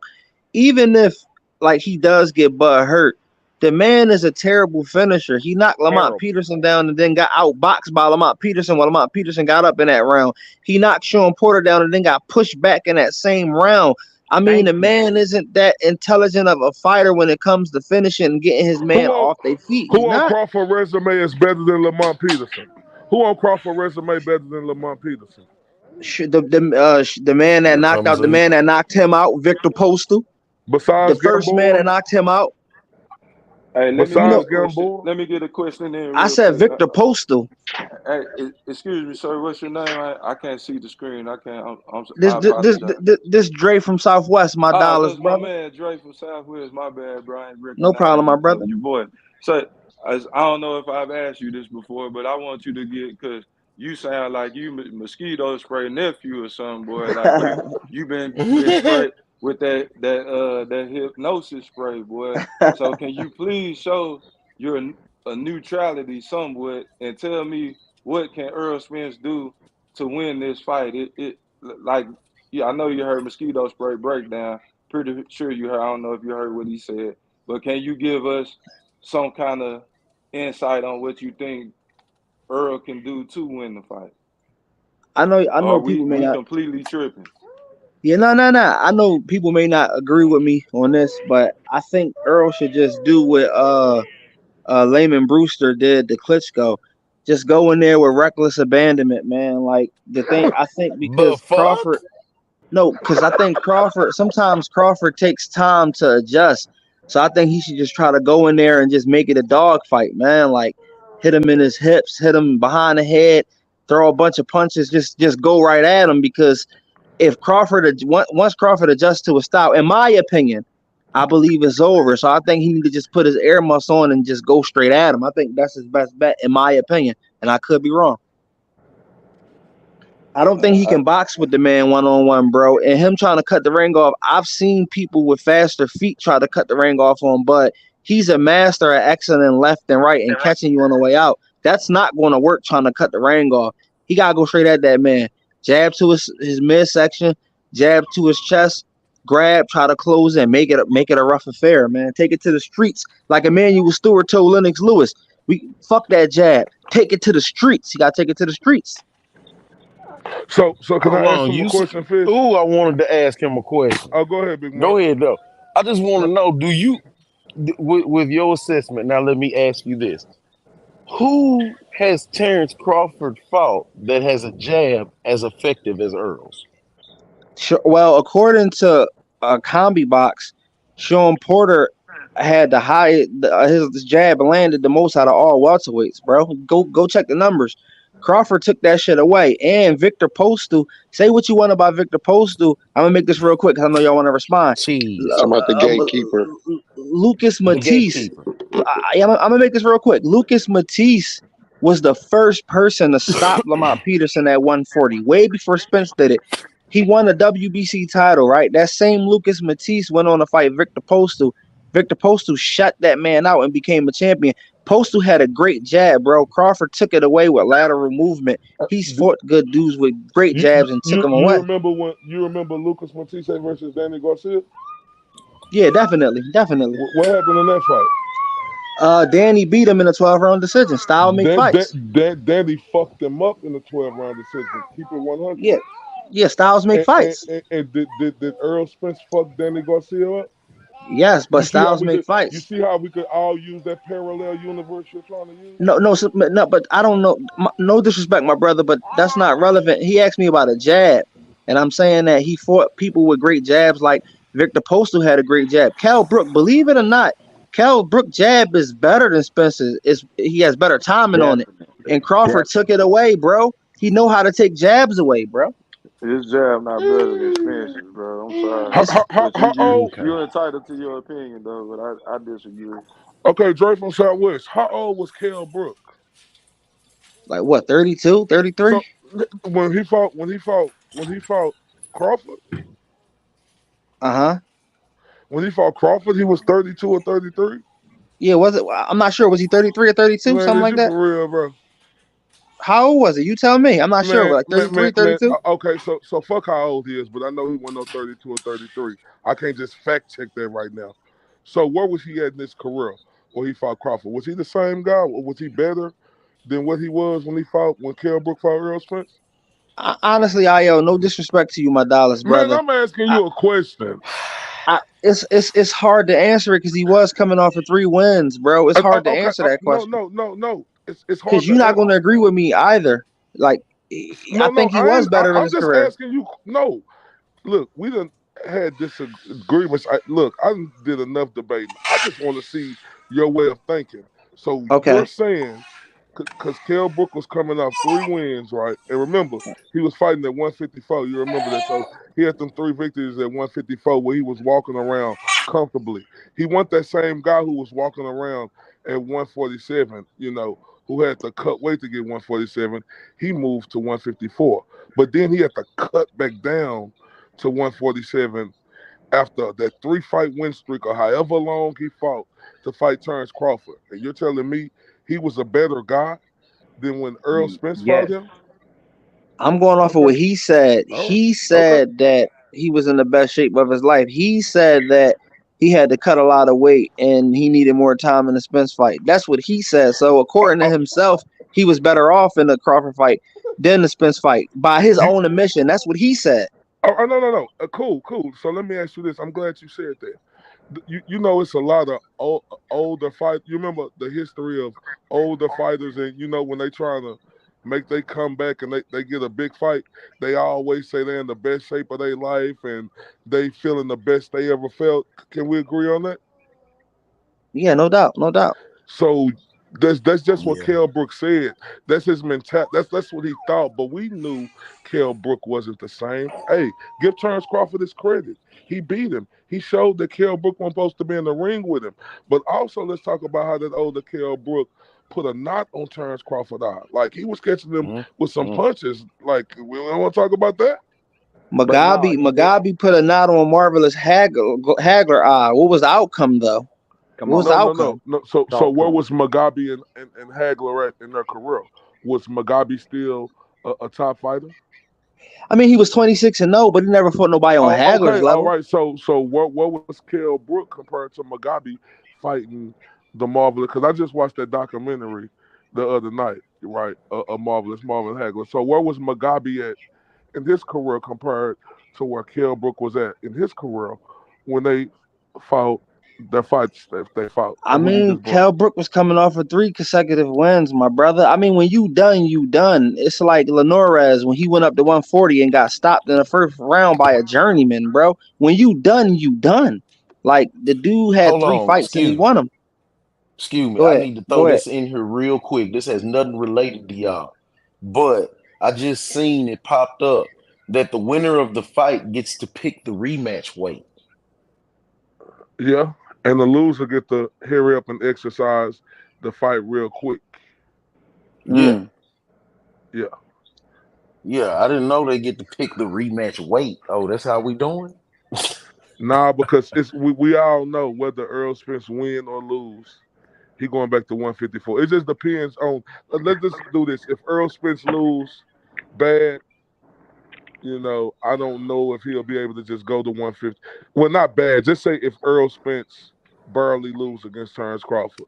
Even if like he does get butt hurt. The man is a terrible finisher. He knocked Lamont Terrible. Peterson down and then got outboxed by Lamont Peterson while Lamont Peterson got up in that round. He knocked Sean Porter down and then got pushed back in that same round. I mean, the man isn't that intelligent of a fighter when it comes to finishing and getting his man off their feet. He's Who on not. Crawford resume is better than Lamont Peterson? Who on Crawford resume better than Lamont Peterson? The man that Here knocked comes out the a man that knocked him out, Victor Postal. Besides The first man that Gamboa? knocked him out. Hey, let me You get know, a question. Let me get a question in I real said quick. Victor Postal. Hey, excuse me, sir. What's your name? I can't see the screen. I can't. This I this apologize. this Dre from Southwest, my dollars, That's my brother. man Dre from Southwest. My bad, bro. I ain't No recognize problem, my you, brother. your boy. So I don't know if I've asked you this before, but I want you to get because you sound like you mosquito spray nephew or something, boy. Like you been sprayed with that hypnosis spray, boy. So can you please show your a neutrality somewhat and tell me what can Earl Spence do to win this fight? It like yeah, I know you heard mosquito spray breakdown. Pretty sure you heard. I don't know if you heard what he said, but can you give us some kind of insight on what you think Earl can do to win the fight? I know Or people may we not. completely tripping? Yeah, no. I know people may not agree with me on this, but I think Earl should just do what Layman Brewster did to Klitschko. Just go in there with reckless abandonment, man. Like the thing, I think The because fuck? Crawford. No, because I think Crawford. Sometimes Crawford takes time to adjust. So I think he should just try to go in there and just make it a dog fight, man. Like hit him in his hips, hit him behind the head, throw a bunch of punches, just go right at him. Because if once Crawford adjusts to a style, in my opinion, I believe it's over. So I think he need to just put his air muscle on and just go straight at him. I think that's his best bet, in my opinion, and I could be wrong. I don't think he can box with the man one-on-one, bro. And him trying to cut the ring off, I've seen people with faster feet try to cut the ring off on, but he's a master at exiting left and right and catching you on the way out. That's not going to work trying to cut the ring off. He got to go straight at that man. Jab to his midsection, jab to his chest, grab, try to close and make it a rough affair, man. Take it to the streets like Emmanuel Stewart told Lennox Lewis. We fuck that jab. Take it to the streets. You got to take it to the streets. So can Hold I ask on, him a you. question, Fish? Ooh, I wanted to ask him a question. Oh, go ahead, Big Mike. Go ahead though. I just want to know: do you, with your assessment? Now, let me ask you this: who has Terrence Crawford fought that has a jab as effective as Earl's? Sure, well, according to a combi box, Sean Porter had the highest. His jab landed the most out of all welterweights, bro. Go check the numbers. Crawford took that shit away, and Victor Postal. Say what you want about Victor Postal. I'm gonna make this real quick because I know y'all want to respond. Cheese. Talking about the gatekeeper. Lucas The Matisse. gatekeeper. I'm gonna make this real quick. Lucas Matisse was the first person to stop Lamont Peterson at 140, way before Spence did it. He won a WBC title, right? That same Lucas Matisse went on to fight Victor Postal. Victor Postal shut that man out and became a champion. Postal had a great jab, bro. Crawford took it away with lateral movement. He's fought good dudes with great jabs and took them You away. remember Lucas Matisse versus Danny Garcia? Yeah, definitely. What happened in that fight? Danny beat him in a 12-round decision. Style make fights. Danny fucked him up in a 12-round decision. Keep it 100. Yeah, styles make fights. And did Earl Spence fuck Danny Garcia up? Yes, but styles make You fights. see how we could all use that parallel universe you're trying to use? No, but I don't know. No disrespect, my brother, but that's not relevant. He asked me about a jab, and I'm saying that he fought people with great jabs, like Victor Postal had a great jab. Cal Brook, believe it or not, Cal Brook jab is better than Spence's. He has better timing on it, and Crawford took it away, bro. He know how to take jabs away, bro. His jab not better than Spencer's, bro. I'm sorry. How old? You're entitled to your opinion, though, but I disagree. Okay, Dre from Southwest. How old was Cal Brook? Like what, 32, 33? So when he fought Crawford. When he fought Crawford, he was 32 or 33. Yeah, was it? I'm not sure. Was he 33 or 32? Man, something like that. For real, bro. How old was it? You tell me. I'm not sure. Like 33, 32? Okay, so fuck how old he is, but I know he wasn't no 32 or 33. I can't just fact check that right now. So where was he at in his career when he fought Crawford? Was he the same guy, or was he better than what he was when Kell Brook fought Earl Spence? Honestly, Io, no disrespect to you, my Dallas Man, brother. I'm asking you a question. It's hard to answer it because he was coming off of 3 wins, bro. It's hard to Okay, answer that no, question no, no, no. It's hard because to you're not answer. going to agree with me either. Like, I No, think he I was ain't. better in I'm his just career. asking you. No, look, we done had disagreements. I did enough debating. I just want to see your way of thinking. So Okay. you're saying, because Kell Brook was coming off 3 wins, right? And remember, he was fighting at 154. You remember that? So he had them 3 victories at 154 where he was walking around comfortably. He want that same guy who was walking around at 147. Who had to cut weight to get 147. He moved to 154. But then he had to cut back down to 147 after that 3-fight win streak or however long he fought to fight Terrence Crawford. And you're telling me he was a better guy than when Earl Spence fought Yes. him? I'm going off of what Okay. he said. All right. He Okay. said that he was in the best shape of his life. He said that he had to cut a lot of weight and he needed more time in the Spence fight. That's what he said. So according to himself, he was better off in the Crawford fight than the Spence fight by his own admission. That's what he said. Oh, no. Cool. So let me ask you this. I'm glad you said that. You know it's a lot of older fight. You remember the history of older fighters, and when they trying to make they come back and they get a big fight, they always say they're in the best shape of their life and they feeling the best they ever felt. Can we agree on that? Yeah, no doubt. So that's just what Yeah. Kell Brook said. That's his mentality. That's what he thought. But we knew Kell Brook wasn't the same. Hey, give Terrence Crawford his credit. He beat him. He showed that Kell Brook wasn't supposed to be in the ring with him. But also, let's talk about how that older Kell Brook put a knot on Terrence Crawford eye. Like he was catching him with some punches. Like we don't want to talk about that. But no, Mugabe put a knot on Marvelous Hagler eye. What was the outcome though? come What was on, the No. outcome? So talk where to him. was Mugabe and Hagler at in their career? Was Mugabe still a top fighter? I mean, he was 26-0, but he never fought nobody on Oh, Hagler's okay, all level. right. So what was Kell Brook compared to Mugabe fighting the Marvelous? Because I just watched that documentary the other night, right? A Marvelous Marvin Hagler. So where was Mugabe at in his career compared to where Kell Brook was at in his career when they fought their fights that they fought? I Who you mean, just brought? Kell Brook was coming off of 3 consecutive wins, my brother. I mean, when you done, you done. It's like Linares when he went up to 140 and got stopped in the first round by a journeyman, bro. When you done, you done. Like the dude had Hold 3 on. fights and he Excuse me. won them. Excuse me. Go I ahead, need to throw go ahead. this in here real quick. This has nothing related to y'all. But I just seen it popped up that the winner of the fight gets to pick the rematch weight. Yeah, and the loser get to hurry up and exercise the fight real quick. Yeah. Yeah. Yeah. I didn't know they get to pick the rematch weight. Oh, that's how we doing? Nah, because we all know whether Earl Spence win or lose, he going back to 154. It just depends on. Let's just do this. If Earl Spence lose bad, I don't know if he'll be able to just go to 150. Well, not bad. Just say if Earl Spence barely lose against Terrence Crawford.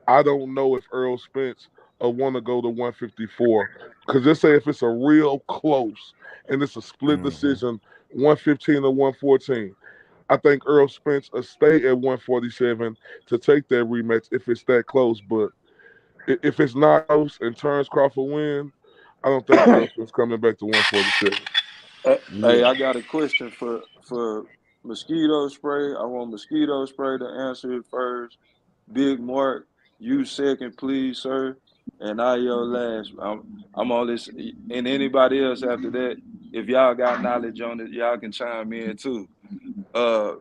I don't know if Earl Spence will want to go to 154. Because just say if it's a real close and it's a split decision, 115 or 114. I think Earl Spence will stay at 147 to take that rematch if it's that close. But if it's not close and Terrence Crawford win, I don't think Earl Spence coming back to 147. Hey, I got a question for mosquito spray. I want mosquito spray to answer it first. Big Mark, you second, please, sir. And I your last. I'm on this. And anybody else after that, if y'all got knowledge on it, y'all can chime in too.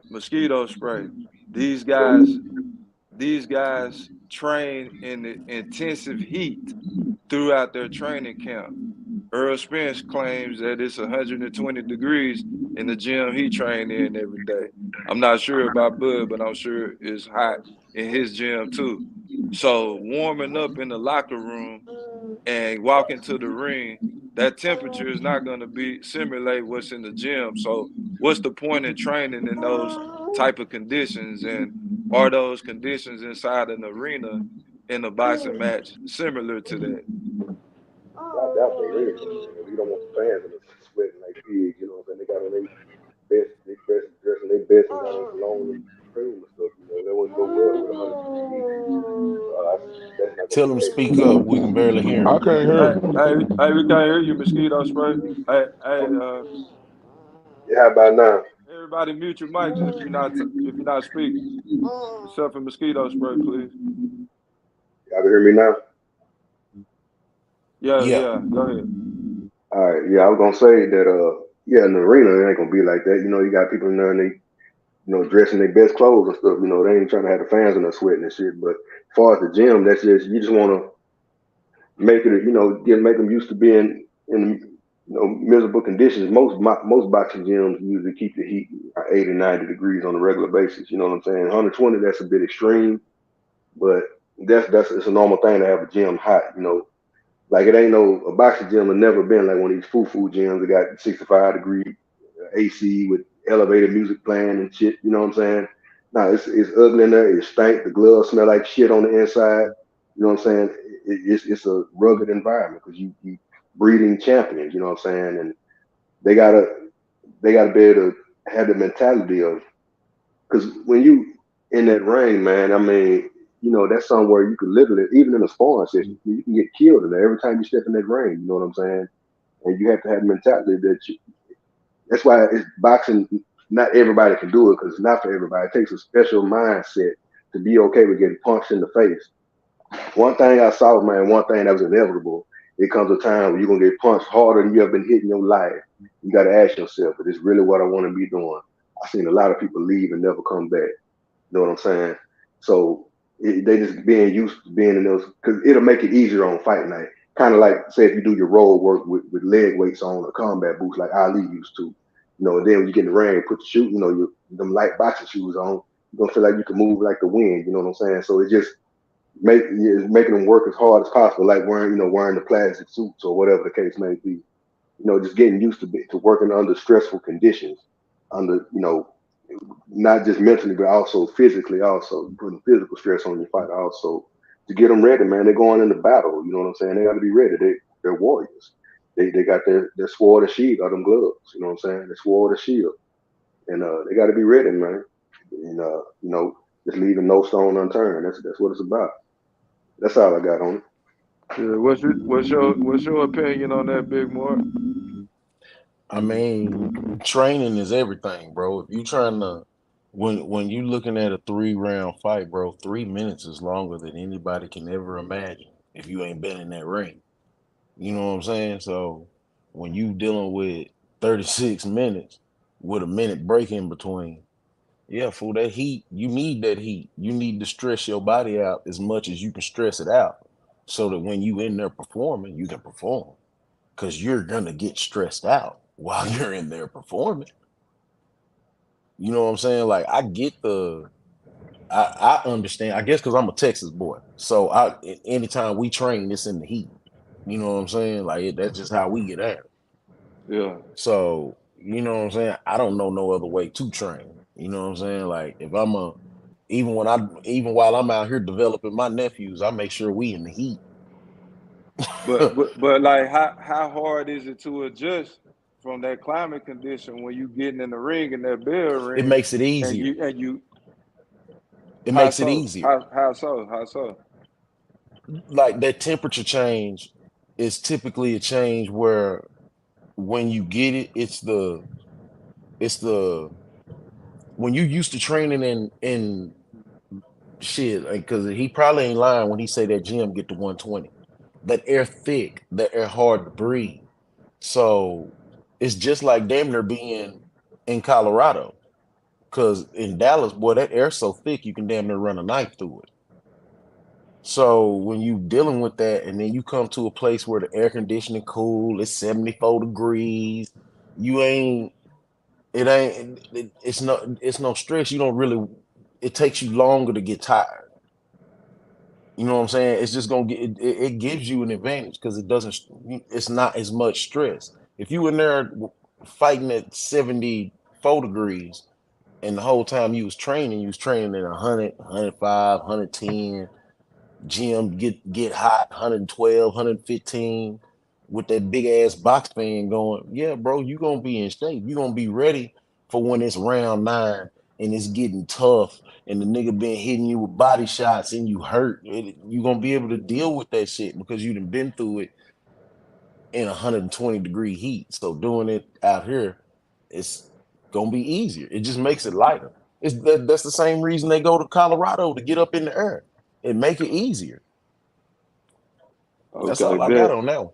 Mosquito spray. These guys, these guys train in the intensive heat throughout their training camp. Earl Spence claims that it's 120 degrees in the gym he trained in every day. I'm not sure about Bud, but I'm sure it's hot in his gym too. So warming up in the locker room and walking to the ring, that temperature is not going to be simulate what's in the gym. So what's the point in training in those type of conditions? And are those conditions inside an arena in a boxing match similar to that? Well, definitely anything, man. We don't want the fans in us sweating like pigs, you know what I'm saying? They got on they best dressing their best and got on cologne and cream and stuff, you know. That wouldn't go well with 150 heat. That's not gonna Tell be him able to speak go up. well. We can barely hear I him. can't hear Hey, him. hey, we can't hear you, mosquito spray. Hey, Yeah, how about now? everybody mute your mics if you're not speaking. Except for mosquito spray, please. Y'all can hear me now? Yeah, Yeah. yeah, go ahead. All right, yeah, I was gonna say that yeah, in the arena it ain't gonna be like that. You know, you got people in there and they, you know, dressing their best clothes and stuff, you know, they ain't trying to have the fans in there sweating and shit. But as far as the gym, that's just you just wanna make it, you know, make them used to being in miserable conditions. Most boxing gyms usually keep the heat 80, 90 degrees on a regular basis. You know what I'm saying? 120, that's a bit extreme, but that's it's a normal thing to have a gym hot. You know, like it ain't no a boxing gym have never been like one of these foo gyms that got 65 degree AC with elevated music playing and shit. You know what I'm saying? No, it's ugly in there. It stank. The gloves smell like shit on the inside. You know what I'm saying? It's a rugged environment because you breeding champions. You know what I'm saying? And they gotta they gotta be able to have the mentality of because when you in that ring, man, I mean, you know, that's somewhere you could literally, even in a sparring session, you can get killed in there every time you step in that ring. You know what I'm saying? And you have to have the mentality that that's why it's boxing. Not everybody can do it because it's not for everybody. It takes a special mindset to be okay with getting punched in the face. One thing I saw, man, one thing that was inevitable. It comes a time where you're gonna get punched harder than you have been hit in your life. You got to ask yourself, is this really what I want to be doing? I've seen a lot of people leave and never come back. You know what I'm saying? So they just being used to being in those because it'll make it easier on fight night. Kind of like say if you do your road work with leg weights on or combat boots like Ali used to. You know, and then when you get in the ring, put the shoe, you know, them light boxing shoes on, you're gonna feel like you can move like the wind. You know what I'm saying? So it just making them work as hard as possible, like wearing the plastic suits or whatever the case may be. You know, just getting used to working under stressful conditions, under not just mentally but also physically, also putting physical stress on your fighter, also to get them ready, man. They're going into battle. You know what I'm saying? They got to be ready. They're warriors. They got their sword and shield, or them gloves. You know what I'm saying? Their sword and shield, and they got to be ready, man. And just leaving no stone unturned. That's what it's about. That's all I got on it. Yeah, what's your opinion on that, Big Mark? I mean, training is everything, bro. If you trying to when you looking at a 3-round fight, bro, 3 minutes is longer than anybody can ever imagine if you ain't been in that ring. You know what I'm saying? So when you dealing with 36 minutes with a minute break in between, yeah, for that heat, you need that heat. You need to stress your body out as much as you can stress it out so that when you in there performing, you can perform. Cause you're gonna get stressed out while you're in there performing. You know what I'm saying? Like I understand. I guess because I'm a Texas boy, so anytime we train, it's in the heat. You know what I'm saying? Like that's just how we get at it. Yeah. So you know what I'm saying? I don't know no other way to train. You know what I'm saying? Like if I'm a even while I'm out here developing my nephews, I make sure we in the heat. But like how hard is it to adjust from that climate condition when you getting in the ring in that bell It ring makes it and easier. you It how makes it so? easier. How so? How so? Like that temperature change is typically a change where when you get it, it's the when you used to training in shit, like, cause he probably ain't lying when he say that gym get to 120. That air thick, that air hard to breathe. So it's just like damn near being in Colorado. Cause in Dallas, boy, that air's so thick you can damn near run a knife through it. So when you dealing with that, and then you come to a place where the air conditioning cool, it's 74 degrees, you ain't it's no stress. You don't really it takes you longer to get tired. You know what I'm saying? It's just gonna it gives you an advantage because it's not as much stress. If you in there fighting at 74 degrees, And the whole time you was training at 100, 105, 110. Gym get hot, 112, 115 with that big ass box fan going. Yeah, bro, you gonna be in shape. You gonna be ready for when it's round 9 and it's getting tough and the nigga been hitting you with body shots and you hurt. You gonna be able to deal with that shit because you done been through it in 120-degree heat. So doing it out here, it's gonna be easier. It just makes it lighter. That's the same reason they go to Colorado to get up in the air. It make it easier. That's Okay, all I got bet. on that one.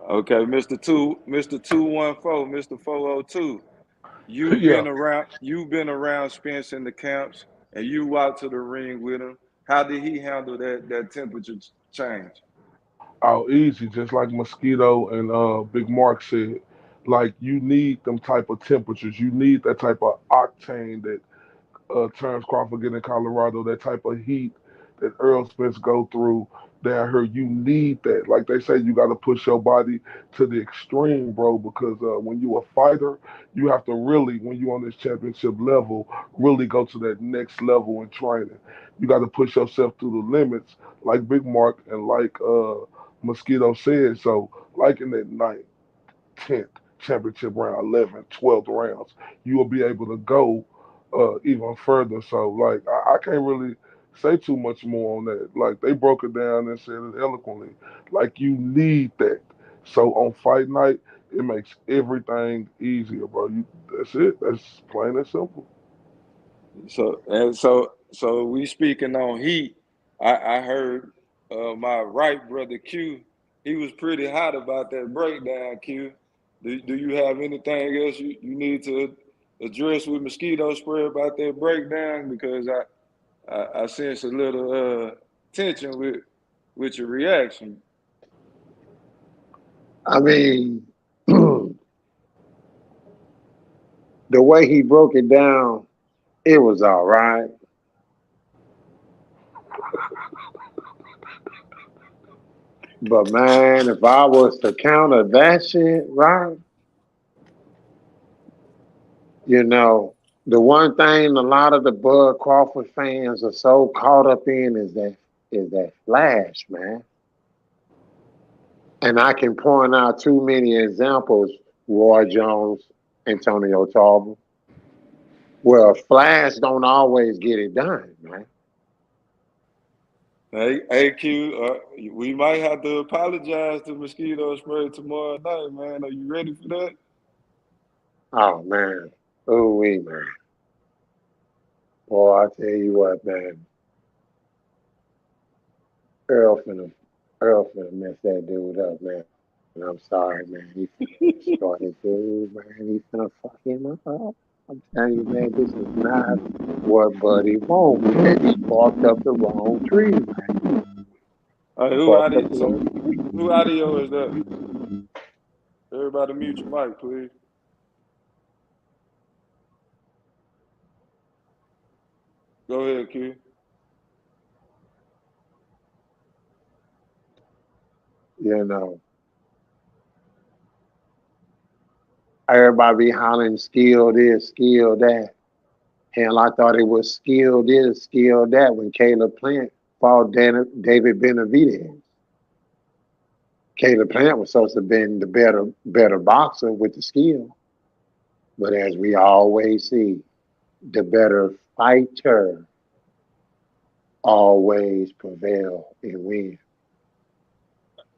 Okay, Mr. 214, Mr. 402. Yeah. You've been around Spence in the camps and you walked to the ring with him. How did he handle that temperature change? Oh, easy, just like Mosquito and Big Mark said. Like you need them type of temperatures. You need that type of octane that Terrence Crawford get in Colorado, that type of heat that Earl Spence go through. That I heard you need that. Like they say, you got to push your body to the extreme, bro. Because when you a fighter, you have to really, when you on this championship level, really go to that next level in training. You got to push yourself to the limits, like Big Mark and like Mosquito said. So, like in that night. 10th championship round, 11th, 12th rounds, you will be able to go even further. So, like, I can't really say too much more on that. Like, they broke it down and said it eloquently. Like, you need that. So, on fight night, it makes everything easier, bro. That's it. That's plain and simple. So we speaking on heat. I heard my right brother Q. He was pretty hot about that breakdown. Q, do you have anything else you need to address with mosquito spray about that breakdown? Because I sense a little tension with your reaction. I mean, the way he broke it down, it was all right. But man, if I was to counter that shit, right? You know, the one thing a lot of the Bud Crawford fans are so caught up in is that flash, man. And I can point out too many examples, Roy Jones, Antonio Tarver, where flash don't always get it done, man. Hey Q, we might have to apologize to mosquito spray tomorrow night, man. Are you ready for that? Oh man. Oh we man. Boy, I tell you what, man. Earl finna Earl finna mess that dude up, man. And I'm sorry, man. He finna destroy his dude, man. He finna fuck him up. I'm telling you, man, this is not what Buddy want, man. He barked up the wrong tree, man. Hey, He barked up the so wrong tree. who audio is that? Everybody mute your mic, please. Go ahead, Q. You know, everybody be hollering skill this, skill that. Hell, I thought it was skill this, skill that when Caleb Plant fought David Benavidez. Caleb Plant was supposed to have been the better boxer with the skill. But as we always see, the better fighter always prevail and win.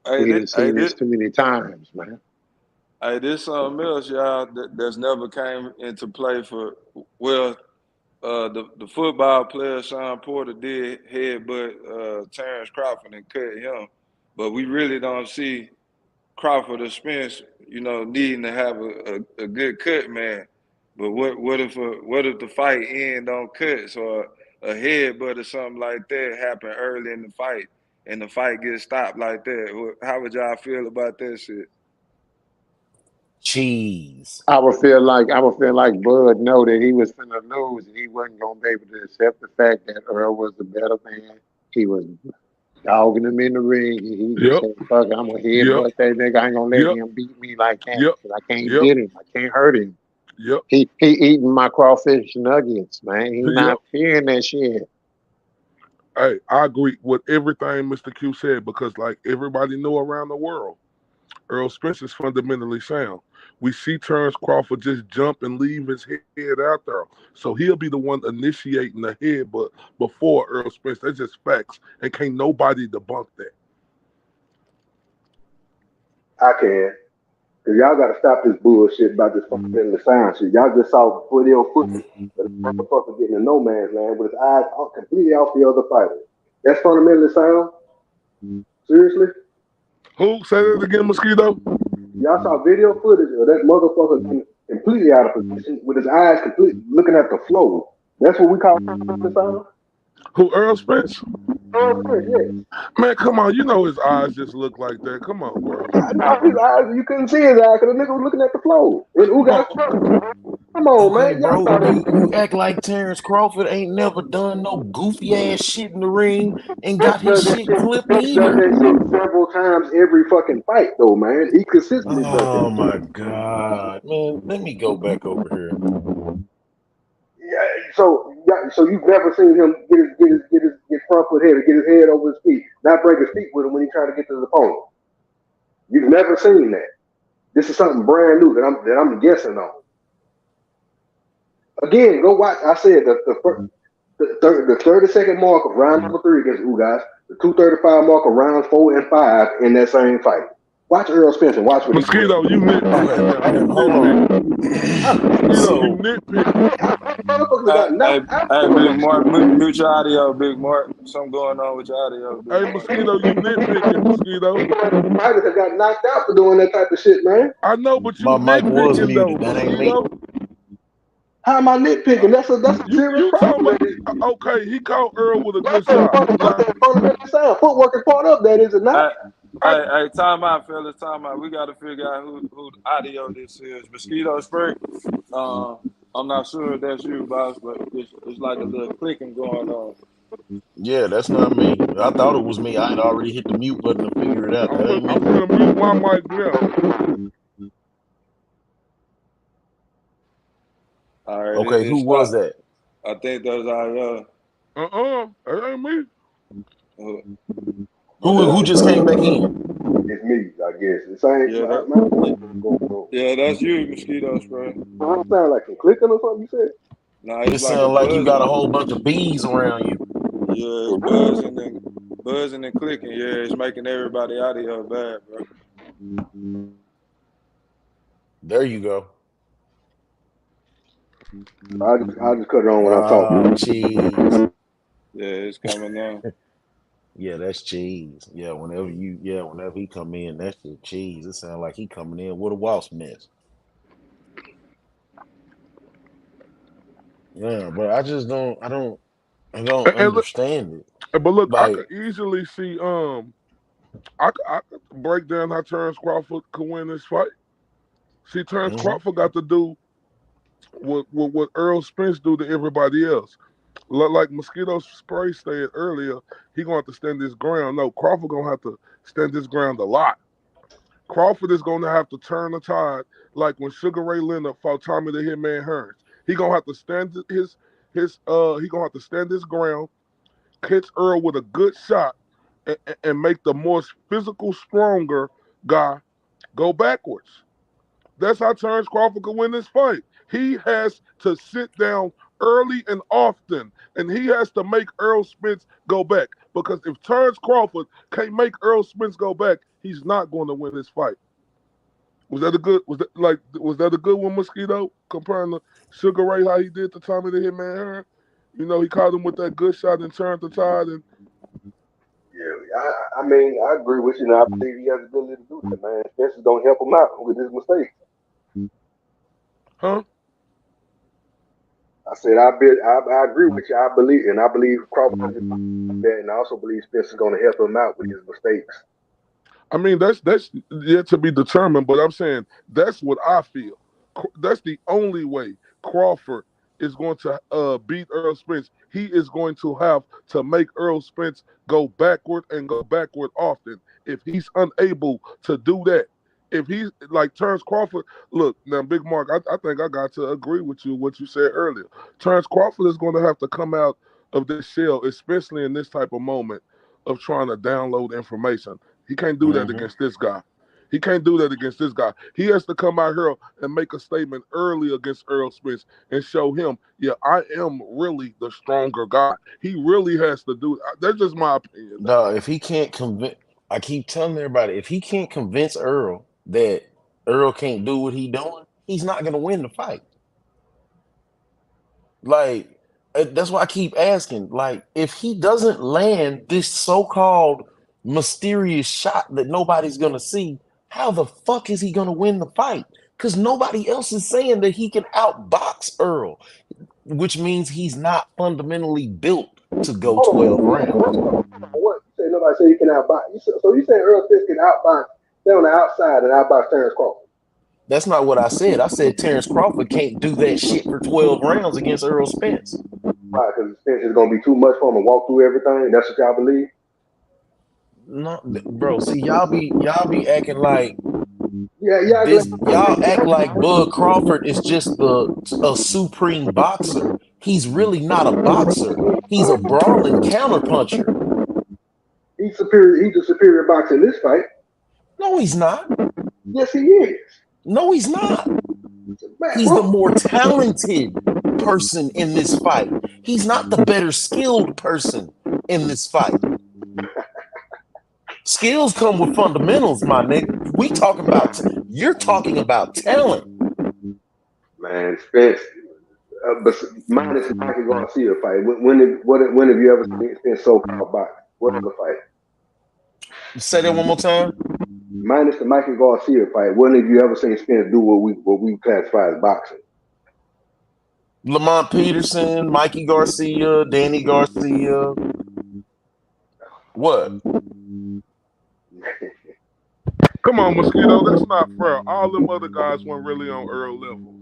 We done seen this too many times, man. Hey, this something else, y'all, that's never came into play for the football player Sean Porter did headbutt Terrence Crawford and cut him, but we really don't see Crawford or Spence, needing to have a good cut man. But what if the fight end on cuts or a headbutt or something like that happen early in the fight and the fight gets stopped like that? How would y'all feel about that shit? Cheese. I would feel like Bud know that he was finna lose and he wasn't gonna be able to accept the fact that Earl was the better man. He was dogging him in the ring and he just Yep. said, fuck it, I'm gonna Yep. headbutt that nigga. I ain't gonna let Yep. him beat me like that. Yep. Because I can't Yep. get him. I can't hurt him. Yep. He eating my crawfish nuggets, man. He Yep. not fearing that shit. Hey, I agree with everything Mr. Q said because, like everybody know around the world, Earl Spence is fundamentally sound. We see Terrence Crawford just jump and leave his head out there. So he'll be the one initiating the head, but before Earl Spence, that's just facts. And can't nobody debunk that. I can. Cause y'all gotta stop this bullshit about this fundamentally sound shit. Y'all just saw video footage of the motherfucker getting in no man's land with his eyes completely off the other fighter. That's fundamentally sound? Seriously? Who? Say that again, Mosquito? Y'all saw video footage of that motherfucker getting completely out of position with his eyes completely looking at the floor. That's what we call fundamentally sound? Who, Earl Spence? Earl Spence, yeah. Man, come on. You know his eyes just look like that. Come on, bro. No, his eyes, you couldn't see his eyes because the nigga was looking at the floor. And who got Come on, Okay, man. Y'all bro, saw that. you act like Terrence Crawford ain't never done no goofy ass shit in the ring and got his shit clipped He does either. that shit several times every fucking fight, though, man. He consistently does Oh that. my god, man! Let me go back over here. Yeah, so you've never seen him get front foot head or get his head over his feet, not break his feet with him when he's trying to get to his opponent. You've never seen that. This is something brand new that I'm guessing on. Again, go watch. I said the 30-second mark of round number 3 against Ugas, the 2:35 mark of rounds 4 and 5 in that same fight. Watch Earl Spence and watch what he did. Mosquito, you nitpicking. Hold on. Mosquito, you nitpicking. Motherfuckers got knocked out. Hey, Big Mark, mute your audio, Big Mark. Something going on with your audio, Big Hey, Mark. Mosquito, you nitpicking, Mosquito. Fighters have got knocked out for doing that type of shit, man. I know, but you My mic was nitpicking though, muted. That ain't me. Mosquito. How am I nitpicking? That's a serious You talking problem. about? Okay, he caught Earl with a good shot. Fundamentally sound. Footwork is part of that, is it not? Hey, time out, fellas, time out. We got to figure out who the audio this is. Mosquito Spray. I'm not sure if that's you, boss, but it's like a little clicking going on. Yeah, that's not me. I thought it was me. I had already hit the mute button to figure it out. That ain't me. I'm gonna mute my mic now. All right, Okay, who was that? I think that was That ain't me. Who just came back in? It's me, I guess. It's ain't Yeah, that's you, Mosquito Spray. What it sound like? Some clicking or something you said? Nah, It it's like a sounds like you got a buzzing. whole bunch of bees around you. Yeah, it's buzzing and clicking. Yeah, it's making everybody audio bad, bro. There you go. I'll just cut it on when I'm talking. Cheese. Yeah, it's coming now. Yeah, that's cheese. Yeah, whenever he come in, that's just cheese. It sounds like he coming in with a wasp nest. Yeah, but I just don't understand it. But look, I Like, could easily see. I could break down how Terrence Crawford could win this fight. See, Terrence Crawford got to do what Earl Spence do to everybody else. Like Mosquito Spray said earlier, he gonna have to stand his ground. No, Crawford gonna have to stand his ground a lot. Crawford is gonna have to turn the tide like when Sugar Ray Leonard fought Tommy the Hitman Hearns. He gonna have to stand he gonna have to stand his ground, catch Earl with a good shot, and make the most physical, stronger guy go backwards. That's how Terrence Crawford could win this fight. He has to sit down early and often, and he has to make Earl Spence go back. Because if Terrence Crawford can't make Earl Spence go back, he's not going to win this fight. Was that a good one, Mosquito? Comparing to Sugar Ray, how he did to Tommy the Hitman Hearn? You know, he caught him with that good shot and turned the tide. And yeah, I mean, I agree with you. And I believe he has the ability to do that, man. Spence is gonna help him out with his mistakes. Huh? I said I agree with you. I believe Crawford has that, and I also believe Spence is gonna help him out with his mistakes. I mean, that's yet to be determined, but I'm saying that's what I feel. That's the only way Crawford is going to beat Earl Spence. He is going to have to make Earl Spence go backward and go backward often. If he's unable to do that, if he's like Terrence Crawford, look now, Big Mark, I think I got to agree with you what you said earlier. Terrence Crawford is going to have to come out of this shell, especially in this type of moment of trying to download information. He can't do that against this guy. He can't do that against this guy. He has to come out here and make a statement early against Earl Spence and show him, yeah, I am really the stronger guy. He really has to do that. That's just my opinion. No, if he can't convince, I keep telling everybody, if he can't convince Earl that Earl can't do what he doing, he's not gonna win the fight. Like that's why I keep asking. Like, if he doesn't land this so-called mysterious shot that nobody's gonna see, how the fuck is he gonna win the fight? Because nobody else is saying that he can outbox Earl, which means he's not fundamentally built to go 12 rounds. What? You say nobody say he can outbox. So you say Earl Spence can outbox? They're on the outside and outbox Terrence Crawford. That's not what I said. I said Terrence Crawford can't do that shit for 12 rounds against Earl Spence. Why? Because Spence is gonna be too much for him to walk through everything. That's what y'all believe? No, bro. See, y'all be acting like this. Y'all act like Bud Crawford is just a supreme boxer. He's really not a boxer. He's a brawling counterpuncher. He's superior. He's a superior boxer in this fight. No, he's not. Yes, he is. No, he's not. He's the more talented person in this fight. He's not the better skilled person in this fight. Skills come with fundamentals, my nigga. You're talking about talent. Man, Spence, but minus the Mikey Garcia fight. When have you ever seen Spence so-called box? What other fight? Say that one more time. Minus the Mikey Garcia fight, when have you ever seen Spence do what we classify as boxing? Lamont Peterson, Mikey Garcia, Danny Garcia. What? Come on, Mosquito, that's not fair. All them other guys weren't really on Earl level.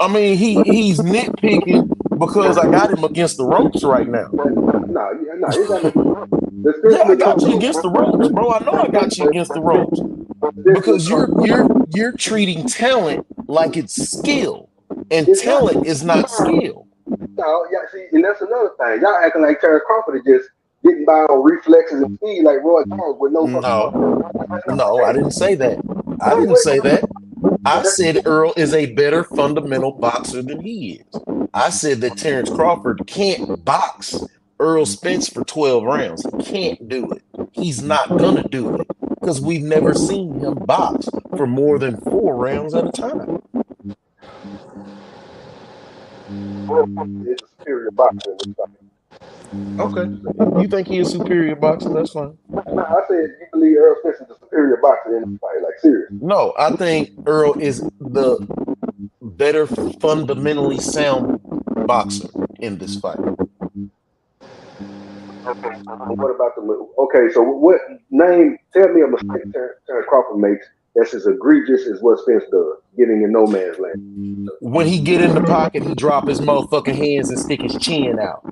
I mean, he's nitpicking because I got him against the ropes right now. Yeah, I got you against the ropes, bro. I know I got you against the ropes because you're treating talent like it's skill, and talent is not skill. No, yeah, see, and that's another thing. Y'all acting like Terrence Crawford is just getting by on reflexes and speed like Roy Jones with no. No, I didn't say that. I didn't say that. I said Earl is a better fundamental boxer than he is. I said that Terrence Crawford can't box Earl Spence for 12 rounds. He can't do it. He's not gonna do it because we've never seen him box for more than 4 rounds at a time. It's a superior boxer. Okay, you think he is superior boxer? That's fine. No, I said you believe Earl Spence is a superior boxer in the fight, like serious. No, I think Earl is the better fundamentally sound boxer in this fight. What about so what name? Tell me a mistake Terrence Crawford makes that's as egregious as what Spence does, getting in no man's land. When he get in the pocket, he drop his motherfucking hands and stick his chin out.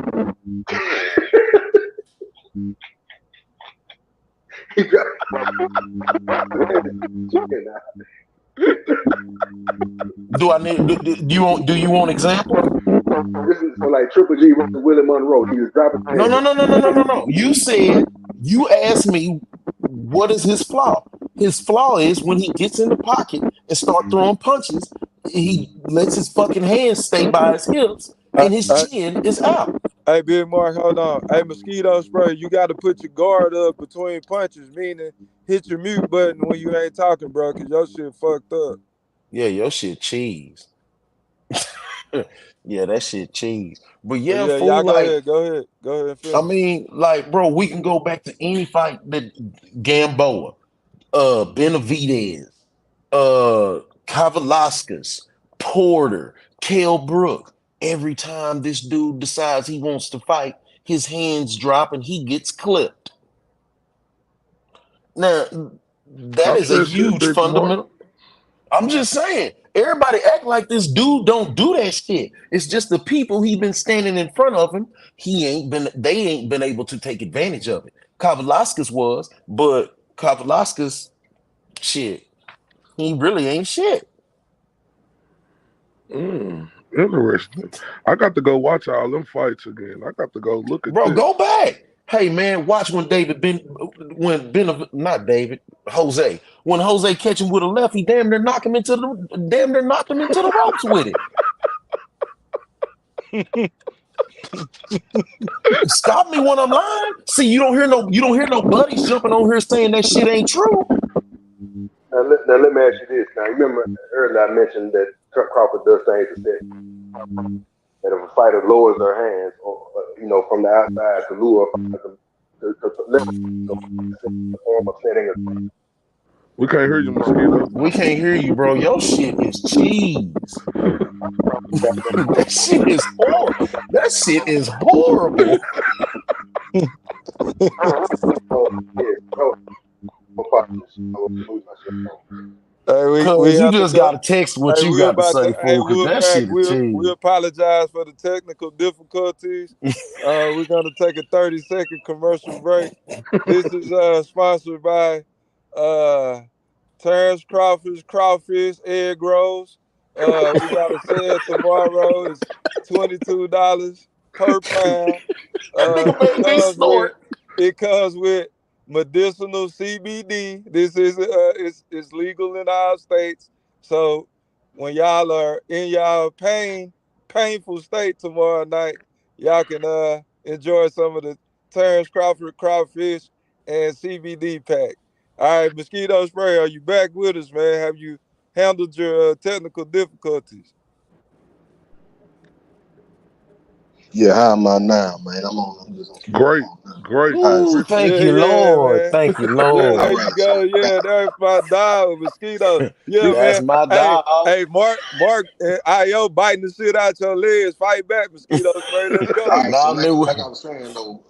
Do you want example? This is so like Triple G versus Willie Monroe. He was dropping. No. You asked me what is his flaw. His flaw is when he gets in the pocket and start throwing punches, he lets his fucking hands stay by his hips and his chin is out. Hey, Big Mark, hold on. Hey, Mosquito Spray, you got to put your guard up between punches, meaning hit your mute button when you ain't talking, bro, because your shit fucked up. Yeah, your shit cheese. Yeah, that shit cheese. But yeah, yeah, fool, y'all like, go ahead. I mean, like, bro, we can go back to any fight that Gamboa, Benavidez, Kavaliauskas, Porter, Kell Brook. Every time this dude decides he wants to fight, his hands drop and he gets clipped. Now, that is a huge fundamental. I'm just saying, everybody act like this dude don't do that shit. It's just the people he been standing in front of him, they ain't been able to take advantage of it. Kavaliauskas was, but Kavaliauskas shit, he really ain't shit. Interesting. I got to go watch all them fights again. I got to go look at Bro, this. go back. Hey man, watch when Jose, when Jose catch him with a left, he damn near knocked him into the ropes with it. Stop me when I'm lying. See, you don't hear no buddies jumping on here saying that shit ain't true. Now let me ask you this. Now, remember earlier I mentioned that Crawford does things to set that if a fighter lowers their hands, or from the outside to lure a fighter to form of setting. We can't hear you, Mosquito. We can't hear you, bro. Your shit is cheese. That shit is horrible. That shit is horrible. Cause you just gotta text what you got to say, fool. Cause that shit is cheese. We apologize for the technical difficulties. We're gonna take a 30-second commercial break. This is sponsored by Terrence Crawford's Crawfish Egg Rolls. We got a sale tomorrow. It's $22 per pound. It comes with medicinal CBD. This is it's legal in our states. So when y'all are in y'all painful state tomorrow night, y'all can enjoy some of the Terrence Crawford Crawfish and CBD pack. All right, Mosquito Spray, are you back with us, man? Have you handled your technical difficulties? Yeah, how am I now, man? I'm just on Great. Ooh, thank you, Lord. Man. Thank you, Lord. Yeah, there you go. Yeah, there's my dog, Mosquito. Yeah, that's man. my dog. Hey, Mark, and IO biting the shit out your legs. Fight back, Mosquito Spray. Let's go. All right, so like I was saying though,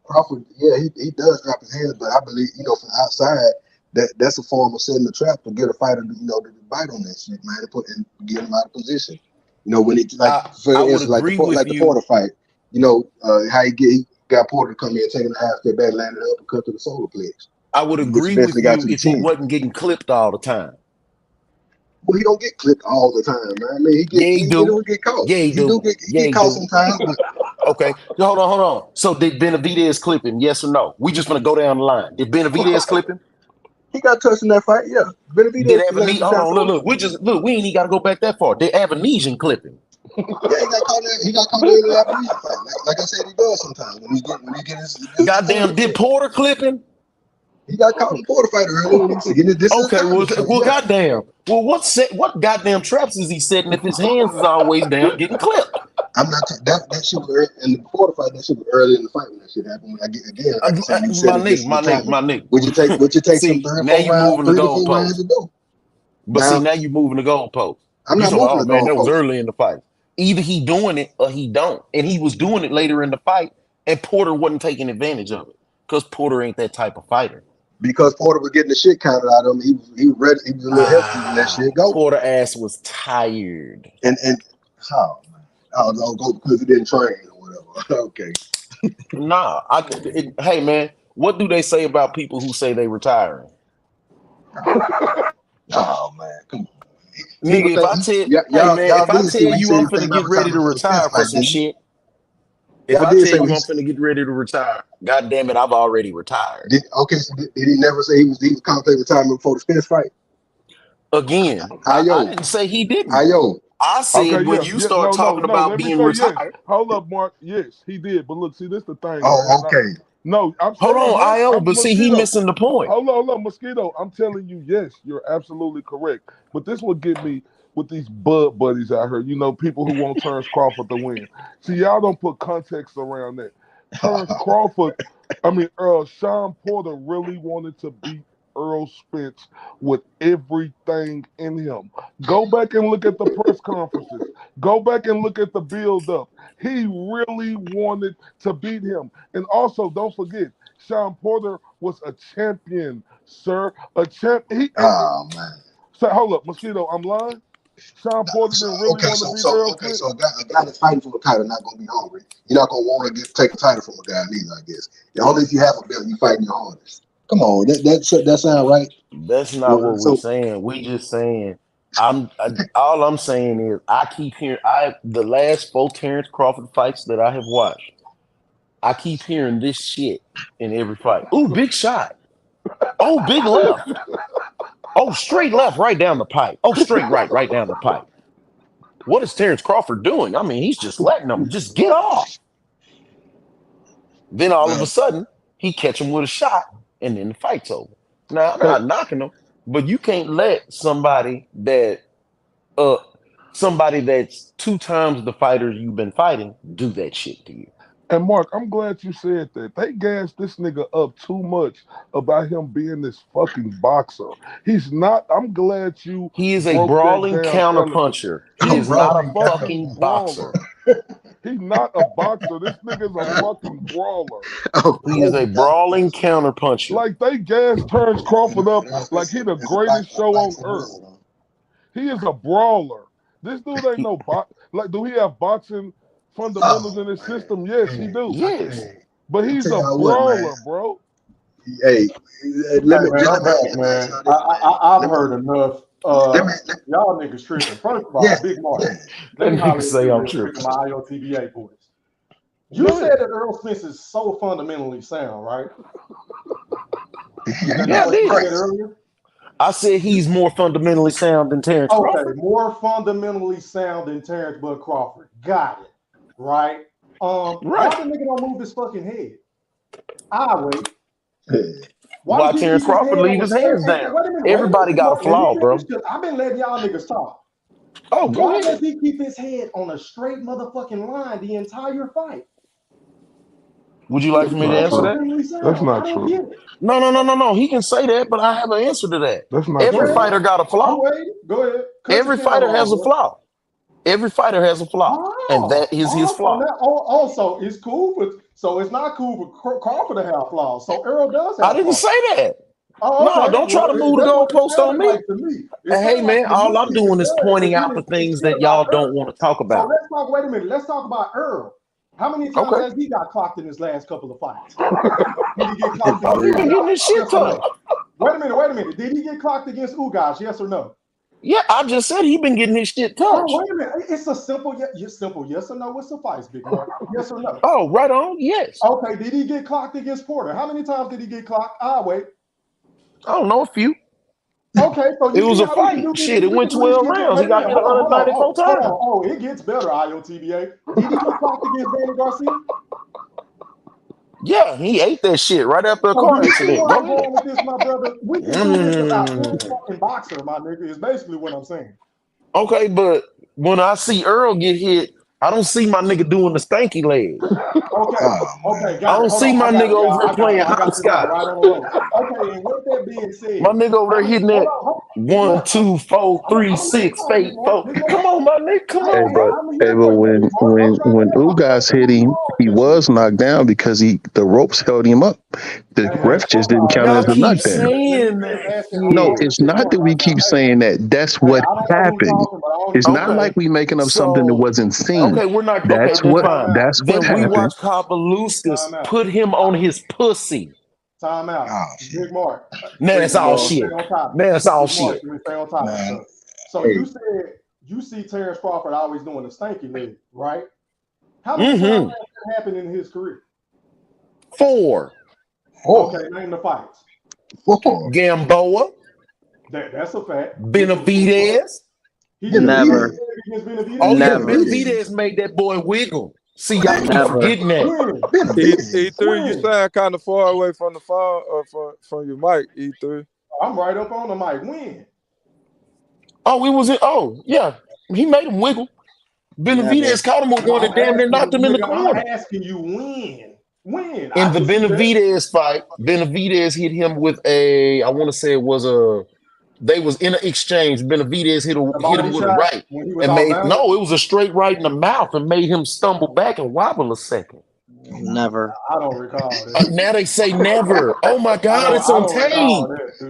Crawford, yeah, he does drop his hands, but I believe from outside that's a form of setting the trap to get a fighter to bite on that shit, man, and get him out of position. When he for instance, like the Porter fight, how he got Porter to come in, taking a half step back, landed up and cut to the solar plex. I would agree with you if he wasn't getting clipped all the time. Well, he don't get clipped all the time, man. I mean, he don't get caught. Yeah, he do. He get caught sometimes. But... Okay, hold on. So did Benavidez clip him? Yes or no? We just gonna go down the line. Did Benavidez clip him? He got touched in that fight. Yeah, Benavidez. Hold on. Look. We ain't even got to go back that far. Did Avenesian clip him? Yeah, he got caught in the Avenesian fight. Like I said, he does sometimes when he get his goddamn. Did Porter clip him? He got caught in the Porter fight earlier when he was getting this. Okay, well, goddamn. Well, what goddamn traps is he setting if his hands is always down getting clipped? I'm not that shit was early in the Porter fight. That shit was early in the fight when that shit happened. When I get again, like I said, my nigga. Would you take see, some now you moving the goalpost. But now, see, now you moving the goalpost. I'm not moving the goalpost. That was early in the fight. Either he doing it or he don't, and he was doing it later in the fight, and Porter wasn't taking advantage of it because Porter ain't that type of fighter. Because Porter was getting the shit counted out of him, he was ready. He was a little hefty when that shit go. Porter ass was tired. And go because he didn't train or whatever. Okay. Nah, hey man, what do they say about people who say they retiring? Oh man, come on. Nigga, if I tell you I'm finna get ready to retire for some shit, if I tell you I'm finna get ready to retire, god damn it, I've already retired. So did he never say he was contemplating retirement before the Spence fight? Again, I didn't say he didn't. I said when you start talking about being retired. Yes. Hold up, Mark. Yes, he did. But look, see, this the thing. Oh, okay. I'm hold on, IO, but see, he missing the point. Hold on, Mosquito. I'm telling you, yes, you're absolutely correct. But this will get me with these bud buddies out here. People who want Terrence Crawford to win. See, y'all don't put context around that. Terrence Crawford, Sean Porter really wanted to beat Earl Spence with everything in him. Go back and look at the press conferences. Go back and look at the build-up. He really wanted to beat him. And also, don't forget, Sean Porter was a champion, sir. A champ. Oh, man. So, hold up, Mosquito, I'm lying? Sean Porter didn't really want to beat Earl Spence? So a guy that's fighting for a title not going to be hungry. You're not going to want to take a title from a guy neither, I guess. Only if you have a belt, you fighting your hardest. Come on, that sound right. That's not what we're saying. We just saying all I'm saying is I keep hearing the last 4 Terrence Crawford fights that I have watched, I keep hearing this shit in every fight. Ooh, big shot. Oh, big left. Oh, straight left right down the pipe. Oh, straight right down the pipe. What is Terrence Crawford doing? I mean, he's just letting them just get off. Then all of a sudden, he catch him with a shot, and then the fight's over. Now, I'm not knocking him, but you can't let somebody that's 2 times the fighters you've been fighting do that shit to you. And Mark, I'm glad you said that. They gassed this nigga up too much about him being this fucking boxer. He's not. I'm glad you. He is a brawling counterpuncher. He is not a fucking boxer. He's not a boxer. This nigga's a fucking brawler. He is a brawling counterpuncher. Like they gassed Terrence Crawford up like he the greatest show on earth. He is a brawler. This dude ain't no box. Like, do he have boxing fundamentals in his system? Yes, he do. Yes. But he's a brawler, bro. Hey, let me, man. I've heard enough. Y'all niggas tripping. First of all, Big Mark. Let me say I'm tripping. My IOTBA boys. You said that Earl Spence is so fundamentally sound, right? Yeah, I said he's more fundamentally sound than Terrence Crawford. More fundamentally sound than Terrence Bud Crawford. Got it. Right? Why the nigga don't move his fucking head? Wait. Why Terrence Crawford leave his hands down? Everybody got a flaw, bro. I've been letting y'all niggas talk. Oh, go ahead. Why does he keep his head on a straight motherfucking line the entire fight? Would you like for me to answer that? That's not true. No. He can say that, but I have an answer to that. That's not Every true. fighter got a flaw. Go ahead. Every fighter has a flaw. Every fighter has a flaw, and that is his flaw. Also, it's cool, but so it's not cool for Crawford to have flaws. So Earl does have. I didn't say that. No, don't try to move the goalpost on me. Hey, man, all I'm doing is pointing out the things that y'all don't want to talk about. So let's talk. Wait a minute. Let's talk about Earl. How many times has he got clocked in his last couple of fights? Did he get clocked? He been getting his shit touched. Wait a minute. Did he get clocked against Ugas? Yes or no? Yeah, I just said he been getting his shit touched. Oh, wait a minute. It's a simple yes or no would suffice, Big Mark. Yes or no? Oh, right on. Yes. Okay. Did he get clocked against Porter? How many times did he get clocked? Wait. I don't know, a few. Okay, so it was a fight. Shit, it went 12 rounds. He got hit 194 times. Oh, it gets better, IOTBA. Did he get clocked against Danny Garcia? Yeah, he ate that shit right after a car accident. I'm going with this, my brother. We can do this about any fucking boxer, my nigga, is basically what I'm saying. Okay, but when I see Earl get hit, I don't see my nigga doing the stanky leg. Okay. I don't see my nigga over there playing hopscotch. Okay, and with that being said, my nigga over there hitting that 1, 2, 4, 3, 6, 8, 4. Come on, my nigga. Come on, bro. But when Ugas hit him, he was knocked down because the ropes held him up. The ref just didn't count it as a knockdown. No, it's not that we keep saying that. That's what happened. It's not like we making up something that wasn't seen. Okay, we're not. That's what We happened. watched Kabeluskas put him on his pussy. Time out. Big Mark. Man, it's all shit. Man, it's all shit. Stay on top. So you said you see Terrence Crawford always doing the stanky leg, right? How many times has that happened in his career? 4. Okay, name the fights. 4. Gamboa. That's a fact. Benavidez. Never. Oh, yeah, Benavidez made that boy wiggle. See, y'all keep forgetting that. E3, you sound kind of far away from the phone or from your mic, E3. I'm right up on the mic. When? Oh, it was it. Oh, yeah. He made him wiggle. Benavidez caught him with one and damn near knocked him in the corner. I'm asking you when. When? In the Benavidez fight, Benavidez hit him with I want to say it was they was in an exchange. Benavidez hit him with a right. It was a straight right in the mouth and made him stumble back and wobble a second. Never. I don't recall that. Now they say never. Oh my God, it's on tape.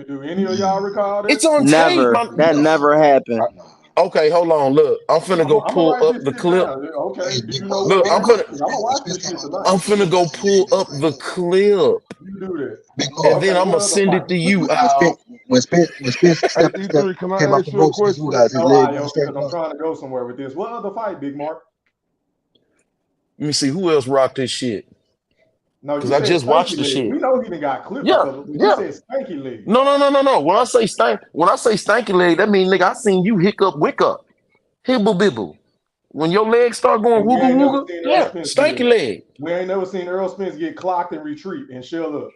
Do any of y'all recall that? It's on tape. That never happened. Okay, hold on. Look, I'm finna go pull up the clip. Okay. Look, I'm finna go pull up the clip You do that. Big And Mark. then I'm What gonna other send fight? it to you, When Spence, Al. when Spence Hey, stepped, E3, can came I off ask the you a ropes against you question? guys, his No, leg went Io, straight because I'm across. trying to go somewhere with this. What other fight, Big Mark? Let me see who else rocked this shit. No, Because you I said just watched stanky the leg. shit. We know he done got clipped a Yeah, couple, but you yeah. said stanky leg. No. When I say stanky leg, that means nigga, I seen you hiccup, wick up, hibble bibble. When your legs start going And we wooga ain't never wooga, seen Earl yeah, Spence do stanky that. leg. We ain't never seen Earl Spence get clocked and retreat and shell up.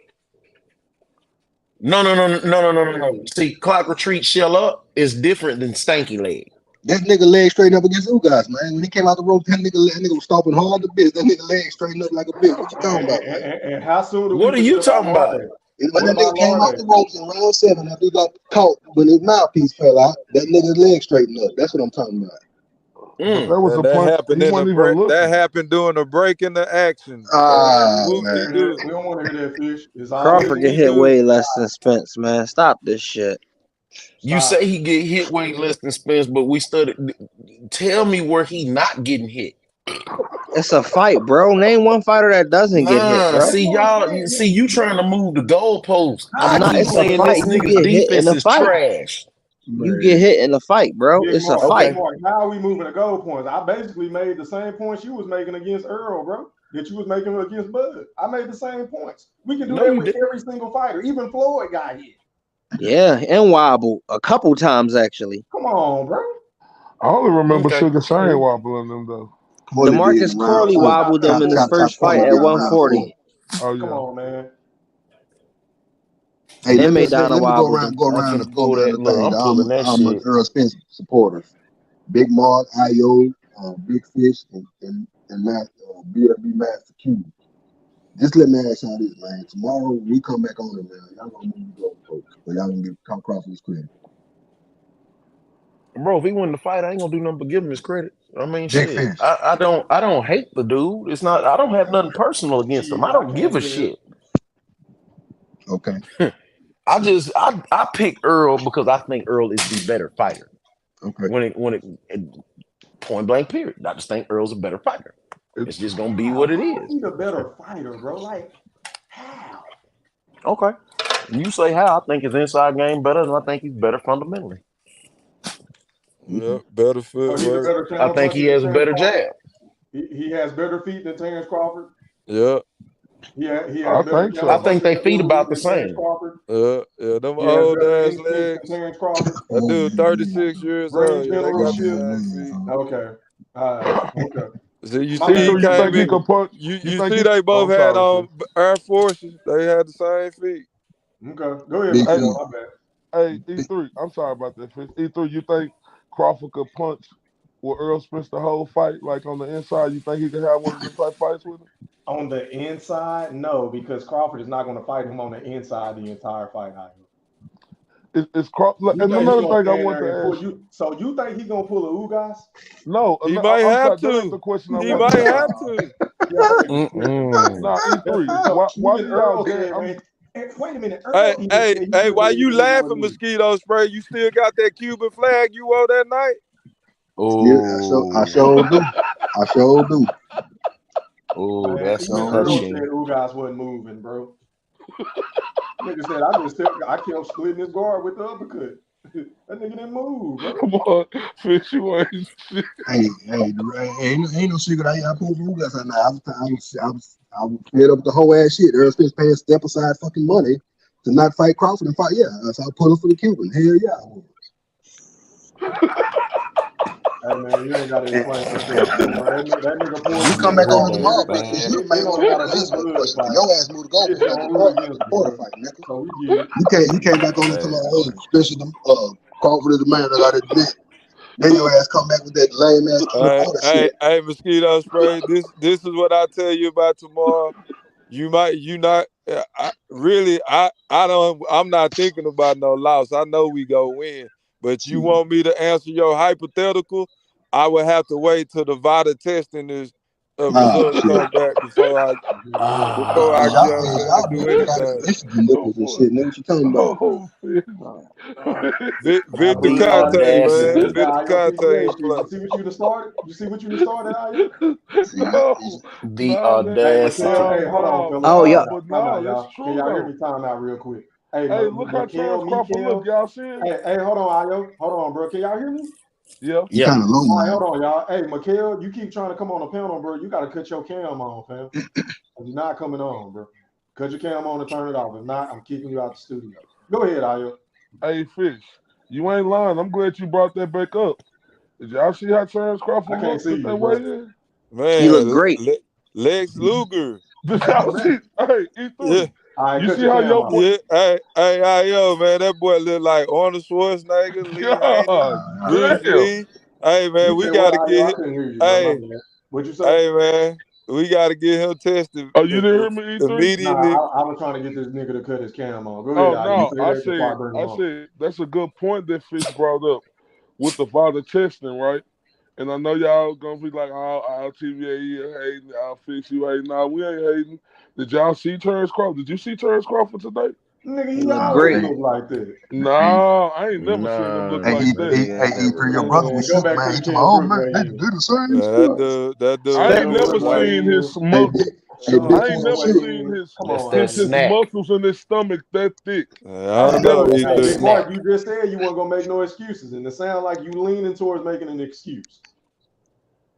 No. See, clock retreat, shell up is different than stanky leg. That nigga leg straightened up against you guys, man. When he came out the ropes, that nigga was stomping hard to bitch. That nigga leg straightened up like a bitch. What you talking about, man? And how soon do we What are you forget about talking about? Larday? When What that nigga about came out Larday? the ropes in round 7 after he got caught when his mouthpiece fell out, that nigga's leg straightened up. That's what I'm talking about. But that was And a that punch. happened He in the wasn't even break. That looking. happened during the break in the action. Ah, We don't man. want to hear Whoop-de-doo. that. We don't want to hear that, Fish. It's always Crawford get hit Whoop-de-doo. way less than Spence, man. Stop this shit. You stop. say he get hit way less than Spence, but we studied. Tell me where he not getting hit. It's a fight, bro. Name one fighter that doesn't get hit, Nah, bro. see y'all. See you trying to move the goalposts. It's I How not. you keep It's a gonna saying fight. this say You nigga's get hit in defense a is fight. trash. You get hit in a fight, bro. Big It's a Mark, fight. Big Mark, how are we moving the goal points? I basically made the same points you was making against Earl, bro, that you was making against Bud. I made the same points. We can do No, that you with did. every single fighter. Even Floyd got hit. Yeah, and wobble a couple times actually. Come on, bro. I only remember Okay. Sugar Shane wobbling them though. Corley did DeMarcus in round Corley 4. wobbled them in his Top first fight Corley at did in round 4. 140. Oh Come yeah. on, man. Hey, And let Maidana me go wobbled around them. I'm finna and go pull around that. the Look, thing. I'm pulling that I'm shit. Earl Spence supporters. Big Mark, Io, Big Fish, and Matt, BWB Master Q. Just let me ask y'all this, man. Tomorrow we come back on it, man. Y'all gonna move the goalposts, but y'all gonna give Crawford his credit. Bro, if he win the fight, I ain't gonna do nothing but give him his credit. I mean, Big shit. Fish. I don't hate the dude. It's not. I don't have nothing personal against him. Shit, I I don't give can't a say that. shit. Okay. I pick Earl because I think Earl is the better fighter. Okay. When it point blank period. I just think Earl's a better fighter. It's just gonna be How? what it How is is. he the better fighter, bro? Like, how? Okay. You say how? I think his inside game better than I think he's better fundamentally. Yeah, better Oh, he's a footwork. better I counter think he puncher than has a Terrence better Crawford. jab. He has better feet than Terrence Crawford. Yeah, He I has better think counter I so. think punching they feet ability about the than Terrence same. Crawford. yeah. Them He has old better ass instincts than legs. Terrence Crawford. That dude 36 years Ring old. Yeah, they got the generalship. same feet. Okay. All right. Okay. See, you My see, he man E3, you Q came think he in. baby. could punch? You You think see, he? they Oh, both I'm had sorry, Fish. Air Forces. They had the same feet. Okay. Go ahead, Big Hey, Mosquito. Fish. My bad. hey, E3. I'm sorry about that, Fish. E3, you think Crawford could punch with Earl Spence the whole fight, like on the inside? You think he could have one of them type fights with him? On the inside, no, because Crawford is not going to fight him on the inside the entire fight. It's Crawford. You And think he's another gonna thing I stand want there to and pull ask you. you? So you think he's gonna pull a Ugas? No, He might I'm have sorry. That ain't the to. question I He wanted might to have ask. to. Y'all niggas tripping, man. Nah, E3. So Why even do y'all Earl jam? said, man. Wait a minute, Hey, Earl even hey, said he hey, couldn't why believe you the nigga laughing, wasn't moving. mosquito spray? You still got that Cuban flag you wore that night? Still, I sure do. I sure do. Oh, Man, that's even Earl touching. said Ugas wasn't moving, bro. Nigga said I kept splitting his guard with the uppercut. That nigga didn't move, bro. Come on, Fish, you ain't shit. Hey, ain't no secret. I pulled for Ugas right now. I was fed up with the whole ass shit. Earl Spence paying step aside fucking money to not fight Crawford and fight. Yeah, so I pulled him for the Cuban. Hell yeah. I was. Hey man, you ain't gotta explain yourself, man. That nigga pulled You the come trigger back on hard. it Everything tomorrow, Big Fish. bad. You Bitch may ain't want know how to to do answer the Bud question. fight. Your ass moved the Bitch goalpost gonna like root the against me, Porter bro. fight, nigga. So we get it. You came back on it Hey, tomorrow, especially them Crawford is the man that got admit. Then your ass come back with that lame ass Porter shit. Hey, mosquito spray. This is what I tell you about tomorrow. You not. I'm not thinking about no loss. I know we go win. But you want me to answer your hypothetical? I would have to wait till the VADA testing is results Shit. come back before I Y'all, y'all do bitches got anything. Instagram nipples and shit. Know what you talking about? Oh, shit. Alright, Victor we The started. Conte, man. audacity. Now, Victor your PGA Conte shit. play. You see what you done started? You see what you done started, Aya? See, No, The no, that, Hey, Mikhail. audacity. no, Hey, hold on, no, fellas. Oh, Time yeah. no, out. but Time no, out, that's y'all. Can true y'all hear though. me? Time out real quick. Hey, Hey, look how Mikhail, Terrence Crawford look. Y'all see him? Hey, hold on, Ayo. Hold on, bro. Can y'all hear me? Yeah. he Yep. kind of low, All right, man. hold on, y'all. Hey, Mikhail, you keep trying to come on the panel, bro. You got to cut your cam on, fam. You're not coming on, bro. Cut your cam on and turn it off. If not, I'm kicking you out the studio. Go ahead, Ayo. Hey, Fish, you ain't lying. I'm glad you brought that back up. Did y'all see how Terrence I Crawford can't looked see at you, that bro. way in? He looked Man, great. Lex Luger. Did y'all see? Hey, Yeah, E3. All right, You cut see your how cam your off. boy? yeah. Hey, yo, man, that boy look like Arnold Schwarzenegger, Lee Haney, God Bruce damn. Lee. Hey, man, You we said what, got to Ayo? I get. couldn't hear you, bro. My Hey, bad. What'd you say? hey, man, we got to get him tested Oh, you didn't hear me, E3? immediately. Nah, I was trying to get this nigga to cut his cam on. Go ahead, Oh Ayo. no, Say that before I bring him I on. said that's a good point that Fish brought up with the father testing, right? And I know y'all gonna be like, our TVA hating, our Fish you hating. Nah, we ain't hating. Did y'all see Terrence Crawford? Did you see Terrence Crawford today? Nigga, He he looked always great. Hey, look like that. hey, Nah, I ain't never seen him look Nah, hey, like that that. hey, nigga ain't never E3, your looked brother like Man, was go that. sick, back to man. the He told me, Ken oh Brook man, way they in. the same Man, that stuff. dude, that I dude Show ain't your never Brook way seen in. his Hey, smoke. big, hey, Show big your I ain't Brook Ken, never way shit. seen in. his Come That's on, that his Ayo. snack. muscles in his stomach that thick. I I don't Hey, know, never That's hey, that seen Big it. E3. Mark, snack. you just said you weren't gonna make no excuses, and it sounds like you leaning towards making an excuse.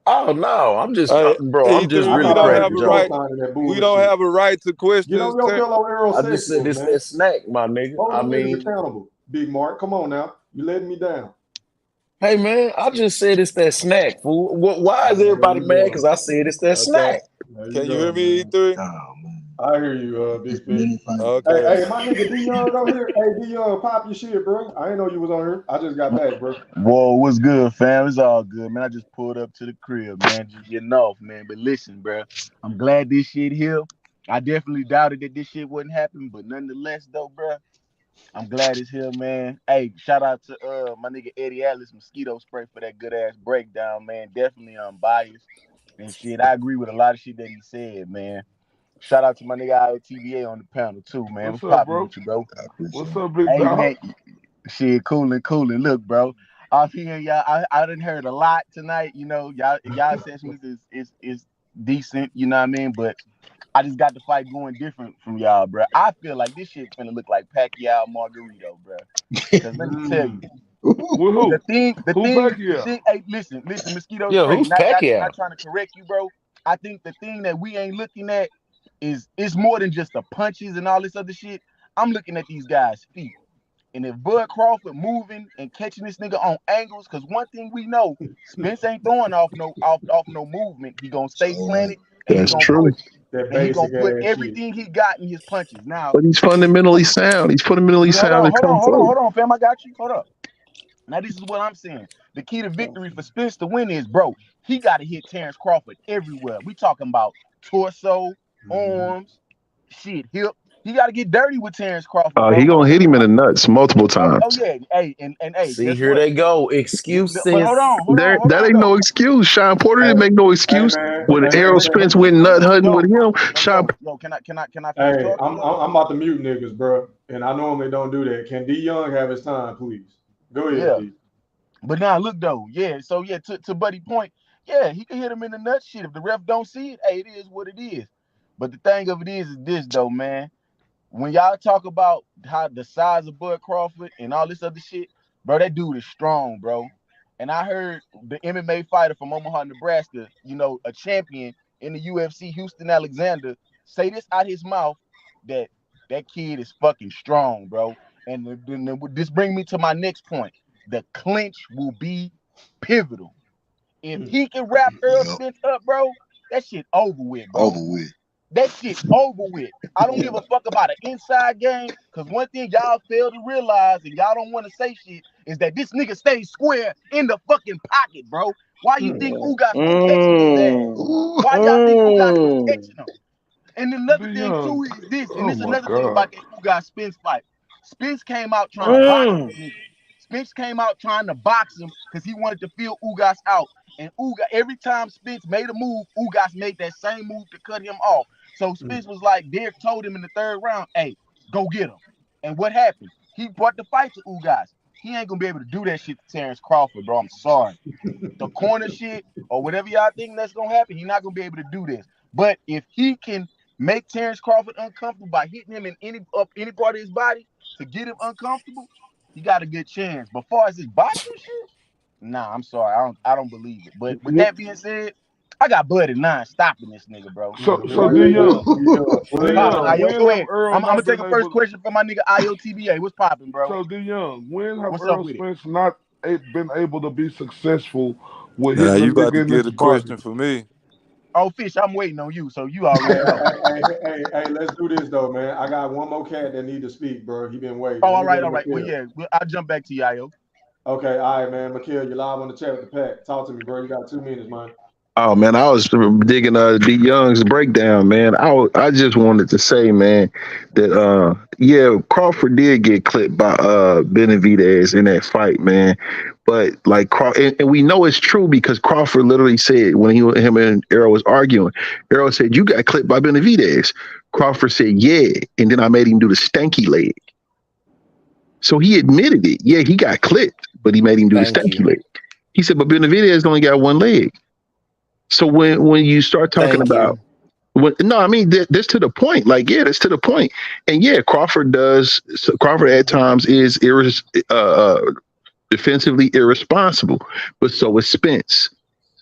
Oh no, I'm just, Hey, bro. I'm just I E3, we really thought I don't heard cracking have you a right. jokes. co-signing that We don't bullshit. have a right to Get questions. on your fellow I just said aerosexuals, this man. that snack, my nigga. Hold I them niggas mean, accountable. Big Mark, come on now. You letting me down. hey man, I just said it's that snack, fool. Why is There everybody you mad? go. Because I said it's that I thought, snack. There you can you go, hear me, man. E3? Oh man, I hear you, Big it's Fish. many fights. Hey, Okay. hey, my nigga D Young on here. Hey, D Young, pop your shit, bro. I ain't know you was on here. I just got back, bro. Whoa, what's good, fam? It's all good, man. I just pulled up to the crib, man. Just getting off, man. But listen, bro, I'm glad this shit here. I definitely doubted that this shit wouldn't happen, but nonetheless, though, bro, I'm glad it's here, man. Hey, shout out to my nigga Eddie Atlas mosquito spray for that good ass breakdown, man. Definitely unbiased and shit. I agree with a lot of shit that he said, man. Shout out to my nigga IOTVA on the panel too, man. What's What's up, popping bro? with you, bro? I appreciate What's it. up, big Hey, dog? man. Shit, coolin', coolin'. Look, bro, off here, y'all. I done heard a lot tonight. You know, y'all assessments is decent. You know what I mean? But I just got the fight going different from y'all, bro. I feel like this shit finna look like Pacquiao Margarito, bro. Cause let me tell you, With who? the Pacquiao? thing. Hey, listen, mosquito Yo, spray. who's Not Pacquiao? trying to correct you, bro. I think the thing that we ain't looking at is it's more than just the punches and all this other shit. I'm looking at these guys' feet. And if Bud Crawford moving and catching this nigga on angles, because one thing we know, Spence ain't throwing off no movement. He gonna stay So planted and That's true. That he gonna basic put ass shit. everything he got in his punches. Now, But he's fundamentally sound. He's fundamentally hold sound on, and hold on, come hold on, forward. hold on, fam. I got you. Hold up. Now this is what I'm saying. The key to victory for Spence to win is, bro, he got to hit Terrence Crawford everywhere. We talking about torso, arms, shit, hip. He got to get dirty with Terrence Crawford, He bro. gonna hit him in the nuts multiple Oh times. yeah, hey, and hey, See, guess here what? they go. But hold Excuses. on, hold on, hold That on ain't no though. excuse. Sean Porter Hey, didn't make no hey excuse man, when hey Errol man, Spence went nut hunting with him. Sean, Yo, can I finish hey, talking, bro? I'm about to mute niggas, bro. And I normally don't do that. Can D Young have his time, please? Go ahead, Yeah, D. but now look though, yeah. So yeah, to Buddy point, yeah, he can hit him in the nut shit. If the ref don't see it, hey, it is what it is. But the thing of it is this though, man. When y'all talk about how the size of Bud Crawford and all this other shit, bro, that dude is strong, bro. And I heard the MMA fighter from Omaha, Nebraska, a champion in the UFC, Houston Alexander, say this out his mouth that that kid is fucking strong, bro. And this brings me to my next point. The clinch will be pivotal. If he can wrap Earl yep, Spence up, bro, that shit over with, bro. over with. That shit over with. I don't give a fuck about an inside game. Cause one thing y'all fail to realize, and y'all don't want to say shit, is that this nigga stays square in the fucking pocket, bro. Why you think Ugas was catching his ass? Ooh. Why y'all think Ugas was catching him? And another The thing young. too is this, and Oh this is my another thing God. about that Ugas Spence fight. Spence came out trying to box this nigga. Spence came out trying to box him because he wanted to feel Ugas out. And every time Spence made a move, Ugas made that same move to cut him off. So Spence was like, Derek told him in the third round, hey, go get him. And what happened? He brought the fight to Ugas. He ain't gonna be able to do that shit to Terrence Crawford, bro. I'm sorry. The corner shit or whatever y'all think that's gonna happen, he's not gonna be able to do this. But if he can make Terrence Crawford uncomfortable by hitting him in any part of his body to get him uncomfortable, he got a good chance. But far as his boxing shit, nah, I'm sorry, I don't believe it. But with that being said, I got blood at 9 stopping this nigga, bro. So D-Young, What's poppin', Ayo? when Go have ahead. Earl I'm gonna not take been a first able? question from my nigga IOTBA. What's popping, bro? So D-Young, when have What's up Earl with it? Spence not been able to be successful with Now hitting a you about nigga to in get his a body? question for me. Oh, Fish, I'm waiting on you, so you already know. Hey, let's do this though, man. I got one more cat that need to speak, bro. He been waiting. Oh, Let all me go right, to all right. Well, Mikhail. yeah, I'll jump back to you, Ayo. Okay, all right, man. Mikhail, you're live on the chat with the pack. Talk to me, bro. You got 2 minutes, man. Oh man, I was digging D Young's breakdown, man. I just wanted to say, man, that yeah, Crawford did get clipped by Benavidez in that fight, man. But like and we know it's true because Crawford literally said when him and Errol was arguing, Errol said, "You got clipped by Benavidez." Crawford said, "Yeah," and then I made him do the stanky leg. So he admitted it. Yeah, he got clipped, but he made him do the Thank stanky you. leg. He said, "But Benavidez only got one leg." So when you start talking Thank about you. no, I mean that's to the point. Like, yeah, that's to the point. And yeah, Crawford at times is defensively irresponsible, but so is Spence.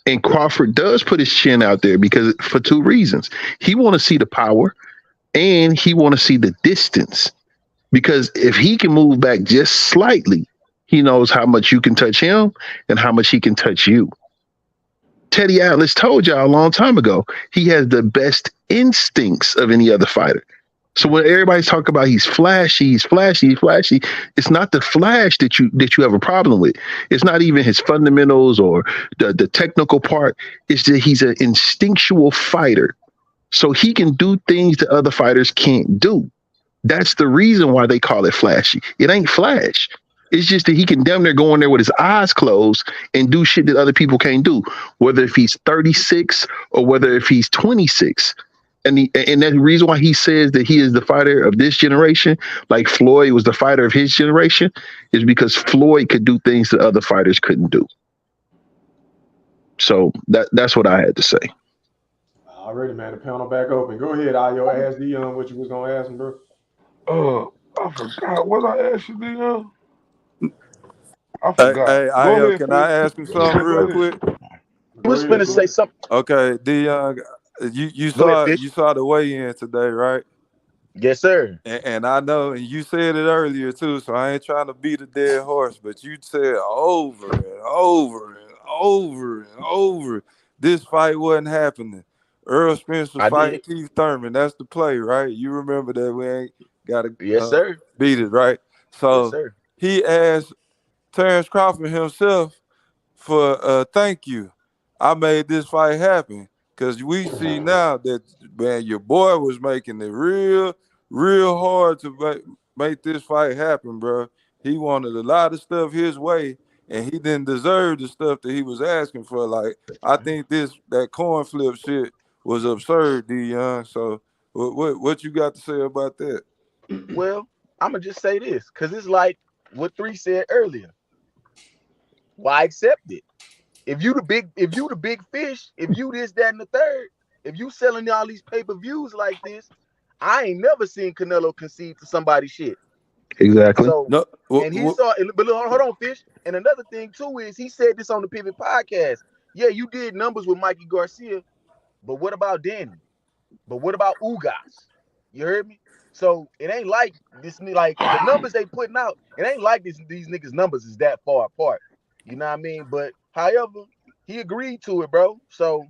And Crawford does put his chin out there because for 2 reasons. He want to see the power and he want to see the distance. Because if he can move back just slightly, he knows how much you can touch him and how much he can touch you. Teddy Atlas told y'all a long time ago, he has the best instincts of any other fighter. So when everybody's talking about he's flashy, it's not the flash that you have a problem with. It's not even his fundamentals or the technical part. It's that he's an instinctual fighter. So he can do things that other fighters can't do. That's the reason why they call it flashy. It ain't flash. It's just that he can damn near go in there with his eyes closed and do shit that other people can't do, whether if he's 36 or whether if he's 26. And that's the reason why he says that he is the fighter of this generation, like Floyd was the fighter of his generation, is because Floyd could do things that other fighters couldn't do. So that's what I had to say. Already, man. The panel back open. Go ahead, Ayo. Ask D-Young what you was gonna ask him, bro. I forgot what I asked you, D-Young. I Hey, forgot. Go Ayo, ahead, can Fish. I ask him something real quick? He was finna say something. Okay, D-Young, you Go ahead, saw Fish. you saw the weigh-in today, right? Yes, sir. And I know, and you said it earlier too, so I ain't trying to beat a dead horse, but you said over and over and over and over, this fight wasn't happening. Earl Spence was I fighting did. Keith Thurman. That's the play, right? You remember that we ain't got to Yes, sir. beat it, right? Yes, So sir. he asked Terrence Crawford himself for thank you. I made this fight happen because we see now that, man, your boy was making it real hard to make this fight happen, bro. He wanted a lot of stuff his way, and he didn't deserve the stuff that he was asking for. Like, I think that coin flip shit was absurd, D Young. So what you got to say about that? Well, I'm gonna just say this because it's like what 3 said earlier. Why accept it? If you the big fish, if you this, that, and the third, if you selling all these pay-per-views like this, I ain't never seen Canelo concede to somebody shit. Exactly. So, No, and he saw, but look, hold on, Fish. And another thing too is he said this on the Pivot Podcast. Yeah, you did numbers with Mikey Garcia, but what about Danny? But what about Ugas? You heard me? So it ain't like this, like the numbers they putting out. It ain't like these niggas' numbers is that far apart. You know what I mean? But however, he agreed to it, bro. So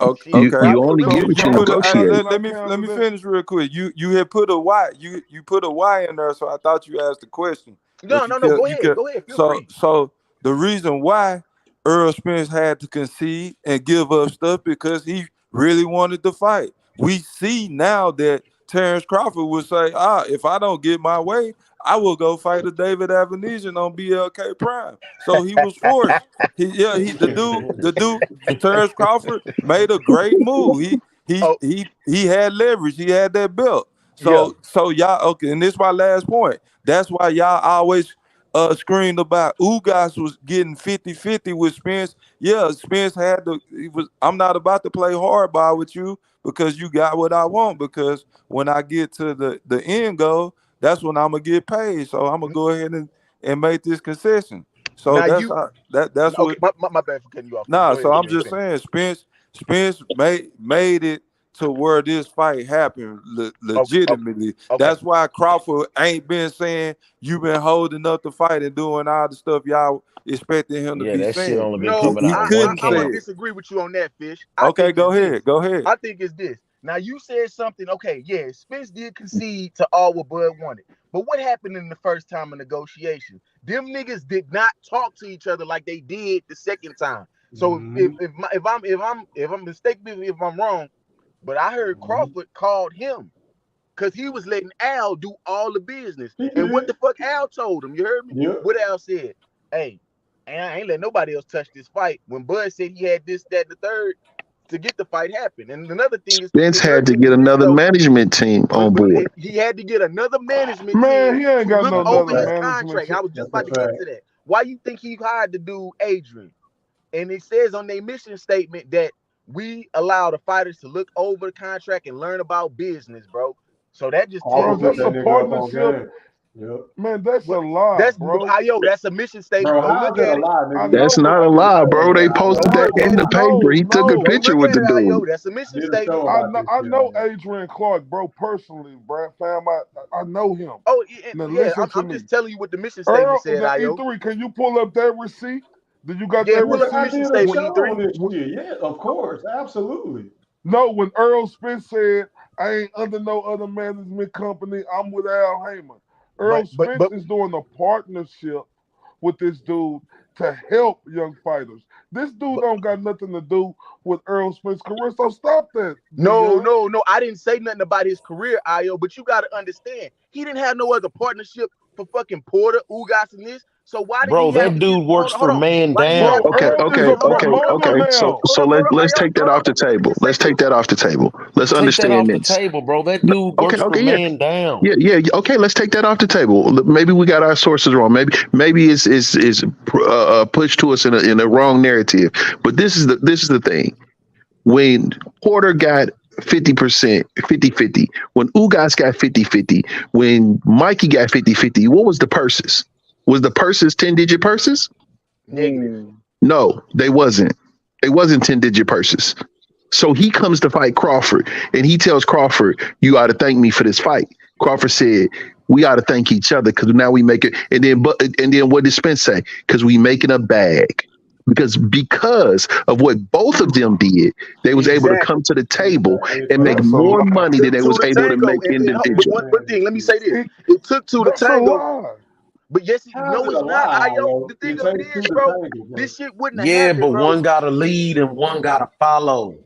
okay. You only get what you negotiate. Let me finish real quick. You had put a Y. You put a Y in there, so I thought you asked the question. No. Go ahead. Go ahead. Feel free. So the reason why Earl Spence had to concede and give up stuff because he really wanted to fight. We see now that Terrence Crawford would say, if I don't get my way, I will go fight a David Avenesian on BLK Prime. So he was forced. The dude, Terrence Crawford made a great move. He had leverage. He had that belt. So y'all, okay, and this is my last point. That's why y'all always screamed about Ugas was getting 50-50 with Spence. Yeah, Spence I'm not about to play hardball with you because you got what I want, because when I get to the end goal, that's when I'm gonna get paid. So I'm gonna go ahead and make this concession. So Now that's you that's okay? what. My bad for cutting you off. Nah, Go ahead. so Go I'm ahead. just Finish. saying, Spence made it to where this fight happened legitimately. Okay. That's why Crawford ain't been saying you been holding up the fight and doing all the stuff y'all expecting him to Yeah, be that shit saying. only been No, coming He out one couldn't I'm say gonna camp. it. disagree with you on that, Fish. I Okay, think it's go this. ahead. Go ahead. I think it's this. Now you said something. Okay, yeah, Spence did concede to all what Bud wanted, but what happened in the first time of negotiation? Them niggas did not talk to each other like they did the second time. So if I'm mistaken, if I'm wrong, but I heard Crawford called him because he was letting Al do all the business. And what the fuck Al told him? You heard me? Yep. What Al said? Hey, I ain't let nobody else touch this fight. When Bud said he had this, that, and the third to get the fight happen. And another thing is, Spence it's very had to get interesting another though. management team on board. He had to get another management team Man, he ain't to got look no over another his management contract. team. I was just That's a about to get fact. to that. Why you think he hired the dude Adrian? And it says on their mission statement that we allow the fighters to look over the contract and learn about business, bro. So that just Bro, tells Always put that's that a me nigga up on partnership. game. Yep. Man, that's a what lie, bro. that's a mission statement. Bro, Go how is look that a at it. lie, I nigga? You know, That's but not a did a lie, show on bro. that, They Go posted Io. that look in at the it. paper. He took a Go picture look with at the it, Io. dude. That's a mission Did a statement. show about this I shit, know Io. Adrian Clark, bro, personally, bro. Fam, I know him. Oh, Now yeah. listen to I'm me. just telling you what the mission statement Earl, said, the Io. E3, can you pull up that receipt? Do you got Yeah, that pull up the I receipt? mission did a statement, show E3. on this shit. Yeah, of course. Absolutely. No, when Earl Spence said, I ain't under no other management company, I'm with Al Heyman. But Earl but Spence but is doing a partnership with this dude to help young fighters. This dude don't got nothing to do with Earl Spence's career, so stop that, no, Dion. no, no. I didn't say nothing about his career, Io. But you got to understand, he didn't have no other partnership for fucking Porter, Ugas, and this. So why did Bro, he have that to get? dude works Hold for on. Man Why did he have Down. Bro, to Okay, get? Earl is okay, a Hold on, okay, hold on, promoter okay. now. So let's Io. take that Hold on. off the Let me table. say Let's take this. that off the table. Let's Take that understand off the this. table, bro. That dude Okay, works for okay, yeah. Man Down. Yeah. Okay, let's take that off the table. Maybe we got our sources wrong. Maybe it's pushed to us in a wrong narrative. But this is the thing. When Porter got 50%, 50-50, when Ugas got 50-50, when Mikey got 50-50, what was the purses? Was the purses 10-digit purses? Negative. No, they wasn't. They wasn't 10-digit purses. So he comes to fight Crawford, and he tells Crawford, "You ought to thank me for this fight." Crawford said, "We ought to thank each other because now we make it." And then what did Spence say? Because we making a bag. Because of what both of them did, they was able to come Exactly. to the table and make That's a more lie. money than Took they two was to able to tango. make But individually. one thing, let me say this. It, It took two to that's a tango. lie. But yes, How's no, it a it's not. lie, Io. Io? The thing It of it takes two is, to bro, tangle, bro. this shit wouldn't have Yeah, happened, but bro. one got to lead and one got to follow.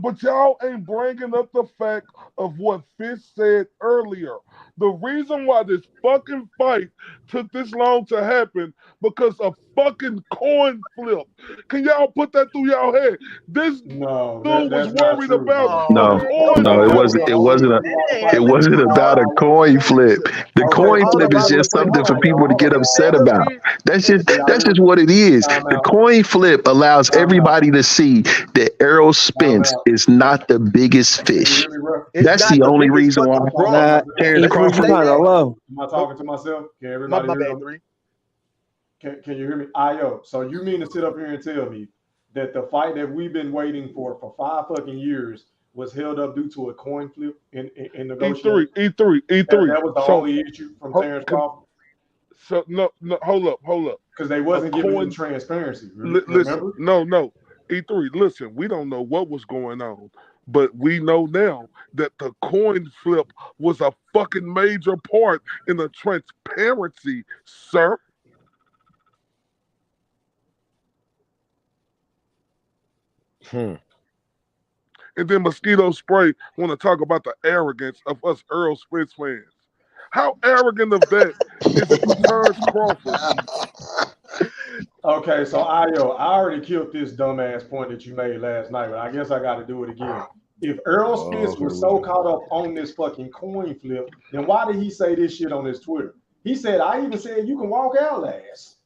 But y'all ain't bringing up the fact of what Fish said earlier. The reason why this fucking fight took this long to happen because of fucking coin flip. Can y'all put that through y'all head? This No, dude was that's not worried true, about bro. a Oh No, man, don't coin no, don't it do flip. wasn't. that It Only wasn't shit. a. reason Man, why the it It had fight nothing took to wasn't do so with about all a long, that. Io. coin flip. The Okay, coin All flip I'm is time saying, just out. Wait, something hold for on, people y'all. to Hold get on, the y'all. upset thing of it about. is, That's just Can y'all that's hear just me? what it is. Time The out. coin flip allows Time out. everybody to see that Errol Time Spence out. is not the biggest Can you fish. hear me, bro? it's That's not the the only biggest reason why Am I fucking talking to broad. Nah, myself? Terrence Let me E3, you Crawford. say kind of that. low. Am I Go, talking to myself? Can my everybody hear bad, me? 3. Can you hear me? Io. So you mean to sit up here and tell me that the fight that we've been waiting for 5 fucking years was held up due to a coin flip in E3, negotiation? E3, E3. That was the So, only issue from ho- Terrence con- Crawford so no, hold up. because they A wasn't giving him coin. transparency. Listen, Remember? no. E3, listen. We don't know what was going on, but we know now that the coin flip was a fucking major part in the transparency, sir. Hmm. And then mosquito spray want to talk about the arrogance of us Earl Spence fans. How arrogant of that is Terrence Crawford? Okay, so I already killed this dumbass point that you made last night, but I guess I got to do it again. If Earl Spence was so caught up on this fucking coin flip, then why did he say this shit on his Twitter? He said, I even said you can walk out last.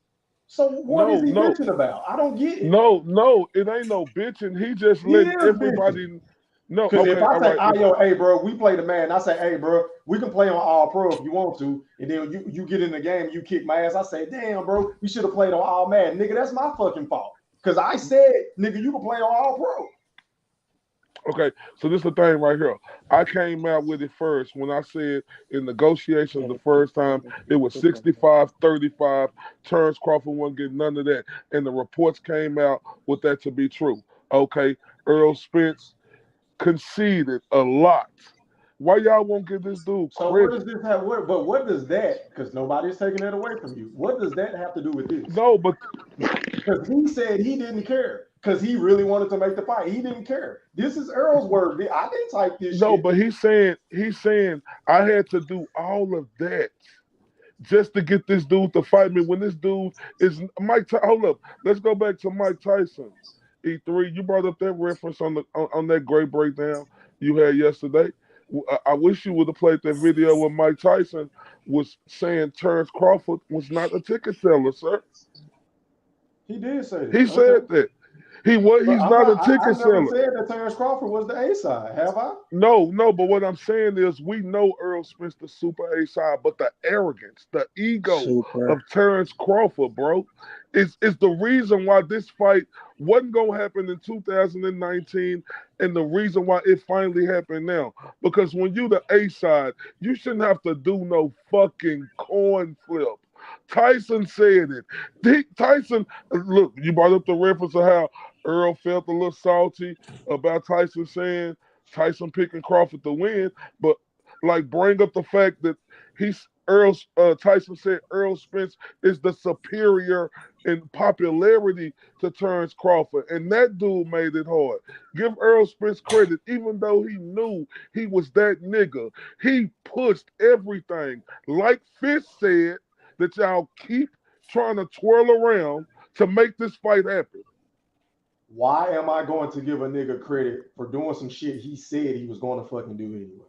So what is he bitching about? I don't get it. No, it ain't no bitching. He just let everybody. Bitching. No, Because okay, if I all say, right. Ayo, hey, bro, we play the man. I say, hey, bro, we can play on All Pro if you want to. And then you get in the game, you kick my ass. I say, damn, bro, we should have played on All Madden. Nigga, that's my fucking fault. Because I said, nigga, you can play on All Pro. Okay, so this is the thing right here. I came out with it first when I said in negotiations the first time it was 65-35. Terrence Crawford wasn't getting none of that. And the reports came out with that to be true. Okay, Earl Spence conceded a lot. Why y'all won't give this dude credit? So what does this have? What does that? Because nobody's taking that away from you. What does that have to do with this? No, but because he said he didn't care because he really wanted to make the fight. He didn't care. This is Earl's word. I didn't type this. No, shit. but he's saying I had to do all of that just to get this dude to fight me. When this dude is hold up, let's go back to Mike Tyson. E3, you brought up that reference on that great breakdown you had yesterday. I wish you would have played that video where Mike Tyson was saying Terrence Crawford was not a ticket seller, sir. He did say that. He said that. He's not a ticket seller. I never said that Terrence Crawford was the A side, have I? No, but what I'm saying is we know Earl Spence the super A side, but the arrogance, the ego of Terrence Crawford, bro, is the reason why this fight wasn't gonna happen in 2019, and the reason why it finally happened now. Because when you the A side, you shouldn't have to do no fucking coin flip. Tyson said it. Tyson, look, you brought up the reference of how Earl felt a little salty about Tyson saying Tyson picking Crawford to win, but like bring up the fact that Tyson said Earl Spence is the superior in popularity to Terrence Crawford, and that dude made it hard. Give Earl Spence credit, even though he knew he was that nigga. He pushed everything. Like Fish said, that y'all keep trying to twirl around to make this fight happen. Why am I going to give a nigga credit for doing some shit he said he was going to fucking do anyway?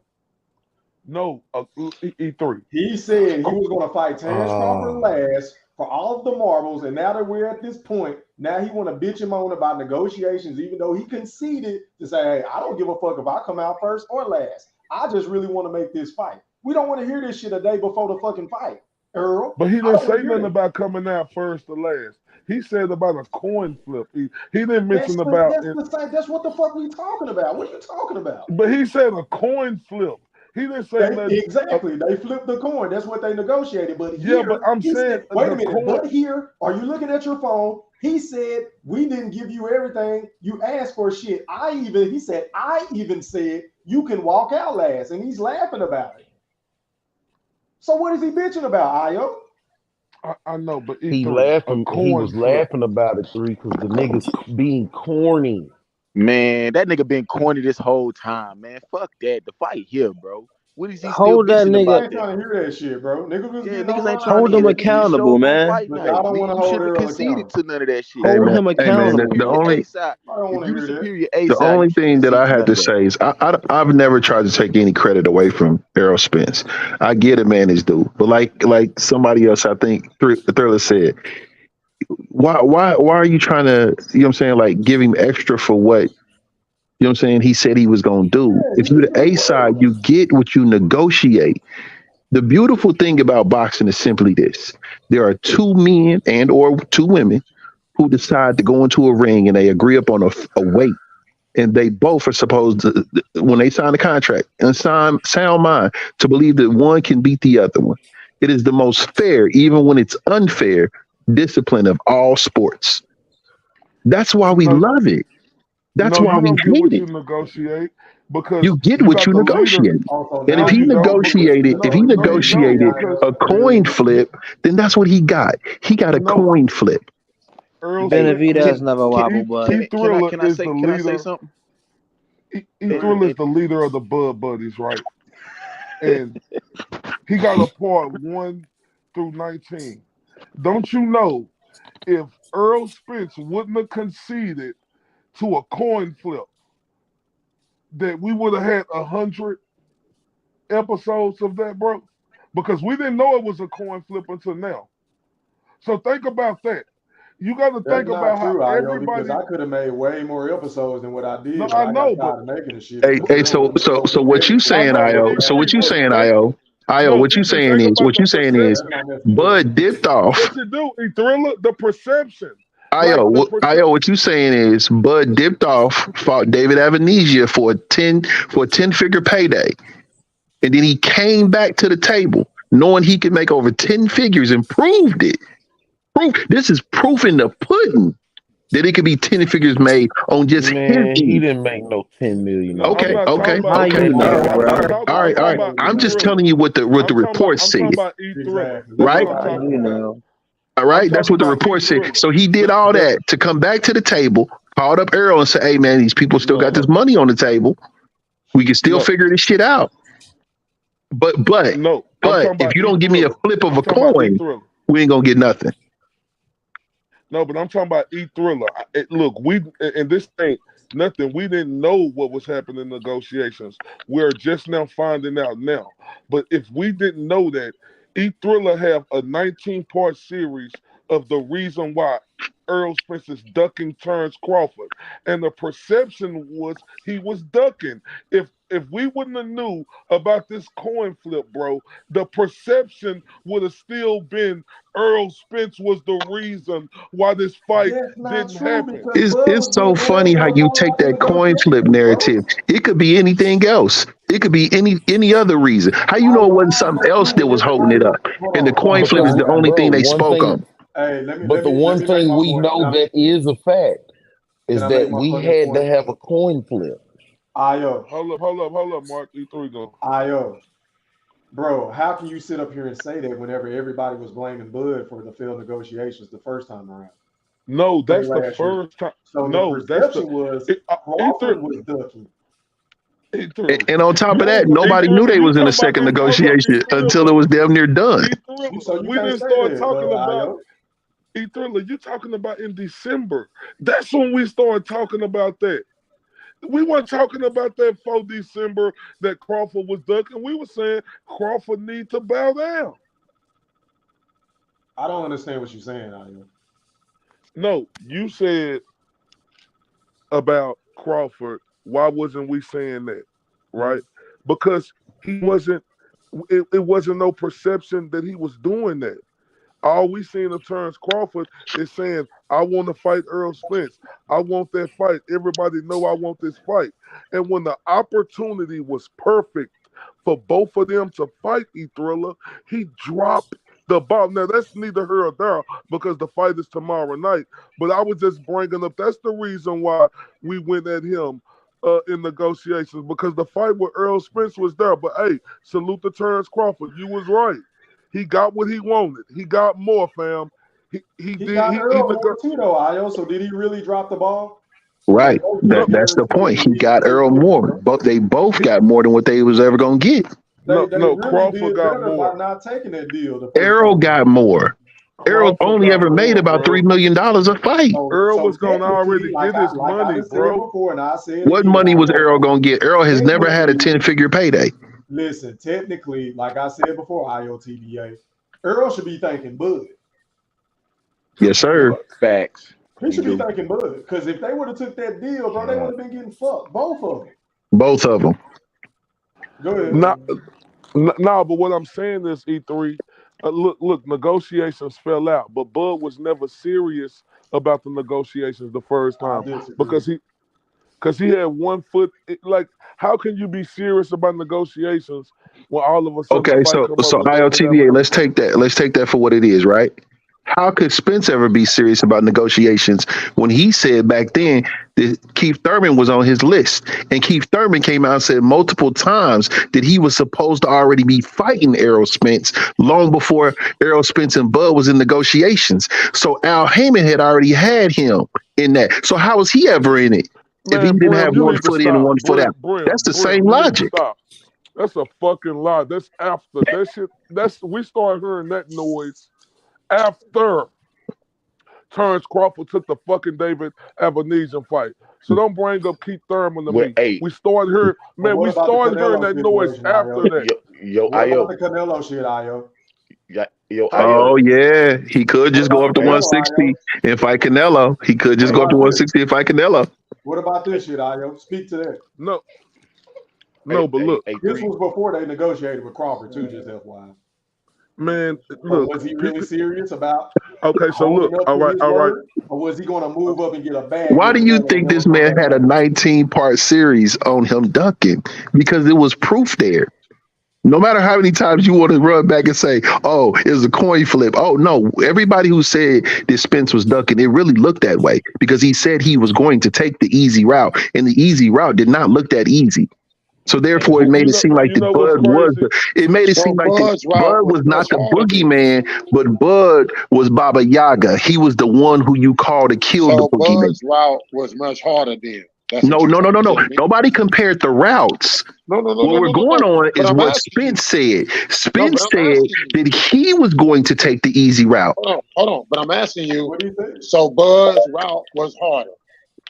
No, E3. He said he was going to fight Terrence Crawford last for all of the marbles, and now that we're at this point, now he want to bitch him on about negotiations, even though he conceded to say, hey, I don't give a fuck if I come out first or last. I just really want to make this fight. We don't want to hear this shit a day before the fucking fight. Earl, but he didn't say nothing about coming out first or last. He said about a coin flip. He didn't mention about it. That's what the fuck we talking about. What are you talking about? But he said a coin flip. He didn't say nothing. Exactly. They flipped the coin. That's what they negotiated. But yeah, but I'm saying, wait a minute. But here, are you looking at your phone? He said we didn't give you everything you asked for. Shit. I even said you can walk out last, and he's laughing about it. So what is he bitching about, Ayo? I know, but he was laughing about it, because the nigga's being corny. Man, that nigga been corny this whole time, man. Fuck that. The fight here, bro. What is he hold still that nigga? I ain't trying to hear that shit, bro. Niggas ain't trying hold to him accountable, man. But I don't want to hold Earl conceded to none of that shit. Hold him accountable. The only thing that I had to say is I've never tried to take any credit away from Errol Spence. I get it, man, is due, but like somebody else, I think Thriller said, why are you trying to, you know what I'm saying, like give him extra for what? You know what I'm saying? He said he was going to do. If you're the A side, you get what you negotiate. The beautiful thing about boxing is simply this. There are two men and or two women who decide to go into a ring and they agree upon a weight. And they both are supposed to, when they sign a contract, and sound mind to believe that one can beat the other one. It is the most fair, even when it's unfair, discipline of all sports. That's why we love it. That's why we hate it. Negotiate because you get what you negotiate. And if he negotiated a coin flip, then that's what he got. He got a coin flip. Benavidez never wobble, but can I say something? Thriller is the leader of the Bud Buddies, right? And He got a part 1 through 19. Don't you know if Earl Spence wouldn't have conceded to a coin flip, that we would have had 100 episodes of that, bro? Because we didn't know it was a coin flip until now. So think about that. You got to think about how everybody. Because I could have made way more episodes than what I did. No, I know, but making the shit. Hey, so what you saying, IO? So what you saying, IO? What you saying is Bud dipped off. What you do, Thriller? The perception. IO, what you saying is Bud dipped off, fought David Avenesia for a 10-figure payday, and then he came back to the table knowing he could make over 10 figures and proved it. This is proof in the pudding that it could be 10 figures made on just him. He didn't make no 10 million. Okay. All right. I'm just telling you what the report said. Right? All right, that's what the report said. So he did all that to come back to the table, called up Earl and said, "Hey man, these people still got this money on the table. We can still figure this shit out." But if you don't give me a flip of a coin, we ain't gonna get nothing. No, but I'm talking about Thriller. Look, and this ain't nothing. We didn't know what was happening in negotiations. We're just now finding out now. But if we didn't know that, Thriller have a 19-part series of the reason why Earl Spence is ducking Terrence Crawford, and the perception was he was ducking. If we wouldn't have knew about this coin flip, bro, the perception would have still been Earl Spence was the reason why this fight didn't happen. It's so funny how you take that coin flip narrative. It could be anything else. It could be any other reason. How you know it wasn't something else that was holding it up? And the coin flip is the only thing they spoke on. But the one thing we know that is a fact is that we had to have a coin flip. IO. Hold up, Mark. E3 go. IO. Bro, how can you sit up here and say that whenever everybody was blaming Bud for the failed negotiations the first time around? No, that's the first time. So no, that's Crawford was ducking. And on top of that, nobody knew they was in a second negotiation until it was damn near done. We didn't start talking about Thriller. You talking about in December? That's when we started talking about that. We weren't talking about that for December that Crawford was ducking. We were saying Crawford need to bow down. I don't understand what you're saying, Ayo. No, you said about Crawford. Why wasn't we saying that? Right? Because he wasn't. It wasn't no perception that he was doing that. All we seen of Terrence Crawford is saying, "I want to fight Earl Spence. I want that fight. Everybody know I want this fight." And when the opportunity was perfect for both of them to fight Thriller, he dropped the ball. Now, that's neither here or there because the fight is tomorrow night. But I was just bringing up, that's the reason why we went at him in negotiations, because the fight with Earl Spence was there. But, hey, salute to Terrence Crawford. You was right. He got what he wanted. He got more, fam. He did. Got Earl more too, though, Ayo. So did he really drop the ball? Right. That's the point. He got Earl more. But they both got more than what they was ever gonna get. They really Crawford got more. By not taking that deal. Errol got more. Errol only ever made about $3 million a fight. Earl was gonna already get his money, bro. What money was Errol gonna get? Errol has never had a 10-figure payday. Listen, technically, like I said before, IOTBA, Earl should be thanking Bud. Yes, sir. Facts. He should be thanking Bud. Because if they would have took that deal, bro, they would have been getting fucked. Both of them. Both of them. Go ahead. No, but what I'm saying is, E3, look, negotiations fell out, but Bud was never serious about the negotiations the first time because he had 1 foot. Like, how can you be serious about negotiations when all of a sudden? Okay, so IOTVA, let's take that for what it is, right? How could Spence ever be serious about negotiations when he said back then that Keith Thurman was on his list? And Keith Thurman came out and said multiple times that he was supposed to already be fighting Errol Spence long before Errol Spence and Bud was in negotiations. So Al Heyman had already had him in that. So how was he ever in it if he didn't have 1 foot in and 1 foot out? That's the same logic. That's a fucking lie. That's after that shit. We started hearing that noise after Terrence Crawford took the fucking David Avenesian fight. So don't bring up Keith Thurman to me. Hey, We started hearing, man. We started hearing that noise after that. yo, What about Ayo, the Canelo shit, Ayo? yo, Oh Ayo. yeah, he could What just go about up to Canelo, 160 Ayo? and fight Canelo. He could just What go up to about this? 160 and fight Canelo. What about this shit, Ayo? Speak to that. No, Hey, but look, This was before they negotiated with Crawford too, just FYI. man, But look. was he really serious about Okay, so holding look, up all to right, his all right. word, or was he going to move up and get a bag? Why with do you Canelo think and never this come man back had a down? 19-part series on him ducking? Because there was proof there. No matter how many times you want to run back and say, oh, it was a coin flip. Oh, no. Everybody who said that Spence was ducking, it really looked that way because he said he was going to take the easy route, and the easy route did not look that easy. So therefore, it made it seem like that what's Bud was. crazy? It made it So seem like that Bud's route Bud was was not much the harder than. boogeyman, but Bud was Baba Yaga. He was the one who you call to kill the So boogeyman. Bud's route was much harder than. That's what No, you're no, no, trying no, to no. tell me. Nobody compared the routes. No. What we're going on But is I'm what asking you. Spence said. No, but Spence I'm said asking you. that he was going to take the easy route. Hold on. But I'm asking you. What do you think? So Bud's route was harder.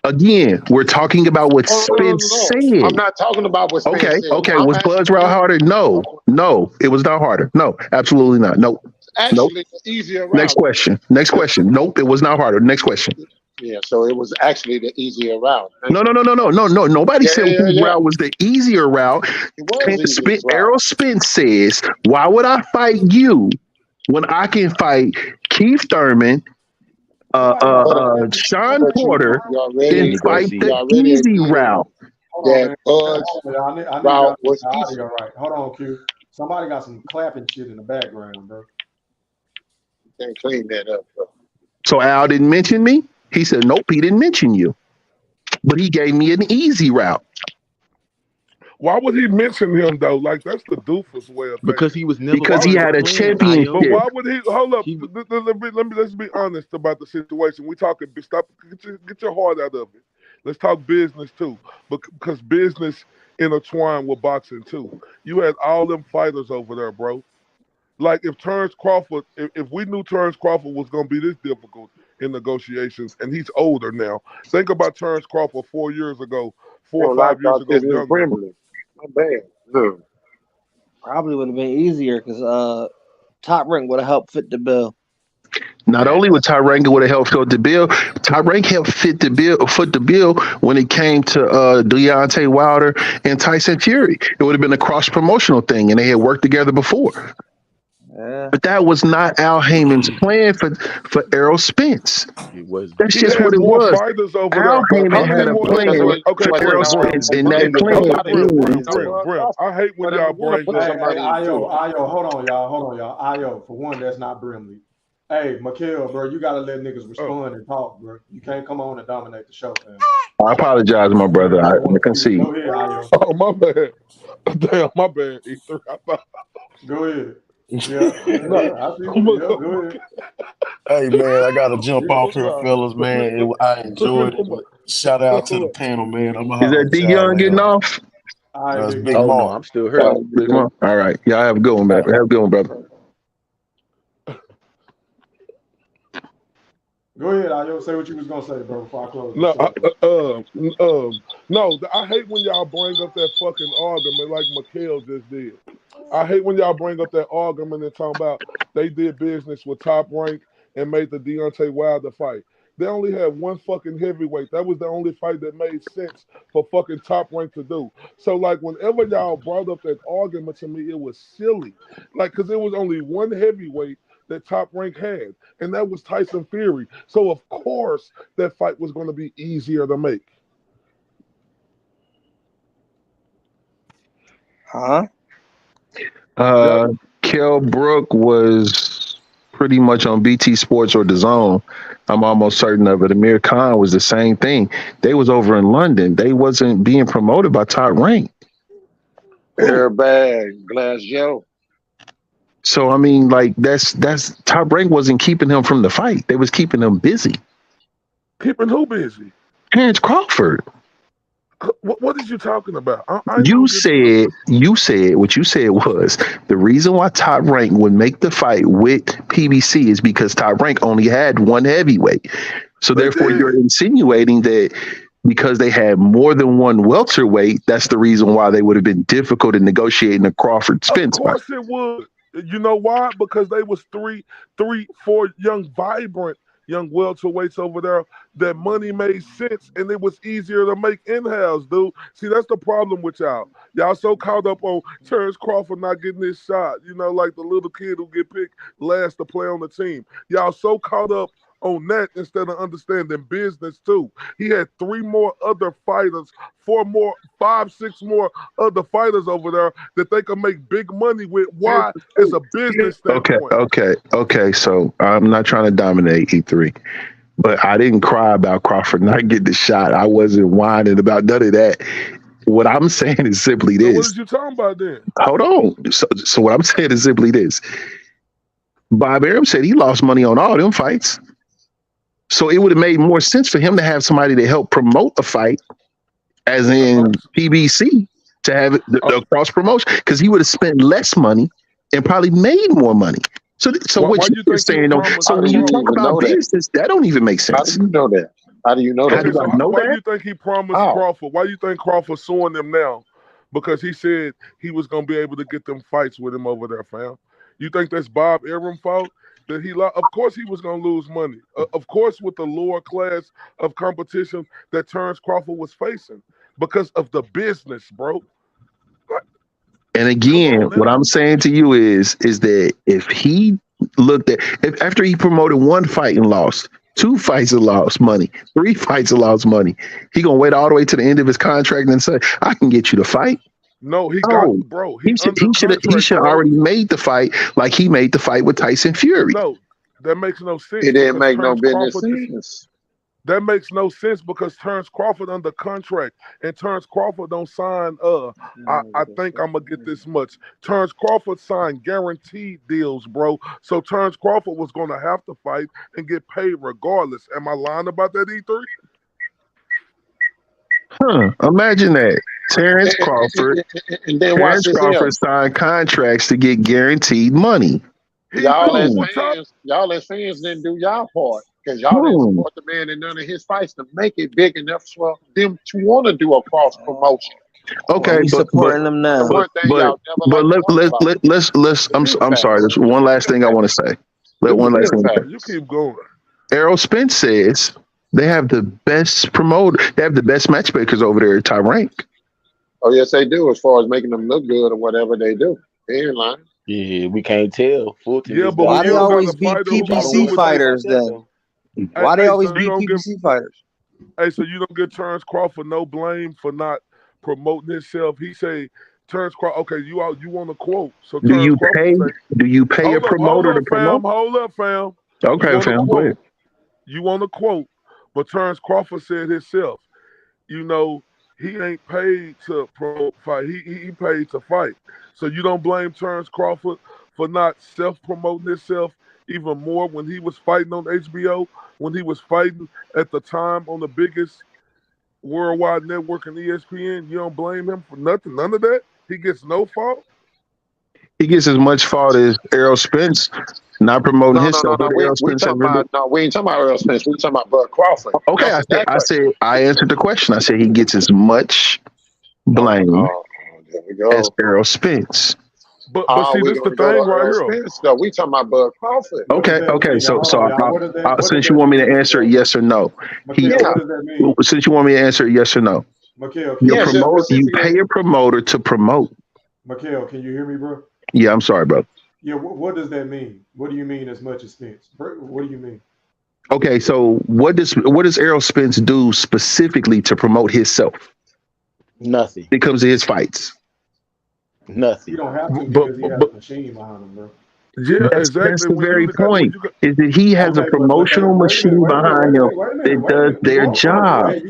Again, we're talking about what Spence said. I'm not talking about what Spence said. Okay. I'm Was asking Bud's route you. harder? No, it was not harder. No, absolutely not. Nope. Actually, the easier Next route. question. Nope, it was not harder. Next question. Yeah, so it was actually the easier route. No. Nobody said whose route was the easier route. It was the easiest route. Errol Spence says, why would I fight you when I can fight Keith Thurman, Sean Porter, and fight the easy route? That Bud's route was the easy. audio right. Hold on, Q. Somebody got some clapping shit in the background, bro. Can't clean that up, bro. So Al didn't mention me? He said, nope, he didn't mention you. But he gave me an easy route. Why would he mention him though? Like that's the doofus way of thinking. Because he was never because he had a championship. But why would he? Hold up. Let's be honest about the situation. We talking. Stop. Get your heart out of it. Let's talk business too, because business intertwined with boxing too. You had all them fighters over there, bro. Like if Terrence Crawford, if we knew Terrence Crawford was going to be this difficult in negotiations, and he's older now. Think about Terrence Crawford 4 years ago, 4 or 5 years ago, younger. Not bad. No. Probably would have been easier because Top Rank would have helped fit the bill. Not only would Top Rank would have helped fit the bill, Top Rank helped foot the bill when it came to Deontay Wilder and Tyson Fury. It would have been a cross promotional thing, and they had worked together before. Yeah. But that was not Al Heyman's plan for Errol Spence. That's just what it was. Al Heyman had a plan for Errol Spence, and that plan. I hate when y'all bring up somebody. Ayo, hold on, y'all. Ayo, for one, that's not Brimley. Hey, Mikhail, bro, you gotta let niggas respond and talk, bro. You can't come on and dominate the show, man. I apologize, my brother. I concede. Go ahead, Ayo. Oh, my bad. Damn, my bad, E3. Go ahead. Yeah, I see you. Yeah, go ahead. Hey man, I gotta jump off here, fellas. Man, I enjoyed it. Shout out to the panel, man. Is that D Young getting off? That's Big Oh Mark. no, I'm still here. Big Mark. All right, y'all have a good one, man. Have a good one, brother. Go ahead, Ayo. Say what you was gonna say, bro. Before I close. No. I hate when y'all bring up that fucking argument like Mikhail just did. I hate when y'all bring up that argument and talk about they did business with Top Rank and made the Deontay Wilder fight. They only had one fucking heavyweight. That was the only fight that made sense for fucking Top Rank to do. So, like, whenever y'all brought up that argument to me, it was silly. Like, because there was only one heavyweight that Top Rank had, and that was Tyson Fury. So, of course, that fight was going to be easier to make. Huh? Kell Brook was pretty much on BT Sports or DAZN. I'm almost certain of it. Amir Khan was the same thing. They was over in London. They wasn't being promoted by Top Rank. Airbag, Glass Joe. So I mean, like that's Top Rank wasn't keeping him from the fight. They was keeping him busy. Keeping who busy? Terrence Crawford. What is you talking about? I ain't You gonna get said what you said was the reason why Top Rank would make the fight with PBC is because Top Rank only had one heavyweight. So They therefore, you're did. insinuating that because they had more than one welterweight, that's the reason why they would have been difficult in negotiating a Crawford Of Spence fight. course it would. You know why? Because they was three, four young, vibrant young welterweights over there. That money made sense, and it was easier to make in-house, dude. See, that's the problem with y'all. Y'all so caught up on Terrence Crawford not getting his shot. You know, like the little kid who get picked last to play on the team. Y'all so caught up on that instead of understanding business too. He had 3 more other fighters, 4 more, 5, 6 more other fighters over there that they could make big money with. Why? As a business standpoint. Okay. So I'm not trying to dominate E3, but I didn't cry about Crawford not getting the shot. I wasn't whining about none of that. What I'm saying is simply So what this. is you talking about then? Hold on. So what I'm saying is simply this. Bob Arum said he lost money on all them fights. So it would have made more sense for him to have somebody to help promote the fight, as in PBC, to have the cross promotion, because he would have spent less money and probably made more money. So what you're saying, though, so when you talk about business, that don't even make sense. How do you know that? How do you know that? Okay, so why do you think he promised Crawford? Why do you think Crawford suing them now? Because he said he was going to be able to get them fights with him over there, fam. You think that's Bob Arum fault? That of course he was going to lose money. Of course, with the lower class of competition that Terrence Crawford was facing, because of the business, bro. And again, what I'm saying to you is that if he looked at, after he promoted 1 fight and lost, 2 fights and lost money, 3 fights and lost money, he gonna wait all the way to the end of his contract and say, "I can get you to fight." No, he got, bro. He should already made the fight like he made the fight with Tyson Fury. No, that makes no sense. It didn't make no business sense. That makes no sense because Terrence Crawford under contract, and Terrence Crawford don't sign. I think I'm gonna get this much. Terrence Crawford signed guaranteed deals, bro. So Terrence Crawford was gonna have to fight and get paid regardless. Am I lying about that, E3? Imagine that. Terrence Crawford signed contracts to get guaranteed money. Y'all as fans didn't do y'all part because y'all didn't support the man in none of his fights to make it big enough for them to want to do a cross promotion. Okay, we supporting them now. Let's. I'm sorry. There's one last thing I want to say. You keep going. Errol Spence says they have the best promoter. They have the best matchmakers over there at Top Rank. Oh yes, they do. As far as making them look good or whatever they do, they ain't lying. Yeah, we can't tell. Yeah, but why they always beat PBC fighters then? Why they always beat PBC fighters? Hey, so you don't give Terrence Crawford no blame for not promoting himself. He say Terrence Crawford. Okay, you want a quote? So do you pay a promoter to promote? Hold up, fam. Okay, fam. Go ahead. You want a quote? But Terrence Crawford said himself, you know, he ain't paid to promote fight. He paid to fight. So you don't blame Terrence Crawford for not self-promoting himself even more when he was fighting on HBO, when he was fighting at the time on the biggest worldwide network in ESPN. You don't blame him for nothing, none of that? He gets no fault? He gets as much fault as Errol Spence not promoting himself. No. We ain't talking about Errol Spence. We talking about Bud Crawford. Okay, I answered the question. I said he gets as much blame as Errol Spence. But see, this is the thing right here. Spence, we talking about Bud Crawford. Okay. So since you want me to answer yes or no, what does that mean? Since you want me to answer yes or no, you pay a promoter to promote. Mikhail, can you hear me, bro? Yeah, I'm sorry, bro. Yeah, what does that mean? What do you mean as much as Spence? What do you mean? Okay, so what does Errol Spence do specifically to promote himself? Nothing. When it comes to his fights. Nothing. You don't have to because he has a machine behind him, bro. Yeah, exactly. That's the very point. Is that he has a promotional machine behind him that does their job. Hey,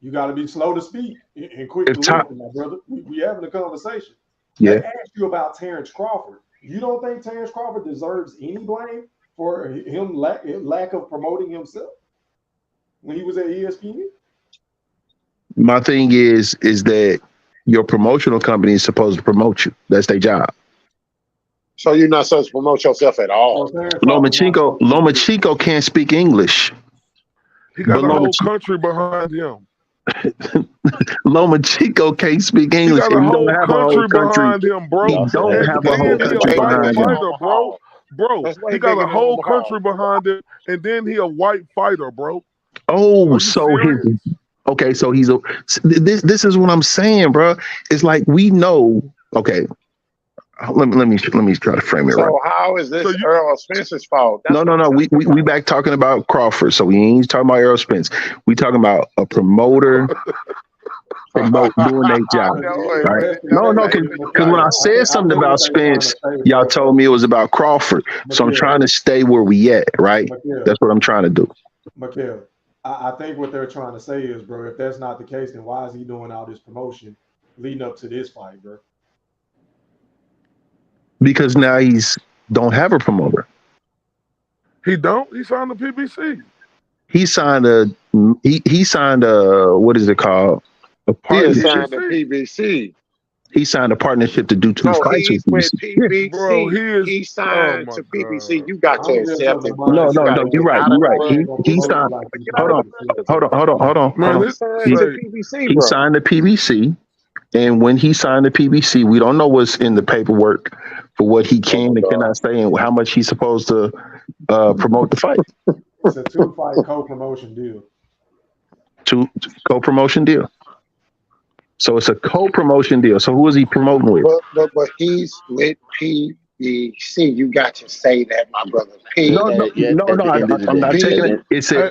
you got to be slow to speak and quick to listen, my brother. We having a conversation. Yeah. They asked you about Terrence Crawford. You don't think Terrence Crawford deserves any blame for him lack of promoting himself when he was at ESPN? My thing is that your promotional company is supposed to promote you. That's their job. So you're not supposed to promote yourself at all. Lomachenko can't speak English. He got a whole country behind him. Lomachenko can't speak He English, got and a he don't whole have a whole country country. behind him, bro. He don't have a whole country behind him. Fighter, bro. That's way He got bigger a than whole Omaha. country behind him, and then he a white fighter, bro. Oh, so he's a. This is what I'm saying, bro. It's like we know. Okay, let me try to frame it right. So how is this Earl Spence's fault? No. We back talking about Crawford, so we ain't talking about Errol Spence. We talking about a promoter doing their job, right? No, because when I said something about Spence, y'all told me it was about Crawford. So I'm trying to stay where we at, right? That's what I'm trying to do. Mikhail, I think what they're trying to say is, bro, if that's not the case, then why is he doing all this promotion leading up to this fight, bro? Because now he's don't have a promoter. He don't. He signed the PBC. He signed a what is it called? A partnership. He signed the PBC. He signed a partnership to do two fights he's with PBC. Bro, he signed to PBC. You got to accept it. No, you're right. You're right. He signed. Hold on. Man, he signed to PBC, He bro. signed the PBC, and when he signed the PBC, we don't know what's in the paperwork for what he can and cannot say, and how much he's supposed to promote the fight. It's a 2-fight co-promotion deal. Two co-promotion deal. So it's a co-promotion deal. So who is he promoting with? But he's with PBC. You got to say that, my brother. No, I'm not taking it. It says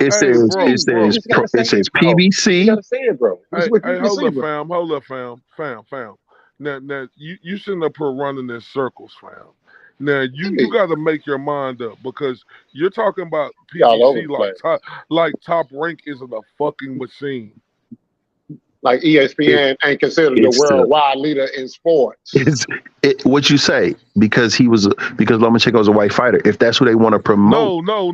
PBC. You gotta say it, bro. Hold up, fam. Now you shouldn't have put running in circles, fam. Now you got to make your mind up, because you're talking about PBC like Top Rank isn't a fucking machine. Like ESPN ain't considered the worldwide leader in sports. What you say? Because Lomachenko is a white fighter. If that's who they want to promote, no.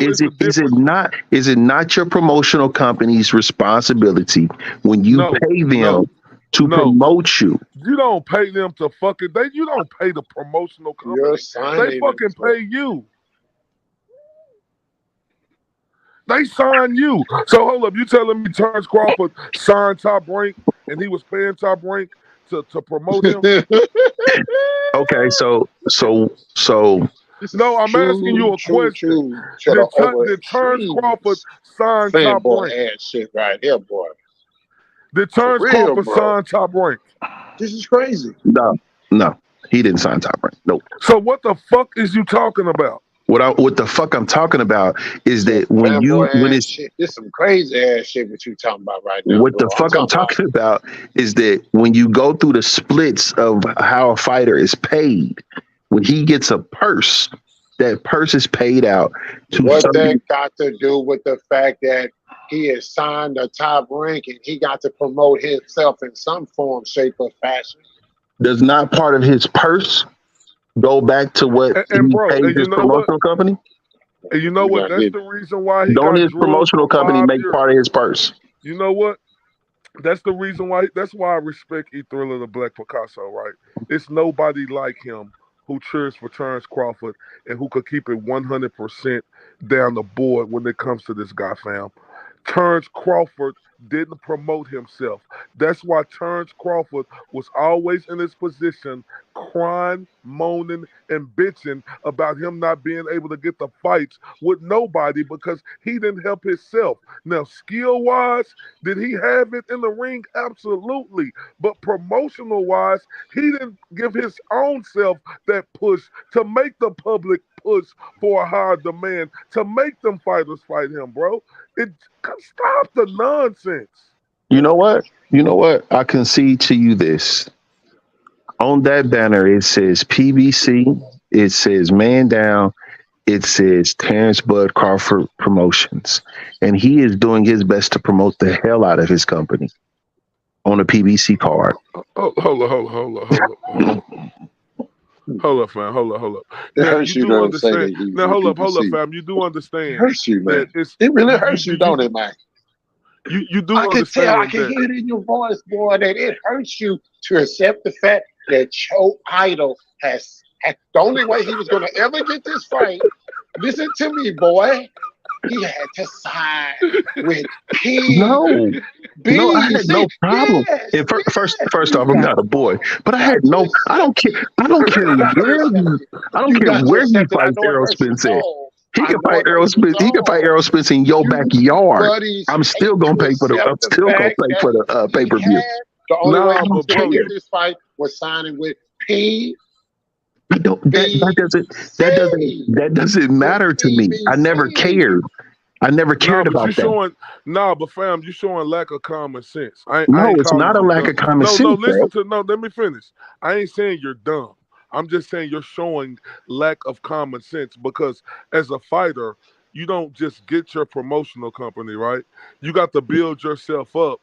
Is it not your promotional company's responsibility when you pay them to promote you? You don't pay them to fucking. You don't pay the promotional company. They fucking pay you. They signed you. So hold up, you telling me Terrence Crawford signed Top Rank and he was paying Top Rank to promote him? Okay, so no, I'm asking you a question. Did Terrence Crawford sign Top Rank? Ass shit right here, boy. Did Terrence Crawford sign Top Rank? This is crazy. No, he didn't sign Top Rank. Nope. So what the fuck is you talking about? What the fuck I'm talking about is that this some crazy ass shit that you talking about right now. What the fuck I'm talking about is that when you go through the splits of how a fighter is paid, when he gets a purse, that purse is paid out to what that got to do with the fact that he has signed a Top Rank and he got to promote himself in some form, shape, or fashion? Does not part of his purse go back to what he paid his promotional company? And you know what? That's the reason why he don't got his promotional company make part of his purse? You know what? That's the reason why. That's why I respect E Thriller the Black Picasso. Right? It's nobody like him who cheers for Terrence Crawford and who could keep it 100% down the board when it comes to this guy, fam. Terrence Crawford didn't promote himself. That's why Terrence Crawford was always in his position, crying, moaning, and bitching about him not being able to get the fights with nobody because he didn't help himself. Now, skill-wise, did he have it in the ring? Absolutely. But promotional-wise, he didn't give his own self that push to make the public push for a higher demand, to make them fighters fight him, bro. Stop the nonsense. You know what? I concede to you this. On that banner, it says PBC, it says Man Down, it says Terrence Bud Crawford Promotions. And he is doing his best to promote the hell out of his company on a PBC card. Hold up. Hold up, fam. Hold up. Now, you do understand. Now, hold up, fam. You do understand. It hurts you, man. It really hurts you, don't it, man? You do I can tell, I understand can that. hear it in your voice, boy, that it hurts you to accept the fact that your idol has the only way he was going to ever get this fight. Listen to me, boy. He had to side with No, no, I had PBC. no problem. Yes, And first you off, I'm got not a boy, but I got had to no. I accept don't care. it. I don't You care got to where accept you. it. I don't You care got to where he accept it. I fights know it Errol hurts your Spence at. soul. He I can know fight it Errol hurts your Spence. He can fight soul. Errol Spence in your You backyard. buddies I'm hate still gonna to pay for the. accept I'm the still gonna fact pay that for the pay he per view. had the only way Nah, he I was don't but going to bro, get care. this fight was signing with I don't. That doesn't. That doesn't. PBC. That doesn't With matter to me. I never PBC. cared. I never nah, cared but you about that. showing but fam, you showing lack of common sense. I No, ain't it's calling not a you lack dumb. of common No, sense, bro. listen to let me finish. I ain't saying you're dumb. I'm just saying you're showing lack of common sense because as a fighter, you don't just get your promotional company, right? You got to build yourself up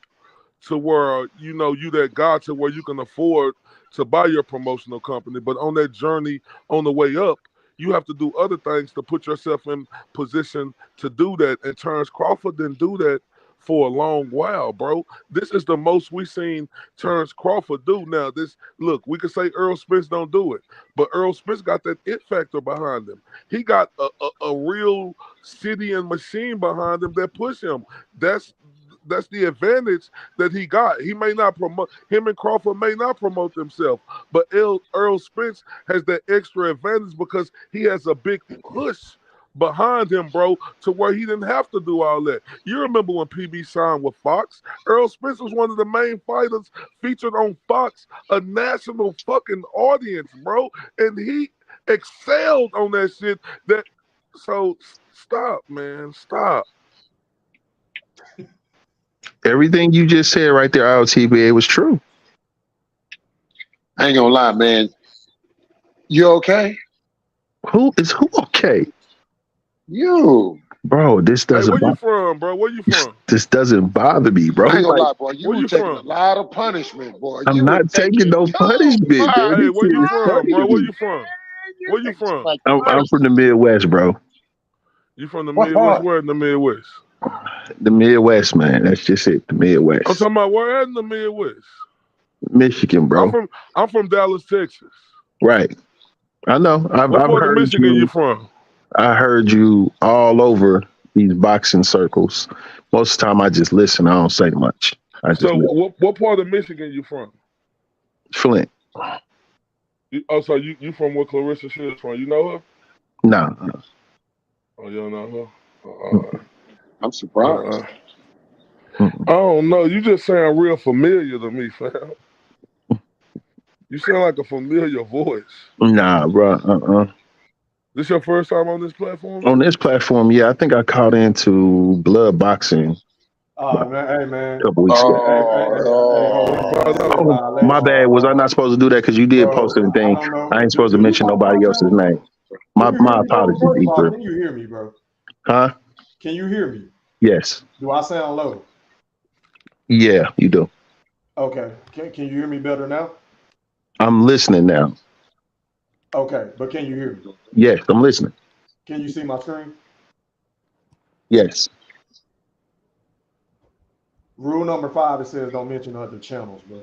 to where you that God to where you can afford to buy your promotional company. But on that journey, on the way up, you have to do other things to put yourself in position to do that. And Terrence Crawford didn't do that for a long while, bro. This is the most we seen Terrence Crawford do. Now, look, we could say Earl Spence don't do it, but Earl Spence got that it factor behind him. He got a real city and machine behind him that push him. That's the advantage that he got. He may not promote him, and Crawford may not promote themselves, but Earl Spence has that extra advantage because he has a big push behind him, bro, to where he didn't have to do all that. You remember when PB signed with Fox? Earl Spence was one of the main fighters featured on Fox, a national fucking audience, bro, and he excelled on that shit. So stop, man, stop. Everything you just said right there, LTBA, was true. I ain't gonna lie, man. You okay? Who okay? You. Bro, this Hey, doesn't where you bother. from, bro? Where you from? This doesn't bother me, bro. I ain't gonna Like, lie, boy. You Where were you taking a from? lot of punishment, boy. I'm You were not taking taking no too punishment, much. man. Hey, This where shit you is from, funny to bro? Where me. you from? You Where you take too from? much I'm from the punishment. Midwest, bro. You from the What Midwest? part? Where in the Midwest? The Midwest, man. That's just it. The I'm Midwest. talking about where in the Midwest? Michigan, bro. I'm from Dallas, Texas. Right. I know. What I've part of heard Michigan you you. from? I heard you all over these boxing circles. Most of the time, I just listen. I don't say much. I just So listen. what part of Michigan you from? Flint. So you from where Clarissa Shields from? You know her? Nah. Oh, you don't know her? I'm surprised. Mm-mm. I don't know. You just sound real familiar to me, fam. You sound like a familiar voice. Nah, bro. This your first time on this platform? On this platform, yeah, I think I caught into blood boxing Man, hey man. a couple weeks ago. Oh, my bad. Was I not supposed to do that? Because you did Bro, post I anything. don't know. I ain't supposed to Do you mention follow my nobody else's channel? name. Do you My hear me, bro? apologies, First of all, Ether. can you hear me, bro? Huh? Can you hear me? Yes. Do I sound low? Yeah, you do. Okay. Can you hear me better now? I'm listening now. Okay, but can you hear me? Yes, I'm listening. Can you see my screen? Yes. Rule number 5, it says don't mention other channels, bro.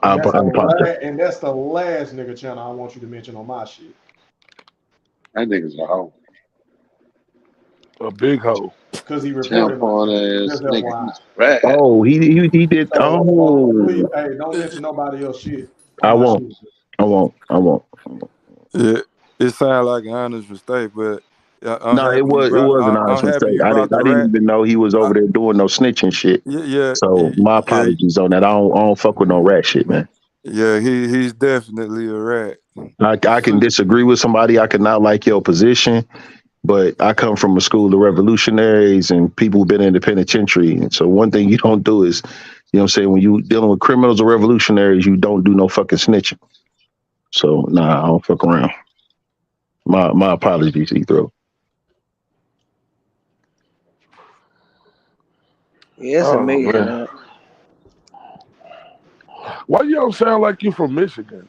I And apologize. that's the last nigga channel I want you to mention on my shit. That nigga's a hoe. A big hoe. Because he reported my shit. Just Tampon ass nigga. FYI. He's rat. Oh, he did. So please, Oh, hey, don't mention nobody else shit I on my won't. shit. I won't. Yeah, it sounds like an honest mistake, but I'm No, happy you it brought. was an honest I'm happy mistake. you I brought the didn't rat. even know he was over there doing no snitching shit. Yeah, So my apologies on that. I don't fuck with no rat shit, man. yeah. He's definitely a rat. I can disagree with somebody. I could not like your position, but I come from a school of revolutionaries and people who've been in the penitentiary. And so one thing you don't do is, you know what I'm saying, when you dealing with criminals or revolutionaries, you don't do no fucking snitching. So nah, I don't fuck around. My apologies, Ethro. Yeah, it's amazing, man. Why you don't sound like you from Michigan?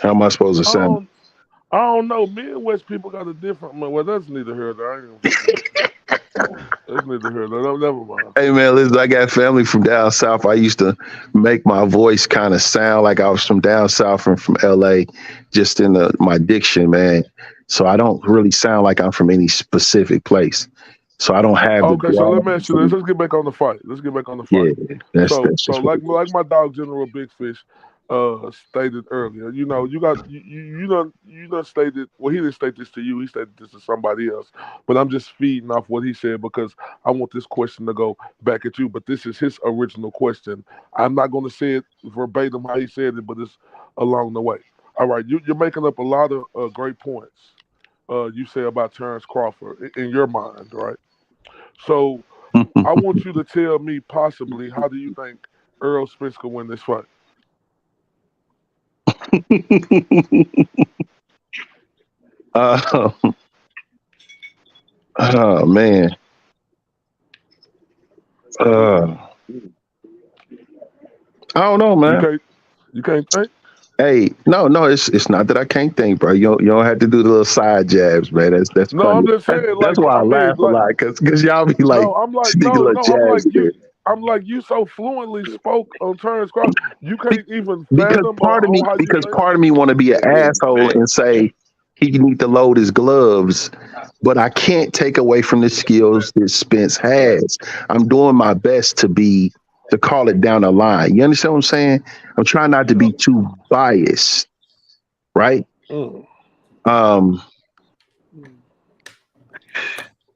How am I supposed to sound? I don't know. Midwest people got a different. Well, that's neither here nor there. That's neither here nor there. Never mind. Hey man, listen, I got family from down south. I used to make my voice kind of sound like I was from down south and from LA, just in my diction, man. So I don't really sound like I'm from any specific place. So I don't have the Okay, so let me draw. ask you this. Let's get back on the fight. Yeah, that's So just what like it is. my dog General Big Fish stated earlier, you know, you done stated, well, he didn't state this to you, he stated this to somebody else. But I'm just feeding off what he said because I want this question to go back at you. But this is his original question. I'm not gonna say it verbatim how he said it, but it's along the way. All right, you're making up a lot of great points. You say about Terrence Crawford in your mind, right? So I want you to tell me possibly how do you think Earl Spence could win this fight? Oh man. I don't know, man. You can't think? Hey, no, it's not that I can't think, bro. You don't have to do the little side jabs, man. That's No, funny. I'm just saying, That's like, why I I mean, laugh a lot, because y'all be like no, I'm like, sneaking little I'm like jabs there. you so fluently spoke on Terrence Crawford, you can't even Because fathom part of on me, how you think. part of me want to be an asshole and say he need to load his gloves, but I can't take away from the skills that Spence has. I'm doing my best to call it down the line. You understand what I'm saying? I'm trying not to be too biased, right?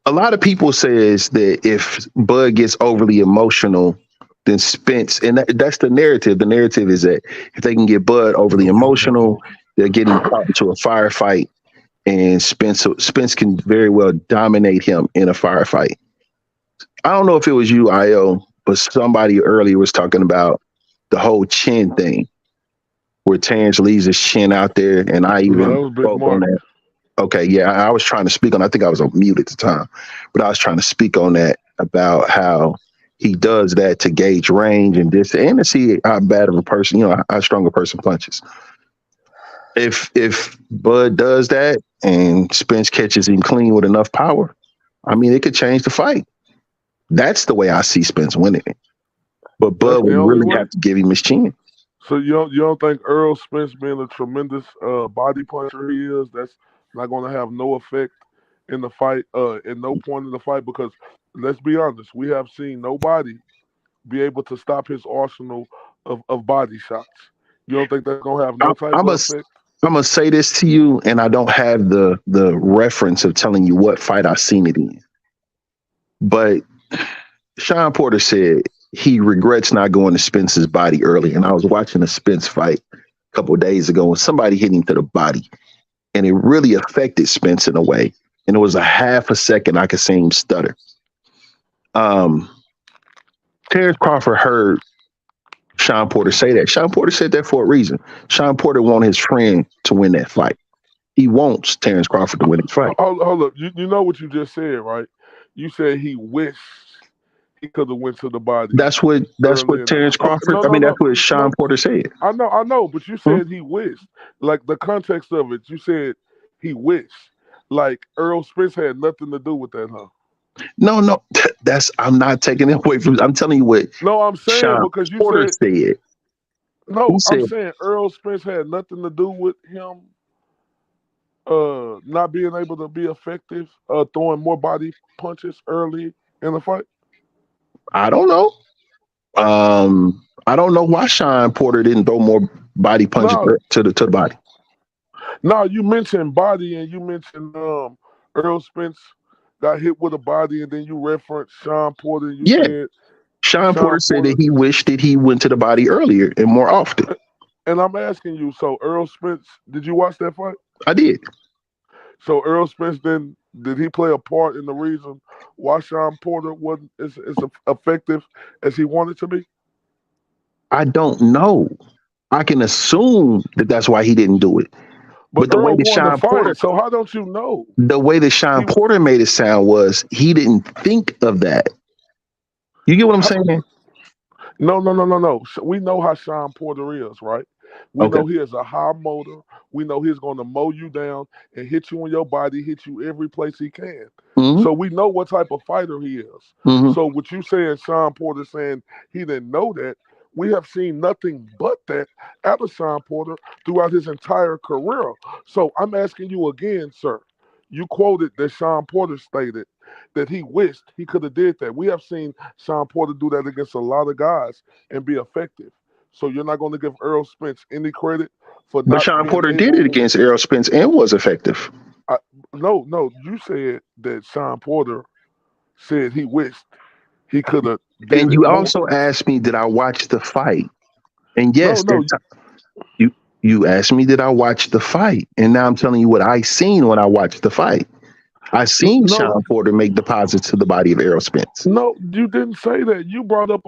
A lot of people says that if Bud gets overly emotional, then Spence, and that's the narrative. The narrative is that if they can get Bud overly emotional, they're getting caught into a firefight, and Spence can very well dominate him in a firefight. I don't know if it was you, IO, but somebody earlier was talking about the whole chin thing, where Terrence leaves his chin out there, and I even that was Big spoke on Mark. that. Okay, yeah, I was trying to speak on. I think I was on mute at the time, but I was trying to speak on that about how he does that to gauge range and to see how bad of a person, how strong a person punches. If Bud does that and Spence catches him clean with enough power, I mean, it could change the fight. That's the way I see Spence winning it. But Bud That's would the only really way. have to give him his chin. So you don't think Earl Spence being a tremendous body puncher he is, that's not going to have no effect in the fight, at no point in the fight? Because let's be honest, we have seen nobody be able to stop his arsenal of body shots. You don't think that's going to have no type of effect? I'm gonna say this to you, and I don't have the reference of telling you what fight I seen it in. But Sean Porter said he regrets not going to Spence's body early. And I was watching a Spence fight a couple of days ago, and somebody hit him to the body, and it really affected Spence in a way. And it was a half a second I could see him stutter. Terrence Crawford heard Sean Porter say that. Sean Porter said that for a reason. Sean Porter wanted his friend to win that fight. He wants Terrence Crawford to win the fight. Hold up. You know what you just said, right? You said he wished he could have went to the body. That's what Terrence Crawford. That's what Sean Porter said. I know, but you said he wished. Like the context of it, you said he wished. Like Earl Spence had nothing to do with that, huh? No. I'm not taking it away from. I'm telling you what. No, I'm saying Sean because you Porter said. No, I'm saying Earl Spence had nothing to do with him not being able to be effective, throwing more body punches early in the fight. I don't know. I don't know why Sean Porter didn't throw more body punches to the body. No, you mentioned body, and you mentioned Earl Spence got hit with a body, and then you referenced Sean Porter. And you said Sean Porter said that he wished that he went to the body earlier and more often. And I'm asking you, so Earl Spence, did you watch that fight? I did. So Earl Spence, then, did he play a part in the reason why Sean Porter wasn't as effective as he wanted to be? I don't know. I can assume that that's why he didn't do it. But the way that Sean Porter, so how don't you know? The way that Sean Porter made it sound was he didn't think of that. You get what I'm saying? No. We know how Sean Porter is, right? We Okay. know he is a high motor. We know he's going to mow you down and hit you in your body, hit you every place he can. Mm-hmm. So we know what type of fighter he is. Mm-hmm. So what you saying, Sean Porter saying he didn't know that, we have seen nothing but that out of Sean Porter throughout his entire career. So I'm asking you again, sir. You quoted that Sean Porter stated that he wished he could have did that. We have seen Sean Porter do that against a lot of guys and be effective. So you're not going to give Earl Spence any credit for But not Sean being Porter did able it to. against Errol Spence and was effective. No. You said that Sean Porter said he wished he could have did And it you more. also asked me, did I watch the fight? And No, yes, no. you asked me, did I watch the fight? And now I'm telling you what I seen when I watched the fight. I seen No, Sean Porter make deposits to the body of Errol Spence. no, you didn't say that. You brought up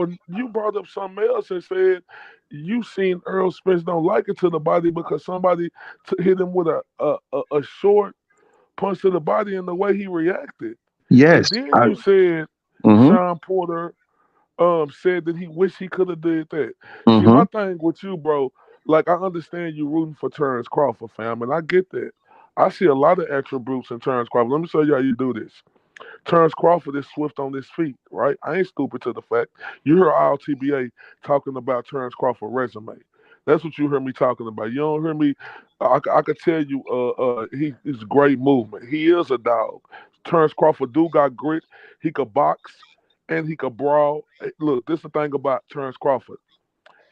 something else and said you seen Earl Spence don't like it to the body because somebody hit him with a short punch to the body and the way he reacted. And Yes. then you said Mm-hmm. Sean Porter said that he wished he could have did that. See, Mm-hmm. my thing with you, bro, like I understand you rooting for Terrence Crawford, fam, and I get that. I see a lot of attributes in Terrence Crawford. Let me show you how you do this. Terrence Crawford is swift on his feet, right? I ain't stupid to the fact. You hear TBA talking about Terrence Crawford resume. That's what you hear me talking about. You don't hear me. I could tell you, he's great movement. He is a dog. Terrence Crawford do got grit. He could box and he could brawl. Hey, look, this is the thing about Terrence Crawford.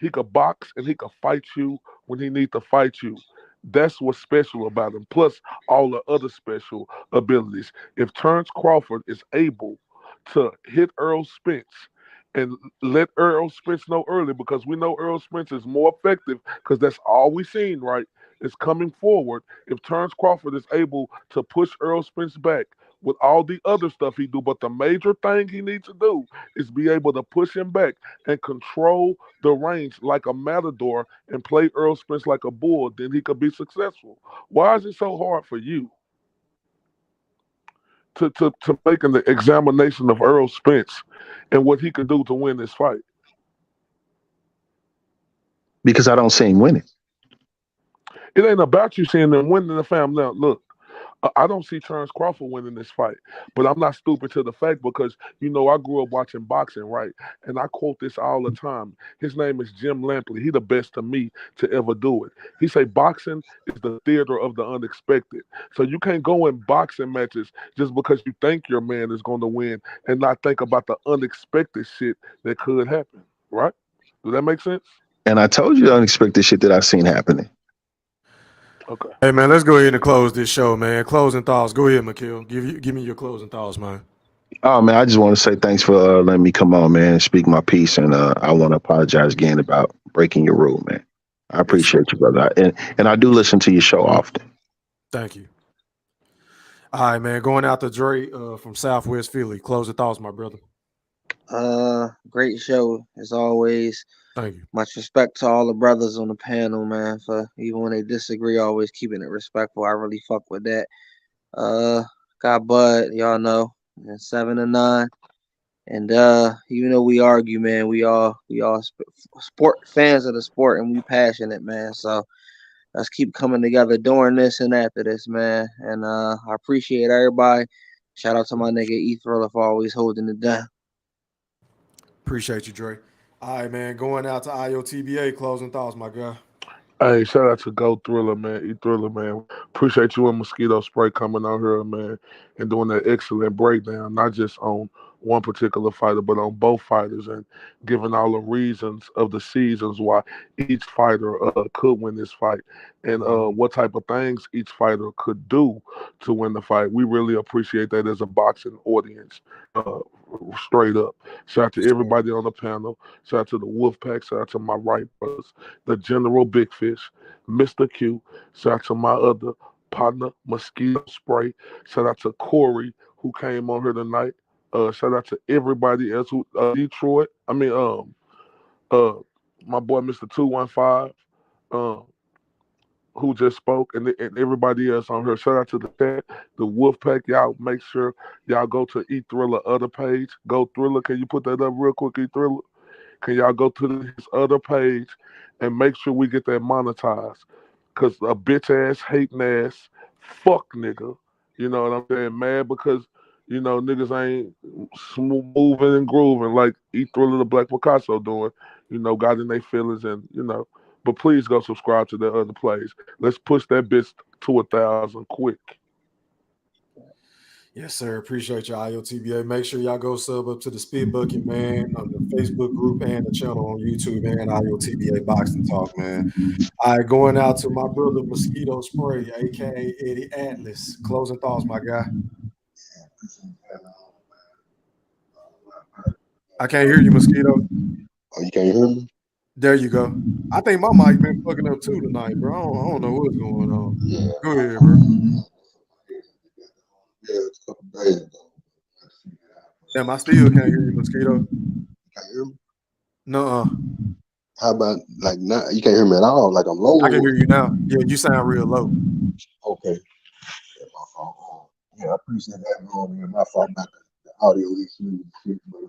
He could box and he could fight you when he need to fight you. That's what's special about him. Plus all the other special abilities. If Terrence Crawford is able to hit Earl Spence and let Earl Spence know early, because we know Earl Spence is more effective because that's all we seen, right? Is coming forward. If Terrence Crawford is able to push Earl Spence back with all the other stuff he do, but the major thing he needs to do is be able to push him back and control the range like a matador and play Earl Spence like a bull, then he could be successful. Why is it so hard for you to make an examination of Earl Spence and what he could do to win this fight? Because I don't see him winning. It ain't about you seeing them winning the fam. Now, look, I don't see Terrence Crawford winning this fight, but I'm not stupid to the fact because, I grew up watching boxing, right? And I quote this all the time. His name is Jim Lampley. He the best to me to ever do it. He say boxing is the theater of the unexpected. So you can't go in boxing matches just because you think your man is going to win and not think about the unexpected shit that could happen, right? Does that make sense? And I told you the unexpected shit that I've seen happening. Okay. Hey man, let's go ahead and close this show, man. Closing thoughts. Go ahead, McKill. Give me your closing thoughts, man. Oh man, I just want to say thanks for letting me come on, man, and speak my piece. And I want to apologize again about breaking your rule, man. I appreciate you, brother. And I do listen to your show often. Thank you. All right, man. Going out to Dre from Southwest Philly. Closing thoughts, my brother. Great show as always. Thank you. Much respect to all the brothers on the panel, man. For even when they disagree, always keeping it respectful. I really fuck with that. Got Bud, y'all know, and 7-9. And even though we argue, man, we all sport fans of the sport, and we passionate, man. So let's keep coming together during this and after this, man. And I appreciate everybody. Shout out to my nigga E Thriller for always holding it down. Appreciate you, Dre. All right, man. Going out to IOTBA. Closing thoughts, my guy. Hey, shout out to Go Thriller, man. E Thriller, man. Appreciate you and Mosquito Spray coming out here, man, and doing that excellent breakdown, not just on one particular fighter, but on both fighters, and giving all the reasons of the seasons why each fighter could win this fight, and what type of things each fighter could do to win the fight. We really appreciate that as a boxing audience. Straight up. Shout out to everybody on the panel. Shout out to the Wolfpack. Shout out to my right brothers, the General Big Fish, Mr. Q. Shout out to my other partner, Mosquito Spray. Shout out to Corey, who came on here tonight. Shout out to everybody else who Detroit. My boy Mr. 215. Who just spoke, and everybody else on here. Shout out to the chat, the Wolfpack. Y'all make sure y'all go to E Thriller other page. Go Thriller. Can you put that up real quick, E Thriller? can y'all go to his other page and make sure we get that monetized? Cause a bitch ass hating ass fuck nigga, you know what I'm saying? Mad because niggas ain't moving and grooving like E Thriller the Black Picasso doing. Got in their feelings and But please go subscribe to their other plays. Let's push that bitch to 1,000 quick. Yes, sir. Appreciate y'all, IOTBA. Make sure y'all go sub up to the Spit Bucket, man, on the Facebook group and the channel on YouTube and IOTBA Boxing Talk, man. All right, going out to my brother Mosquito Spray, aka Eddie Atlas. Closing thoughts, my guy. I can't hear you, Mosquito. Oh, you can't hear me? There you go. I think my mic been fucking up too tonight, bro. I don't know what's going on. Yeah. Go ahead, bro. Yeah, it's a couple days ago. Damn, I still can't hear you, Mosquito. Can't hear me? Nuh-uh. How about like now? You can't hear me at all? Like I'm low? I can hear you now. Yeah, you sound real low. Okay. Yeah, my fault. Yeah, I appreciate that, man. My fault about the audio issue and shit, but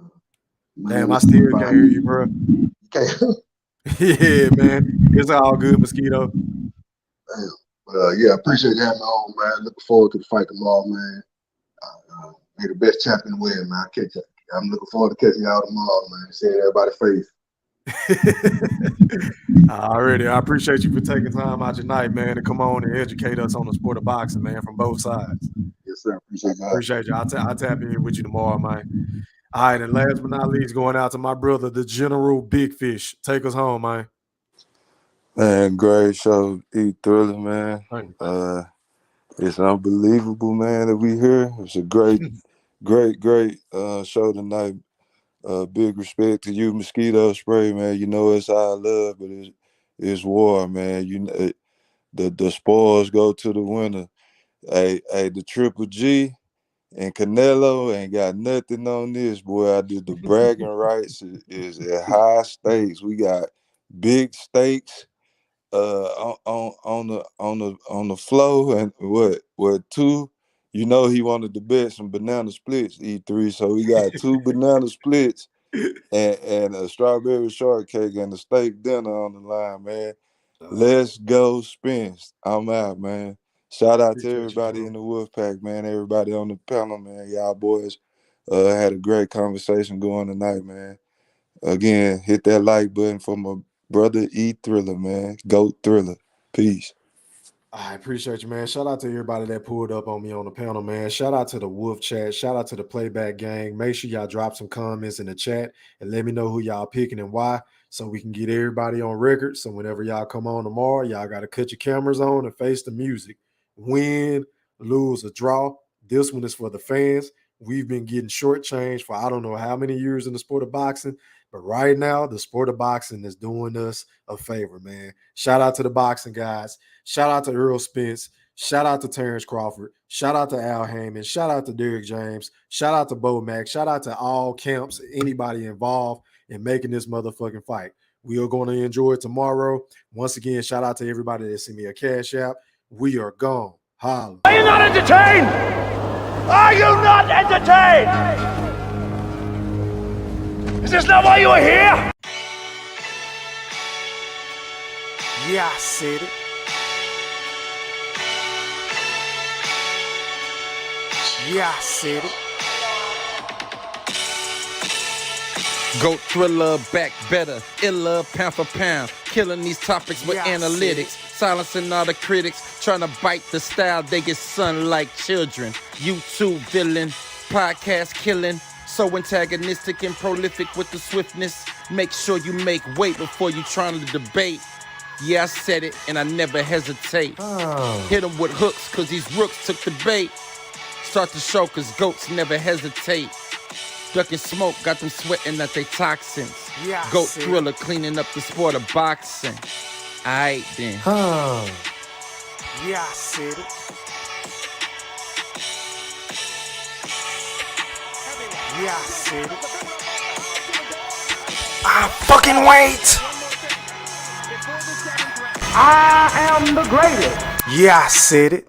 damn, I still can't hear you, bro. You can't. Yeah, man. It's all good, Mosquito. Damn. But yeah, I appreciate having me on, man. Looking forward to the fight tomorrow, man. May the best champion win, man. I'm looking forward to catching y'all tomorrow, man. Seeing everybody's face. Already, I appreciate you for taking time out your night, man, to come on and educate us on the sport of boxing, man, from both sides. Yes, sir. Appreciate you. Appreciate you. I'll tap in with you tomorrow, man. All right, and last but not least, going out to my brother, the General Big Fish. Take us home, man. Man, great show, E Thriller, man. It's unbelievable, man, that we here. It's a great show tonight. Big respect to you, Mosquito Spray, man. It's our love, but it's war, man. The spoils go to the winner. Hey, the Triple G and Canelo ain't got nothing on this, boy. I did the bragging rights is at high stakes. We got big stakes on the flow, and what two? He wanted to bet some banana splits, E3. So we got 2 banana splits and a strawberry shortcake and a steak dinner on the line, man. Let's go, Spence. I'm out, man. Shout out to everybody in the Wolfpack, man. Everybody on the panel, man. Y'all boys had a great conversation going tonight, man. Again, hit that like button for my brother E Thriller, man. GOAT Thriller. Peace. I appreciate you, man. Shout out to everybody that pulled up on me on the panel, man. Shout out to the Wolf Chat. Shout out to the Playback Gang. Make sure y'all drop some comments in the chat and let me know who y'all picking and why, so we can get everybody on record. So whenever y'all come on tomorrow, y'all got to cut your cameras on and face the music. Win, lose, or draw. This one is for the fans. We've been getting shortchanged for I don't know how many years in the sport of boxing, but right now the sport of boxing is doing us a favor, man. Shout out to the boxing guys. Shout out to Earl Spence. Shout out to Terrence Crawford. Shout out to Al Heyman. Shout out to Derrick James. Shout out to Bo Mack. Shout out to all camps, anybody involved in making this motherfucking fight. We are going to enjoy it tomorrow. Once again, shout out to everybody that sent me a cash app. We are gone. Holla. Are you not entertained? Are you not entertained? Is this not why you are here? Yeah, I said it. Yeah, I said it. GOAT Thriller, back better, iller, pound for pound, killing these topics with analytics, silencing all the critics, trying to bite the style, they get sun like children. YouTube villain, podcast killing, so antagonistic and prolific with the swiftness. Make sure you make weight before you trying to debate. Yeah, I said it, and I never hesitate. Hit them with hooks, cause these rooks took the bait. Start the show, cause goats never hesitate. Ducking smoke, got them sweating at they toxins. Yeah, GOAT Thriller, cleaning up the sport of boxing. Aight then. Yeah, I said it. Yeah, I said it. I fucking wait. I am the greatest. Yeah, I said it.